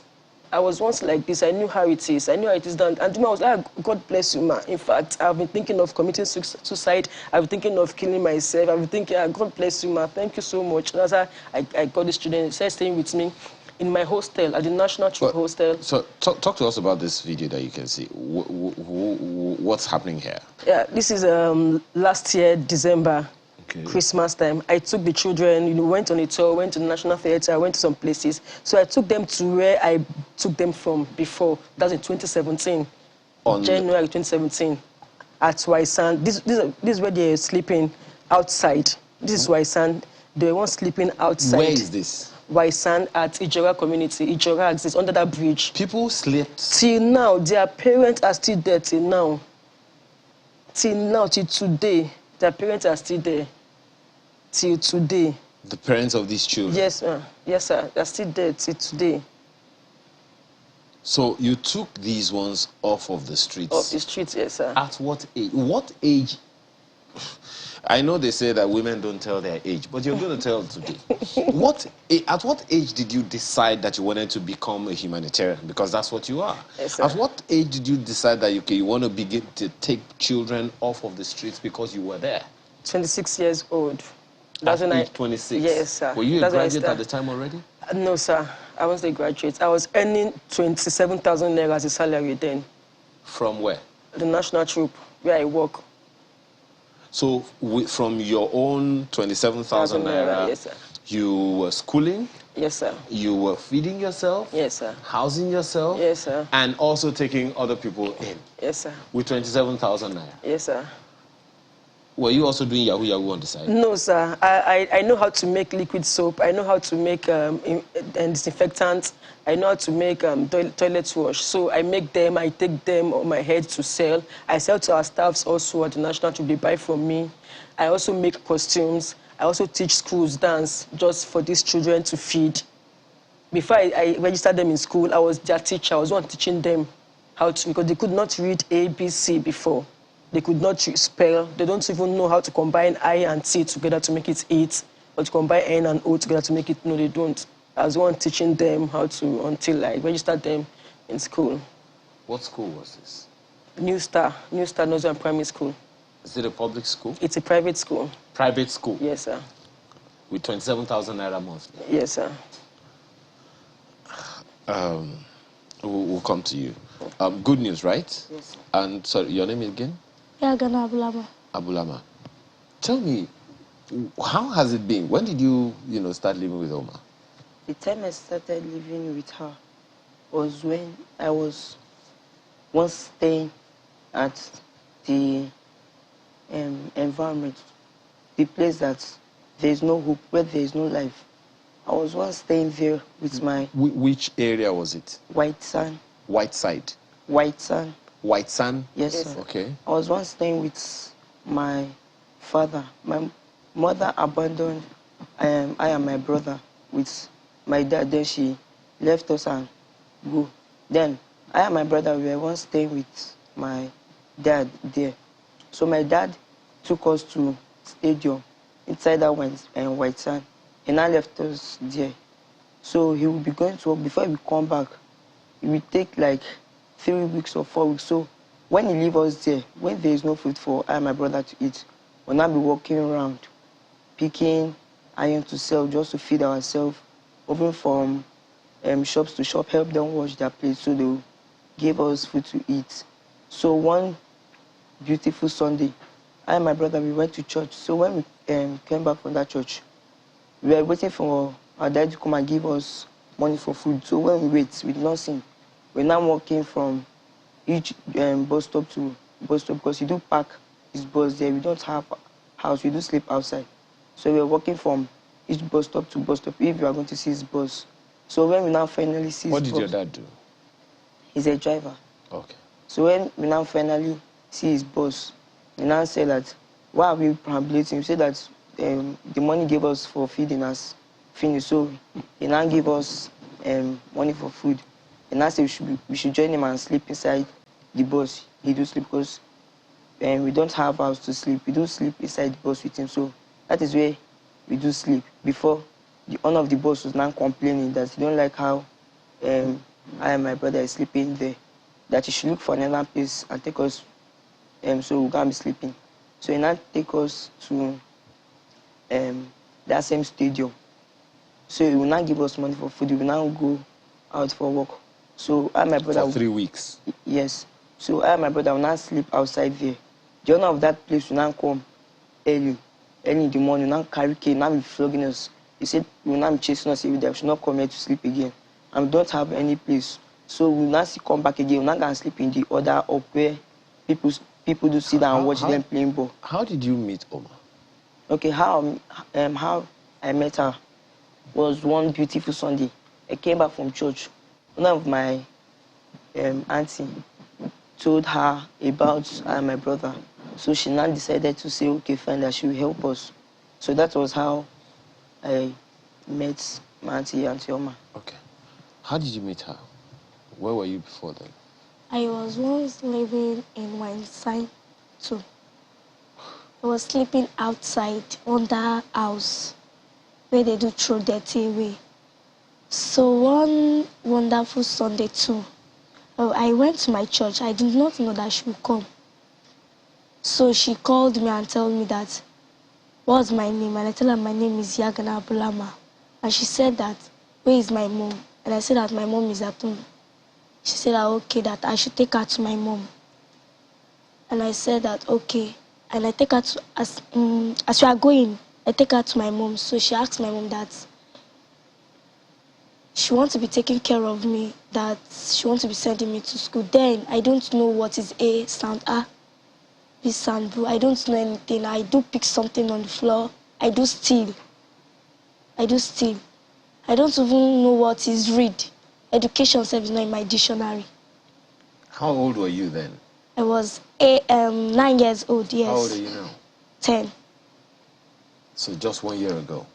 M: I was once like this. I knew how it is. I knew how it is done. And I was like, God bless you, ma. In fact, I've been thinking of committing suicide. I've been thinking of killing myself. I've been thinking, God bless you, ma. Thank you so much. That's how I got the student. He started staying with me in my hostel, at the National Troupe hostel.
A: So talk to us about this video that you can see. What's happening here?
M: Yeah, this is last year, December.
A: Okay.
M: Christmas time. I took the children, went on a tour, went to the National Theatre, went to some places. So I took them to where I took them from before. That's in 2017, January 2017, at Waisan. This is where they're sleeping outside. This is Waisan. They weren't sleeping outside.
A: Where is this?
M: Waisan at Ijora community. Ijora exists under that bridge.
A: People slept?
M: Till now, their parents are still there till now. Till today, their parents are still there. Till today.
A: The parents of these children?
M: Yes, yes, sir. They're still there till today.
A: So you took these ones off of the streets?
M: Off the streets, yes, sir.
A: At what age? What age? I know they say that women don't tell their age, but you're going to tell today. At what age did you decide that you wanted to become a humanitarian? Because that's what you are.
M: Yes, sir.
A: At what age did you decide that you want to begin to take children off of the streets because you were there?
M: 26 years old. That's when
A: age 26?
M: Yes, sir.
A: Were you a
M: That's
A: graduate at the time already?
M: No, sir. I was a graduate. I was earning 27,000 naira as a salary then.
A: From where?
M: The National Troop, where I work.
A: So from your own 27,000 naira,
M: yes, sir.
A: You were schooling?
M: Yes, sir.
A: You were feeding yourself?
M: Yes, sir.
A: Housing yourself?
M: Yes, sir.
A: And also taking other people in?
M: Yes, sir.
A: With 27,000 naira?
M: Yes, sir.
A: Were you also doing Yahoo Yahoo on the side?
M: No, sir. I know how to make liquid soap. I know how to make disinfectant. I know how to make toilet wash. So I make them, I take them on my head to sell. I sell to our staffs also at the National Troop. They buy from me. I also make costumes. I also teach schools dance just for these children to feed. Before I registered them in school, I was their teacher. I was one teaching them how to, because they could not read A, B, C before. They could not spell. They don't even know how to combine I and T together to make it 8, or to combine N and O together to make it, no, they don't. I was one teaching them how to until I registered them in school.
A: What school was this?
M: New Star Nursery and Primary School.
A: Is it a public school?
M: It's a private school.
A: Private school?
M: Yes, sir.
A: With 27,000 naira monthly?
M: Yes, sir.
A: We'll come to you. Good news, right?
M: Yes, sir.
A: And sorry, your name again?
J: Yagana Abulama.
A: Abulama. Tell me, how has it been? When did you start living with Oma?
N: The time I started living with her was when I was once staying at the environment, the place that there is no hope, where there is no life. I was once staying there with my...
A: Which area was it?
N: White Sand.
A: White Side?
N: White Sand.
A: White Sand?
N: Yes, sir.
A: Okay.
N: I was once staying with my father. My mother abandoned I and my brother with my dad. Then she left us and go. Then I and my brother were once staying with my dad there. So my dad took us to stadium inside that White Sand, and I left us there. So he will be going to work. Before we come back, it will take like 3 weeks or 4 weeks. So when he leave us there, when there is no food for I and my brother to eat, we'll now be walking around, picking iron to sell just to feed ourselves, moving from shops to shop, help them wash their plates so they will give us food to eat. So one beautiful Sunday, I and my brother, we went to church. So when we came back from that church, we were waiting for our dad to come and give us money for food. So when we wait, we did not sing. We're now walking from each bus stop to bus stop because he do park his bus there. We don't have a house. We do sleep outside. So we're walking from each bus stop to bus stop if we are going to see his bus. So when we now finally see his
A: What
N: bus...
A: did your dad do?
N: He's a driver.
A: Okay.
N: So when we now finally see his boss, he now said that, why are we perambulating? He said that the money gave us for feeding us finished. So he now gave us money for food. And now said we should join him and sleep inside the bus. He do sleep because we don't have house to sleep. We do sleep inside the bus with him. So that is where we do sleep. Before, the owner of the bus was now complaining that he don't like how I and my brother is sleeping there. That he should look for another place and take us so we can't be sleeping. So he now take us to that same stadium. So he will now give us money for food. We will now go out for work. So I and my brother...
A: For 3 weeks?
N: Yes. So I and my brother will now sleep outside there. The owner of that place will now come early in the morning, now carry cane, now be flogging us. He said he will now be chasing us every day. We should not come here to sleep again. And we don't have any place. So we will now come back again. We're not going to sleep in the other up where people do sit down and watch them playing ball.
A: How did you meet Oma?
N: Okay, how I met her was one beautiful Sunday. I came back from church. One of my auntie told her about my brother. So she now decided to say, okay, fine, that she will help us. So that was how I met my Auntie Oma.
A: Okay. How did you meet her? Where were you before then?
J: I was once living in White Side too. I was sleeping outside under house where they do throw dirty away. So one wonderful Sunday too, I went to my church. I did not know that she would come. So she called me and told me that, what's my name? And I told her my name is Yagana Bulama. And she said that, where is my mom? And I said that my mom is at home. She said that, okay, that I should take her to my mom. And I said that, okay. And I take her to, as we are going, I take her to my mom. So she asked my mom that she wants to be taking care of me, that she wants to be sending me to school. Then I don't know what is A sound, A, B sound, B. I don't know anything. I do pick something on the floor. I do steal. I do steal. I don't even know what is read. Education service is not in my dictionary.
A: How old were you then?
J: I was 9 years old, yes.
A: How old are you now?
J: 10.
A: So just 1 year ago?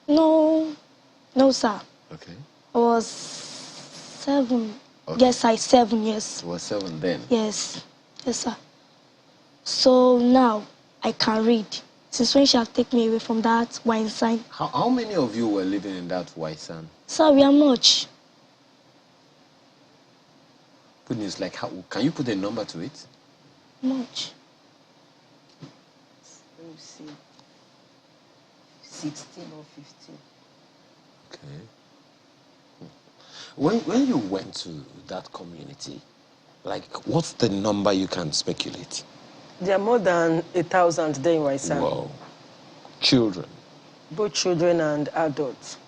J: No, sir.
A: Okay.
J: I was 7.
A: Okay.
J: Yes, 7 years.
A: You were 7 then?
J: Yes, sir. So now I can read. Since when she have taken me away from that wine sign?
A: How many of you were living in that white sand?
J: Sir, we are much.
A: Good news, like how can you put a number to it?
J: Much.
N: Let me see. 16 or 15.
A: Okay. When you went to that community, like what's the number you can speculate?
M: There are more than 1,000 there in Waisan.
A: Wow. Children?
M: Both children and adults.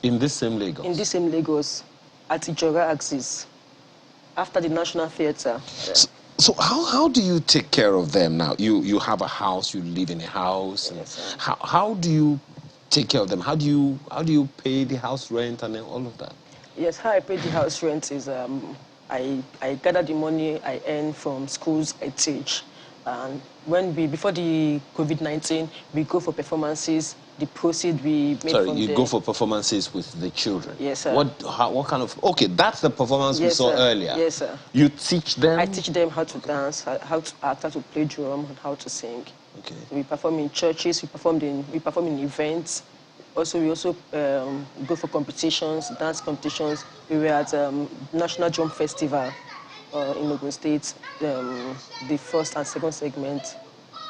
A: In this same Lagos?
M: In this same Lagos, at Ijora axis, after the National Theatre.
A: So how do you take care of them now? You have a house, you live in a house.
M: Yes,
A: how do you take care of them? How do you pay the house rent and all of that?
M: Yes, how I pay the house rent is I gather the money I earn from schools I teach. And before the COVID-19, we go for performances. The proceeds we made
A: Sorry,
M: from
A: you
M: the...
A: go for performances with the children?
M: Yes, sir.
A: What kind of... Okay, that's the performance we saw earlier.
M: Yes, sir.
A: You teach them?
M: I teach them how to dance, how to act, how to play drum, and how to sing.
A: Okay.
M: We perform in churches, we perform in events. We also go for competitions, dance competitions. We were at National Drum Festival in Ogun State, the first and second segment.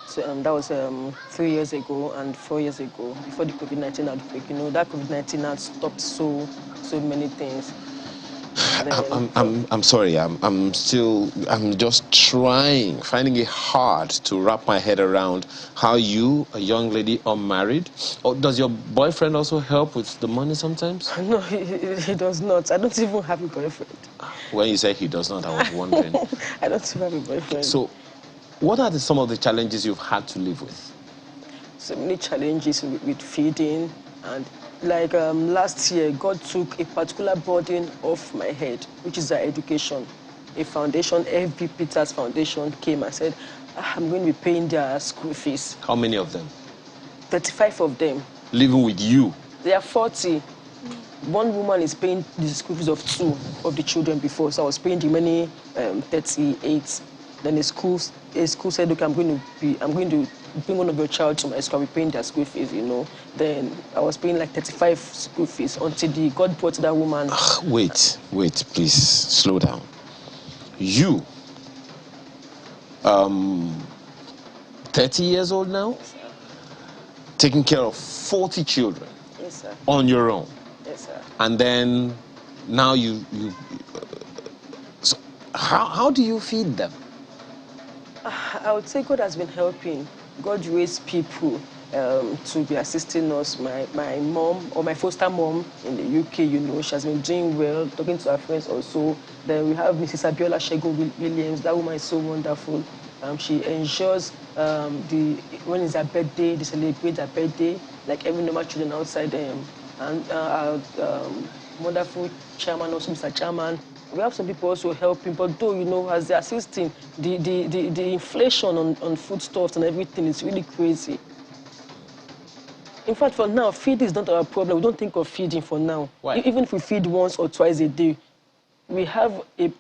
M: So, that was 3 years ago and 4 years ago, before the COVID-19 outbreak. You know, that COVID-19 had stopped so many things.
A: I'm sorry. I'm just finding it hard to wrap my head around how you, a young lady, unmarried, or does your boyfriend also help with the money sometimes?
M: No, he does not. I don't even have a boyfriend.
A: When you say he does not, I was wondering.
M: I don't even have a boyfriend.
A: So, what are some of the challenges you've had to live with?
M: So many challenges with feeding, and like last year, God took a particular burden off my head, which is education. A foundation, F.B. Peters Foundation, came and said, I'm going to be paying their school fees.
A: How many of them?
M: 35 of them.
A: Living with you?
M: They are 40. One woman is paying the school fees of 2 of the children before, so I was paying the remaining 38. Then the school said, okay, I'm going to bring one of your child to my school. I'll be paying their school fees, you know. Then I was paying like 35 school fees until God brought that woman.
A: Wait, please, slow down. You, 30 years old now?
M: Yes, sir.
A: Taking care of 40 children?
M: Yes, sir.
A: On your own?
M: Yes, sir.
A: And then now so how do you feed them?
M: I would say God has been helping. God raised people to be assisting us. My mom, or my foster mom in the UK, you know, she has been doing well, talking to her friends also. Then we have Mrs. Abiola Shegun Williams. That woman is so wonderful. She ensures when it's her birthday, they celebrate her birthday, like every normal children outside them. And our wonderful chairman, also Mr. Chairman. We have some people also helping, but though, you know, as they're assisting, the inflation on foodstuffs and everything is really crazy. In fact, for now, feeding is not our problem. We don't think of feeding for now.
A: Why?
M: Even if we feed once or twice a day, we have a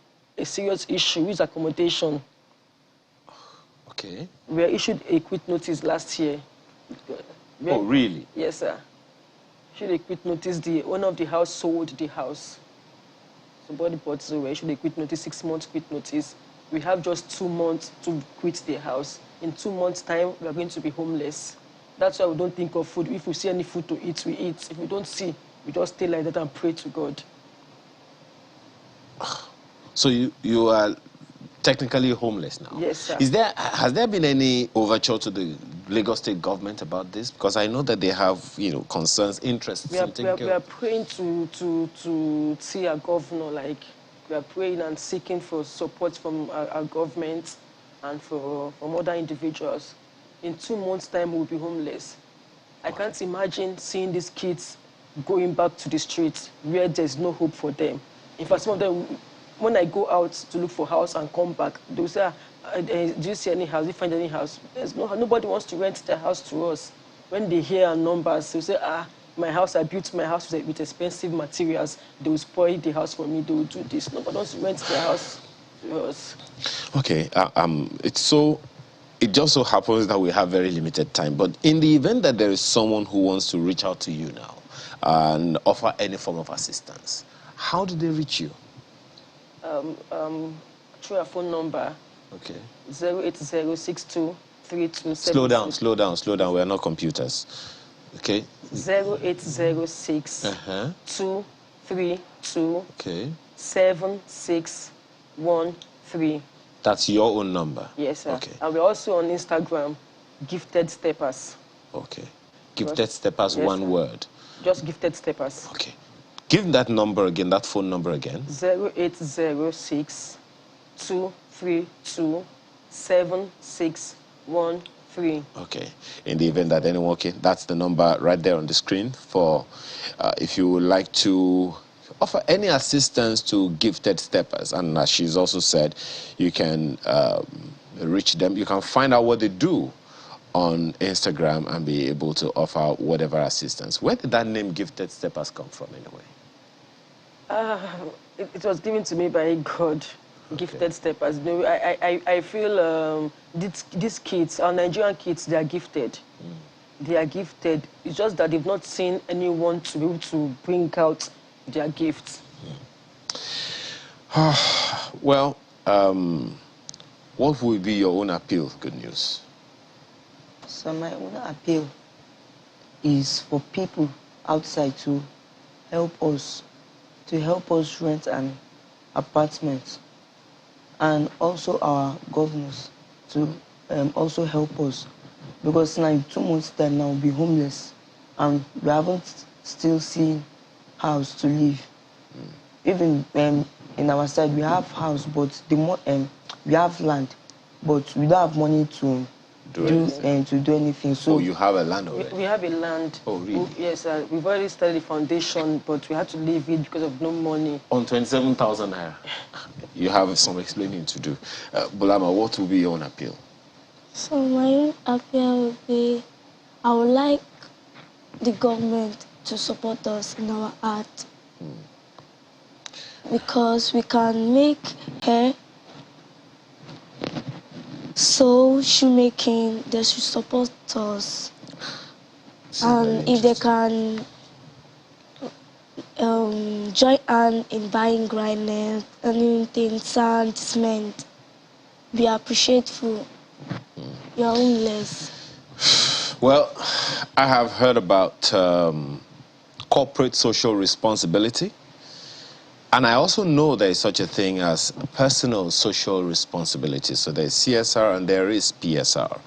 M: serious issue with accommodation. Okay. We were issued a quit notice last year.
A: Oh, really?
M: Yes, sir. Issued a quit notice. The owner of the house sold the house. Somebody bought, so we issued a quit notice, 6 months quit notice. We have just 2 months to quit the house. In 2 months' time, we are going to be homeless. That's why we don't think of food. If we see any food to eat, we eat. If we don't see, we just stay like that and pray to God.
A: So you are technically homeless now?
M: Yes, sir.
A: Has there been any overture to the Lagos State government about this? Because I know that they have, concerns, interests in taking care of.
M: We are praying to see our governor, like, we are praying and seeking for support from our government and from other individuals. In 2 months' time, we'll be homeless. I can't imagine seeing these kids going back to the streets where there's no hope for them. In fact, some of them, when I go out to look for a house and come back, they'll say, do you see any house? Do you find any house? Nobody wants to rent their house to us. When they hear our numbers, they'll say, my house, I built my house with expensive materials. They will spoil the house for me. They will do this. Nobody wants to rent their house to us.
A: Okay. It just so happens that we have very limited time. But in the event that there is someone who wants to reach out to you now and offer any form of assistance, how do they reach you?
M: Through a phone number.
A: Okay.
M: 0806232.
A: Slow down. We are not computers. Okay.
M: 0806 232
A: okay.
M: 7613.
A: That's your own number?
M: Yes, sir.
A: Okay.
M: And we're also on Instagram, Gifted Steppers.
A: Okay. Gifted Steppers, yes, one word.
M: Just Gifted Steppers.
A: Okay. Give that number again, that phone number again.
M: 0806 232 7613.
A: Okay. In the event that anyone, okay, that's the number right there on the screen for if you would like to offer any assistance to Gifted Steppers. And as she's also said, you can reach them. You can find out what they do on Instagram and be able to offer whatever assistance. Where did that name Gifted Steppers come from anyway?
M: It was given to me by God. Okay. Gifted Steppers. I feel these kids, our Nigerian kids, they are gifted. They are gifted. It's just that they've not seen anyone to be able to bring out their gifts.
A: Well, what would be your own appeal? Good news.
N: So my own appeal is for people outside to help us rent an apartment, and also our governors to also help us, because now in 2 months' time now we'll be homeless and we haven't still seen house to live. Even in our side we have house, but we have land, but we don't have money to do anything. So
A: you have a land already?
M: We have a land.
A: Oh, really?
M: Yes, we've already started the foundation, but we had to leave it because of no money.
A: On 27,000 naira. You have some explaining to do. Bulama, what will be your own appeal?
J: So my own appeal will be, I would like the government to support us in our art. Because we can make hair, so shoemaking, they should support us. And if they can join hand in buying grinders, anything, sand, cement, be appreciative. We are homeless.
A: Well, I have heard about corporate social responsibility. And I also know there is such a thing as personal social responsibility. So there's CSR and there is PSR.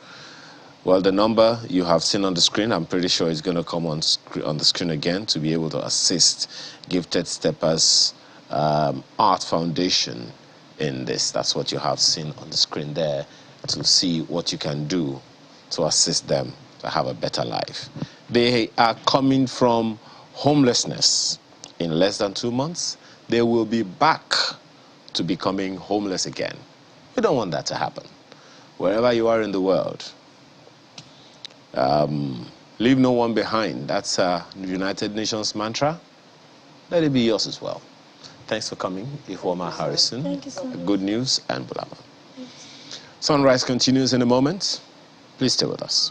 A: Well, the number you have seen on the screen, I'm pretty sure is going to come on the screen again to be able to assist Gifted Steppers Art Foundation in this. That's what you have seen on the screen there, to see what you can do to assist them to have a better life. They are coming from homelessness. In less than 2 months, they will be back to becoming homeless again. We don't want that to happen. Wherever you are in the world, leave no one behind. That's a United Nations mantra. Let it be yours as well. Thanks for coming, Ifeoma Harrison.
J: Thank you so much.
A: Good news and Bulama. Sunrise continues in a moment. Please stay with us.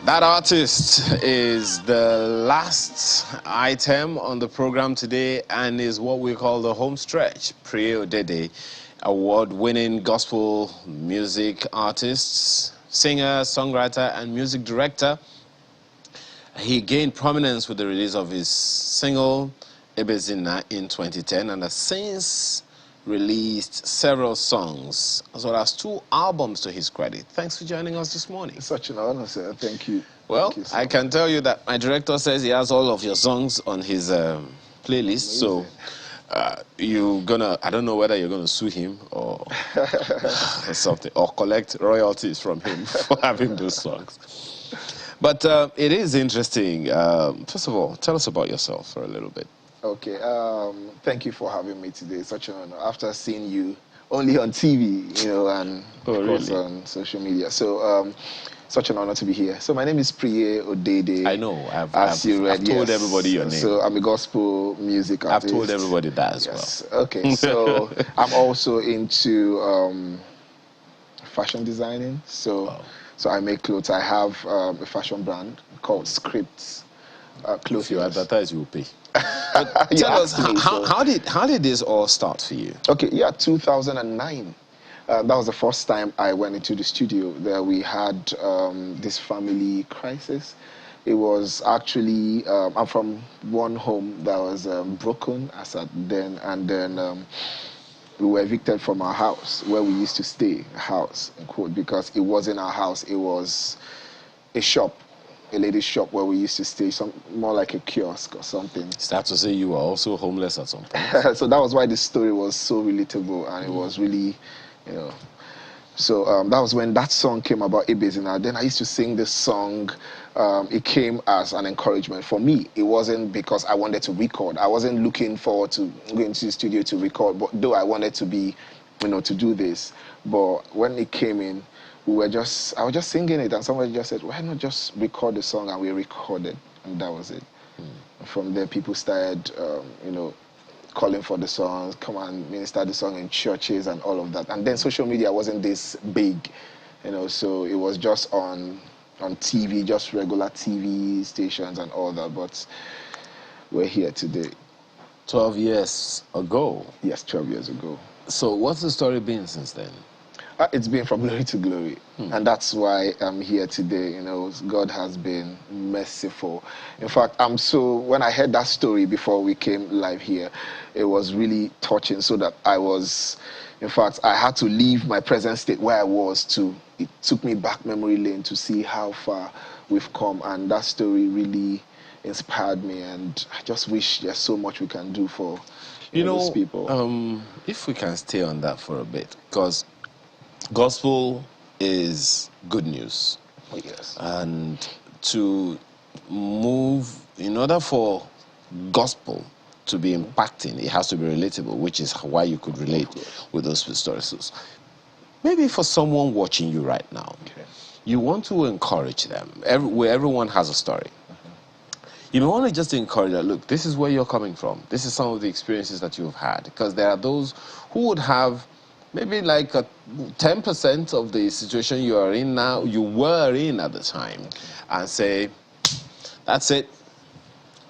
A: That artist is the last item on the program today and is what we call the home stretch. Preye Odede, award-winning gospel music artist, singer, songwriter, and music director. He gained prominence with the release of his single, Ebezina, in 2010 and has since released several songs as well as 2 albums to his credit. Thanks for joining us this morning.
O: It's such an honor, sir. Thank you.
A: Well,
O: Thank you,
A: I can tell you that my director says he has all of your songs on his playlist.
O: Amazing.
A: So you're gonna, I don't know whether you're gonna sue him or something, or collect royalties from him for having those songs. But it is interesting. First of all, tell us about yourself for a little bit.
O: Okay. Thank you for having me today. It's such an honor. After seeing you only on TV, you know, and of course on social media. So such an honor to be here. So my name is Preye Odede.
A: I know. I've told everybody your name.
O: So I'm a gospel music artist.
A: I've told everybody that as well.
O: Okay. So I'm also into fashion designing. So I make clothes. I have a fashion brand called Scripts Clothes.
A: If you advertise, you will pay. Tell us, how did this all start for you?
O: Okay, yeah, 2009. That was the first time I went into the studio. There we had this family crisis. It was actually, I'm from one home that was broken as at then, and then we were evicted from our house where we used to stay, house, in quote, because it wasn't our house, it was a shop. A lady's shop where we used to stay, more like a kiosk or something.
A: Is that to say you were also homeless at some point?
O: So that was why this story was so relatable, and it was really, you know. So that was when that song came about, Ebezina. Then I used to sing this song. It came as an encouragement for me. It wasn't because I wanted to record. I wasn't looking forward to going to the studio to record, but though I wanted to be, you know, to do this. But when it came in, I was just singing it, and somebody just said, why not just record the song? And we recorded, and that was it. From there, people started, you know, calling for the songs, come and minister the song in churches and all of that. And then social media wasn't this big, you know, so it was just on TV, just regular TV stations and all that. But we're here today.
A: 12 years ago?
O: Yes, 12 years ago.
A: So what's the story been since then?
O: It's been from glory to glory, and that's why I'm here today. You know, God has been merciful. In fact, when I heard that story before we came live here, it was really touching. So that in fact, I had to leave my present state where I was it took me back memory lane to see how far we've come, and that story really inspired me. And I just wish there's so much we can do for those people.
A: If we can stay on that for a bit, because gospel is good news.
O: Oh, yes.
A: And to move, in order for gospel to be impacting, it has to be relatable, which is why you could relate with those stories. Maybe for someone watching you right now, you want to encourage them. Everyone has a story. You may want to just encourage that, look, this is where you're coming from. This is some of the experiences that you've had. Because there are those who would have maybe like 10% of the situation you are in now, you were in at the time, and say, that's it.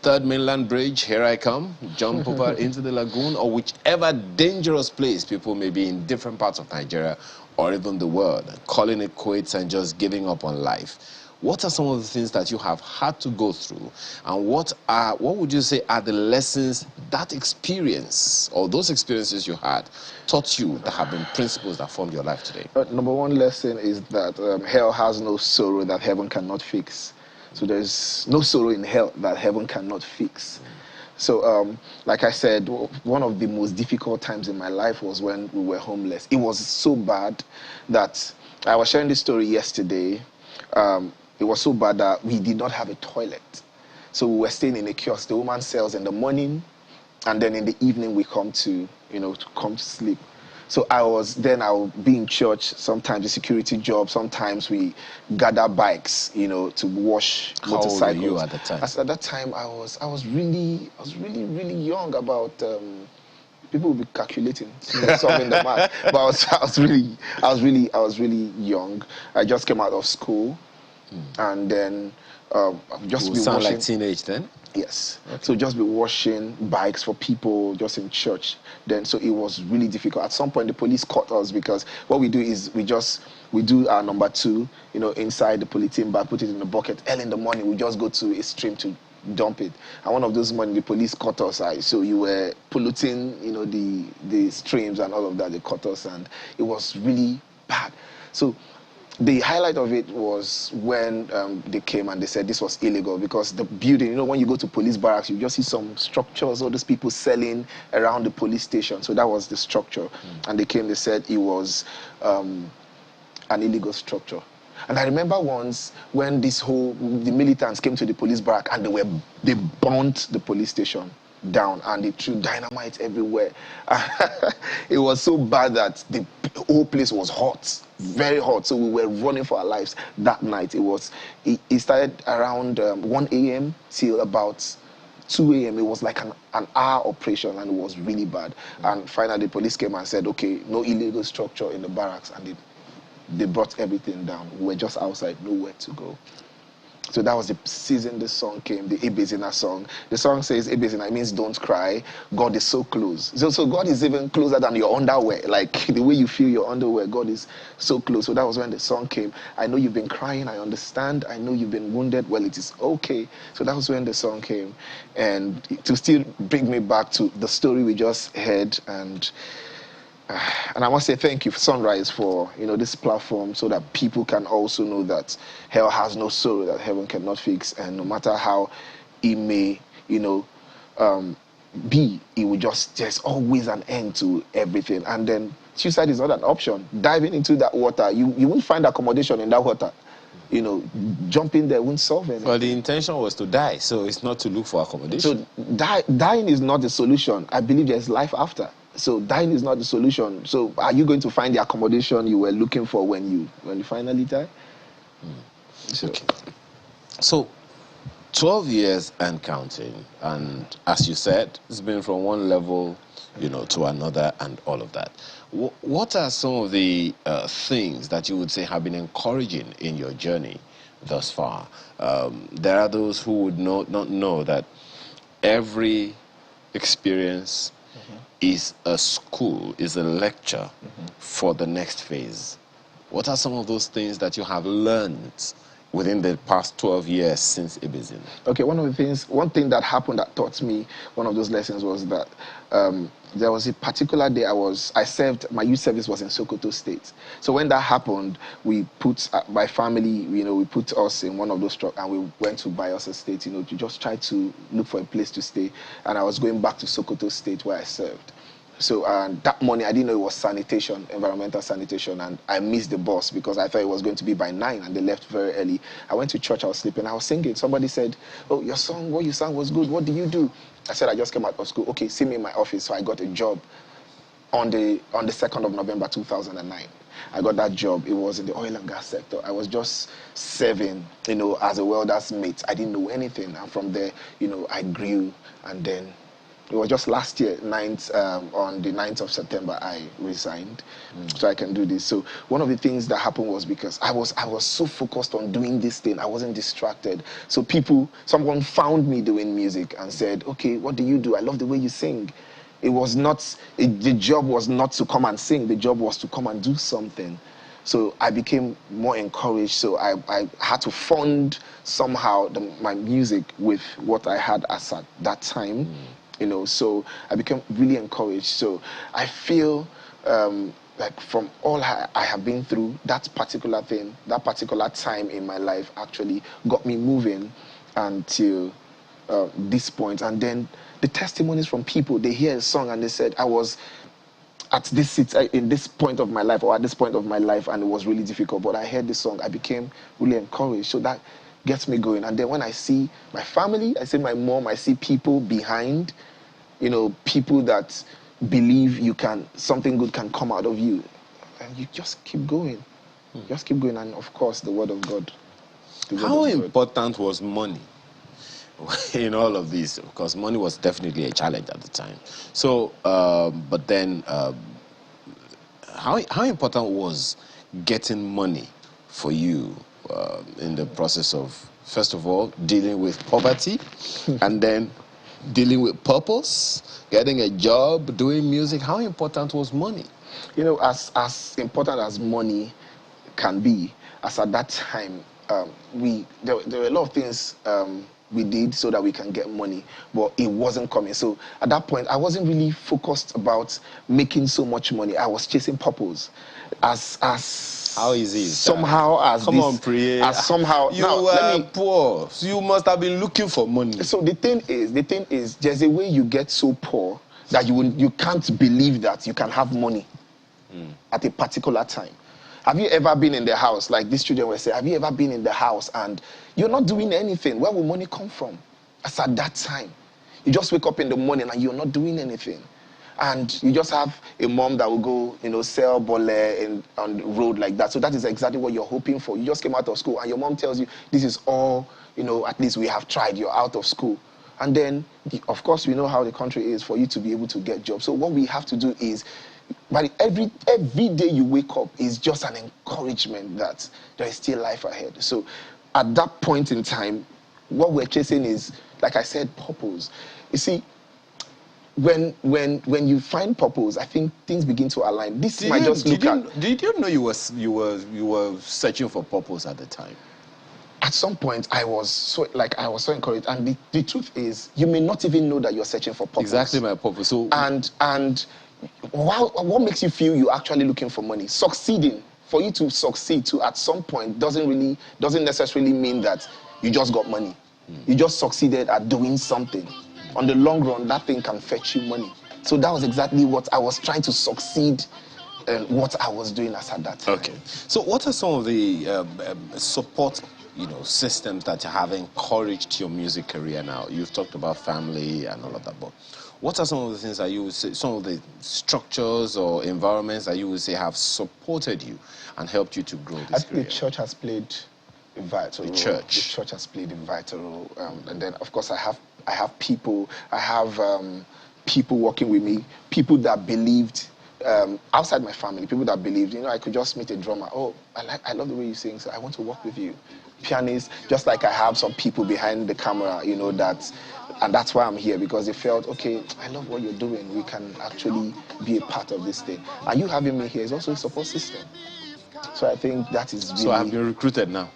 A: Third Mainland Bridge, here I come. Jump over into the lagoon, or whichever dangerous place people may be in different parts of Nigeria or even the world, calling it quits and just giving up on life. What are some of the things that you have had to go through, and what would you say are the lessons that experience or those experiences you had taught you that have been principles that formed your life today?
O: Number one lesson is that hell has no sorrow that heaven cannot fix. So there's no sorrow in hell that heaven cannot fix. So like I said, one of the most difficult times in my life was when we were homeless. It was so bad that I was sharing this story yesterday. It was so bad that we did not have a toilet. So we were staying in a kiosk. The woman sells in the morning, and then in the evening we come to come to sleep. So I'll be in church, sometimes a security job, sometimes we gather bikes, to wash motorcycles.
A: How old were you at the time?
O: At that time I was really young, about people will be calculating, solving the math. But I was really young. I just came out of school, and then just be
A: sound
O: washing.
A: like teenage then.
O: Yes. Okay. So just be washing bikes for people just in church. Then so it was really difficult. At some point the police caught us because what we do is we do our number 2, inside the polythene bag, put it in a bucket. Early in the morning we just go to a stream to dump it. And one of those morning the police caught us. So you were polluting, the streams and all of that. They caught us and it was really bad. So the highlight of it was when they came and they said this was illegal because the building, when you go to police barracks, you just see some structures, all those people selling around the police station. So that was the structure. And they came, they said it was an illegal structure. And I remember once when the militants came to the police barrack and they burnt the police station down and they threw dynamite everywhere. It was so bad that the whole place was hot, very hot. So we were running for our lives that night. It started around 1 a.m. till about 2 a.m. It was like an hour operation and it was really bad. And finally the police came and said, okay, no illegal structure in the barracks, and they brought everything down. We were just outside, nowhere to go. So that was the season the song came, the Ebezina song. The song says Ebezina, it means don't cry. God is so close. So God is even closer than your underwear. Like the way you feel your underwear, God is so close. So that was when the song came. I know you've been crying, I understand. I know you've been wounded. Well, it is okay. So that was when the song came. And to still bring me back to the story we just heard, and I must say thank you, Sunrise, for this platform, so that people can also know that hell has no sorrow that heaven cannot fix, and no matter how it may, be, it will there's always an end to everything. And then suicide is not an option. Diving into that water, you won't find accommodation in that water. Jumping there won't solve anything.
A: Well, the intention was to die, so it's not to look for accommodation.
O: So dying is not the solution. I believe there's life after. So dying is not the solution. So are you going to find the accommodation you were looking for when you finally die?
A: So 12 years and counting, and as you said, it's been from one level, to another, and all of that. What are some of the things that you would say have been encouraging in your journey thus far? There are those who would not know that every experience is a school, is a lecture for the next phase. What are some of those things that you have learned within the past 12 years since Ebezina?
O: Okay, one thing that happened that taught me one of those lessons was that there was a particular day I served, my youth service was in Sokoto State. So when that happened, we put, my family, we put us in one of those trucks and we went to Bayelsa State, to just try to look for a place to stay. And I was going back to Sokoto State where I served. So that morning, I didn't know it was sanitation, environmental sanitation, and I missed the bus because I thought it was going to be by 9, and they left very early. I went to church, I was sleeping, I was singing. Somebody said, oh, your song, what you sang was good. What do you do? I said, I just came out of school. Okay, see me in my office. So I got a job on the 2nd of November 2009. I got that job. It was in the oil and gas sector. I was just serving, as a welder's mate. I didn't know anything. And from there, I grew, and then it was just last year, on the 9th of September, I resigned so I can do this. So one of the things that happened was because I was so focused on doing this thing, I wasn't distracted. So someone found me doing music and said, okay, what do you do? I love the way you sing. It was not, the job was not to come and sing, the job was to come and do something. So I became more encouraged. So I had to fund somehow my music with what I had as at that time. So I became really encouraged. So I feel like from all I have been through, that particular thing, that particular time in my life actually got me moving until this point. And then the testimonies from people, they hear a song and they said, I was at this in this point of my life, or at this point of my life, and it was really difficult, but I heard this song, I became really encouraged. So that gets me going. And then when I see my family, I see my mom, I see people behind, people that believe something good can come out of you, and you just keep going. And of course the word of God.
A: How important was money in all of this, because money was definitely a challenge at the time. So, but then, how important was getting money for you in the process of, first of all, dealing with poverty, and then dealing with purpose, getting a job, doing music? How important was money?
O: You know, as important as money can be, as at that time, there were a lot of things we did so that we can get money, but it wasn't coming. So at that point, I wasn't really focused about making so much money. I was chasing purpose. As
A: how easy is
O: somehow
A: that?
O: as
A: Come
O: this,
A: on, Preye.
O: as somehow
A: you
O: now,
A: were poor, so you must have been looking for money.
O: So the thing is, there's a way you get so poor that you can't believe that you can have money at a particular time. Have you ever been in the house, like these children were saying, have you ever been in the house and you're not doing anything? Where will money come from? As at that time, you just wake up in the morning and you're not doing anything. And you just have a mom that will go, sell bole on the road like that. So that is exactly what you're hoping for. You just came out of school and your mom tells you, this is all, at least we have tried, you're out of school. And then, of course, we know how the country is for you to be able to get jobs. So what we have to do is, but every day you wake up is just an encouragement that there is still life ahead. So at that point in time, what we're chasing is, like I said, purpose. You see, when you find purpose, I think things begin to align. Did
A: you know you were searching for purpose at the time?
O: At some point, I was so encouraged, and the truth is, you may not even know that you're searching for purpose.
A: Exactly my purpose. So
O: and what makes you feel you're actually looking for money? Succeeding, for you to succeed to at some point doesn't necessarily mean that you just got money. You just succeeded at doing something. On the long run, that thing can fetch you money. So that was exactly what I was trying to succeed and what I was doing as at that time.
A: Okay. So what are some of the support systems that have encouraged your music career now? You've talked about family and all of that, but what are some of the things that you would say, some of the structures or environments that you would say have supported you and helped you to grow this career?
O: The church has played a vital role. The church has played a vital role. And then, of course, I have people working with me, people that believed, outside my family, people that believed, I could just meet a drummer. Oh, I love the way you sing, so I want to work with you. Pianists, just like I have some people behind the camera, and that's why I'm here, because they felt, okay, I love what you're doing. We can actually be a part of this thing. And you having me here is also a support system. So I think that is really...
A: So I've been recruited now.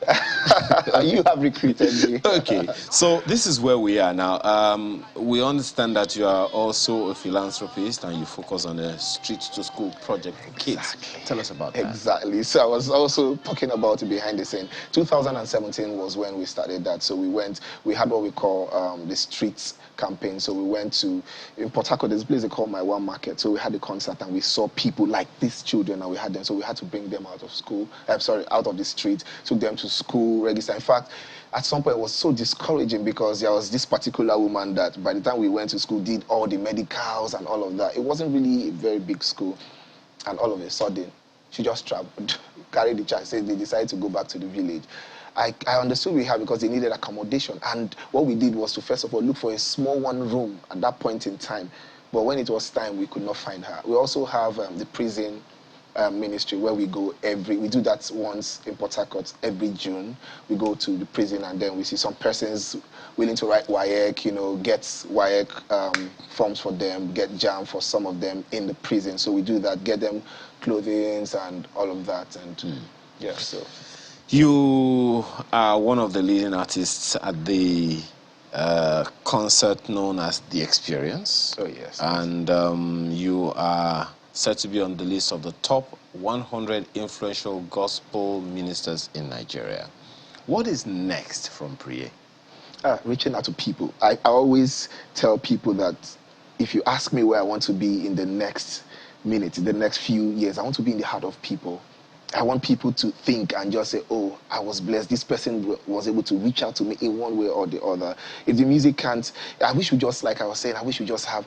O: You have recruited me.
A: Okay, so this is where we are now. We understand that you are also a philanthropist and you focus on the Street to School project for kids.
O: Exactly.
A: Tell us about that.
O: Exactly. So I was also talking about it behind the scene. 2017 was when we started that. So we had what we call the Streets campaign. So we went to, in Port Harcourt, there's a place they call My One Market. So we had a concert and we saw people like these children and we had them. So we had to bring them out of school, out of the street, took them to school, register. In fact, at some point it was so discouraging because there was this particular woman that by the time we went to school did all the medicals and all of that. It wasn't really a very big school. And all of a sudden, she just traveled, carried the child, said they decided to go back to the village. I understood we had because they needed accommodation. And what we did was to first of all look for a small one room at that point in time. But when it was time, we could not find her. We also have the prison ministry where we go we do that once in Port Harcourt every June. We go to the prison and then we see some persons willing to write WAEC, get WAEC forms for them, get JAM for some of them in the prison. So we do that, get them clothing and all of that. And yeah, so.
A: You are one of the leading artists at the concert known as The Experience.
O: Oh, yes.
A: And you are said to be on the list of the top 100 influential gospel ministers in Nigeria. What is next from Preye?
O: Reaching out to people. I always tell people that if you ask me where I want to be in the next minute, in the next few years, I want to be in the heart of people. I want people to think and just say, oh, I was blessed. This person was able to reach out to me in one way or the other. If the music can't, I wish we just, like I was saying, I wish we just have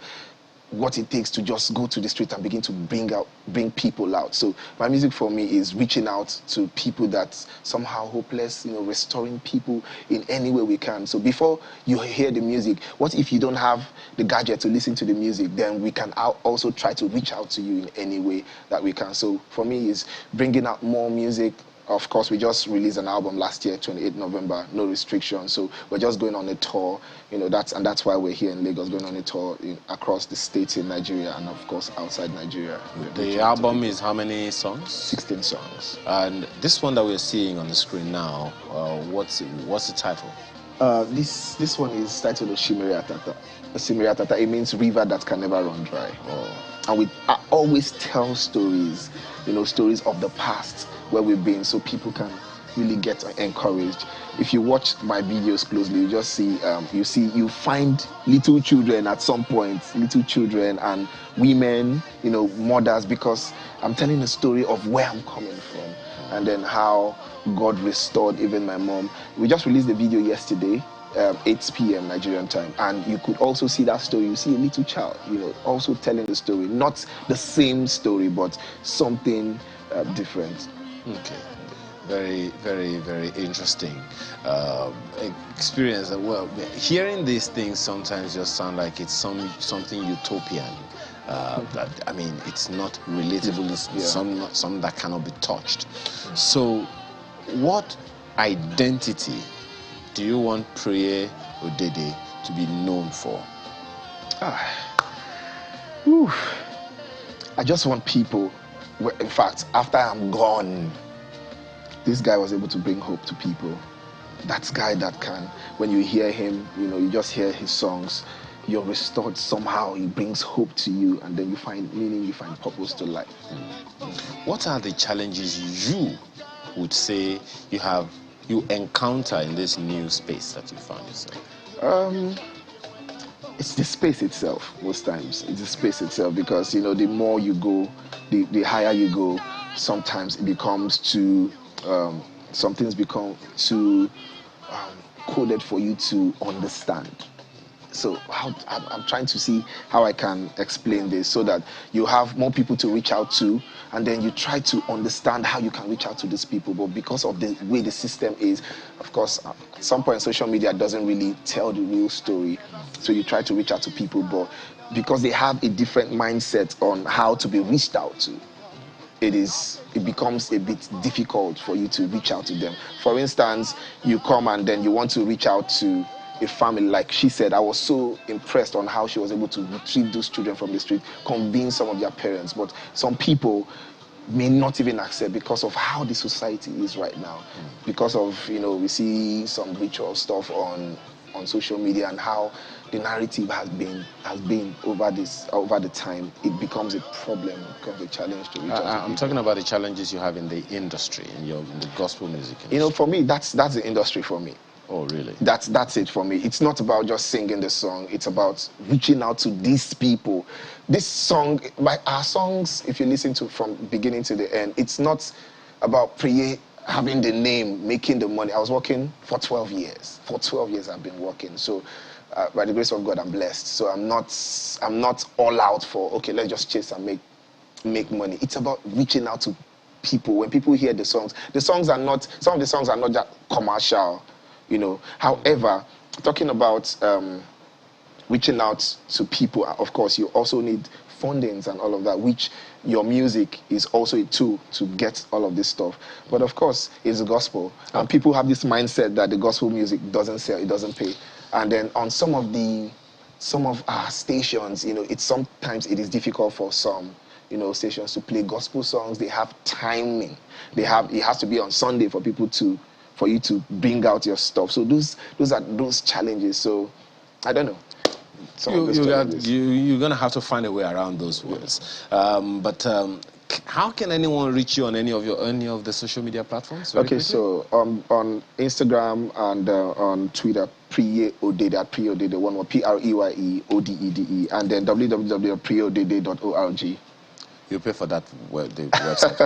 O: what it takes to just go to the street and begin to bring people out. So my music for me is reaching out to people that's somehow hopeless, restoring people in any way we can. So before you hear the music, what if you don't have the gadget to listen to the music? Then we can also try to reach out to you in any way that we can. So for me, is bringing out more music. Of course, we just released an album last year, 28 November, No Restrictions. So we're just going on a tour, that's why we're here in Lagos, going on a tour across the states in Nigeria and, of course, outside Nigeria.
A: The album is how many songs?
O: 16 songs.
A: And this one that we're seeing on the screen now, what's the title?
O: This one is titled Oshimiri Atata. Oshimiri Atata, it means river that can never run dry. And I always tell stories, stories of the past, where we've been, so people can really get encouraged. If you watch my videos closely, you just see, you find little children at some point, little children and women, mothers, because I'm telling the story of where I'm coming from and then how God restored even my mom. We just released the video yesterday, 8 p.m. Nigerian time, and you could also see that story. You see a little child, also telling the story, not the same story, but something different.
A: Okay, very, very, very interesting experience. Well, hearing these things sometimes just sound like it's something utopian. It's not relatable. It's some that cannot be touched. So, what identity do you want Preye Odede to be known for?
O: I just want people. In fact, after I'm gone, this guy was able to bring hope to people. That guy that can, when you hear him, you just hear his songs, you're restored somehow. He brings hope to you, and then you find meaning, you find purpose to life.
A: What are the challenges you would say you encounter in this new space that you found yourself?
O: It's the space itself. Most times, it's the space itself, because the more you go, the higher you go. Sometimes it becomes too. Some things become too coded for you to understand. So I'm trying to see how I can explain this so that you have more people to reach out to, and then you try to understand how you can reach out to these people. But because of the way the system is, of course, at some point social media doesn't really tell the real story. So you try to reach out to people, but because they have a different mindset on how to be reached out to, it becomes a bit difficult for you to reach out to them. For instance, you come and then you want to reach out to a family, like she said. I was so impressed on how she was able to retrieve those children from the street, convince some of their parents. But some people may not even accept because of how the society is right now. Because of, we see some ritual stuff on social media and how the narrative has been over the time. It becomes a problem, it becomes a challenge to reach out to
A: I'm
O: people.
A: talking about the challenges you have in the industry, in the gospel music industry.
O: For me, that's the industry for me.
A: Oh, really?
O: That's it for me. It's not about just singing the song. It's about reaching out to these people. This song, our songs, if you listen to from beginning to the end, it's not about Preye having the name, making the money. I was working for 12 years. For 12 years I've been working. So by the grace of God, I'm blessed. So I'm not all out for, okay, let's just chase and make money. It's about reaching out to people. When people hear the songs are not, some of the songs are not that commercial. However, talking about reaching out to people, of course, you also need fundings and all of that, which your music is also a tool to get all of this stuff. But of course, it's the gospel. And people have this mindset that the gospel music doesn't sell, it doesn't pay. And then on some of our stations, sometimes it is difficult for some stations to play gospel songs. They have timing. It has to be on Sunday for you to bring out your stuff. So those are those challenges. So I don't know.
A: You're gonna have to find a way around those ones. How can anyone reach you on any of the social media platforms?
O: So on Instagram and on Twitter, Preye Odede, at Preye Odede, one more, PREYEODEDE, and then www.preyeodede.org.
A: You pay for that the website.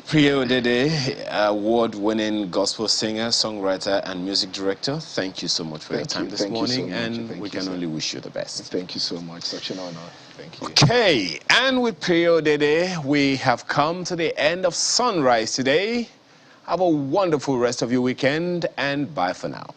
A: Preye Odede, award-winning gospel singer, songwriter, and music director, thank you so much for your time this morning, and we can only wish you the best.
O: Thank you so much. Such an honor. Thank you.
A: Okay, and with Preye Odede, we have come to the end of Sunrise today. Have a wonderful rest of your weekend, and bye for now.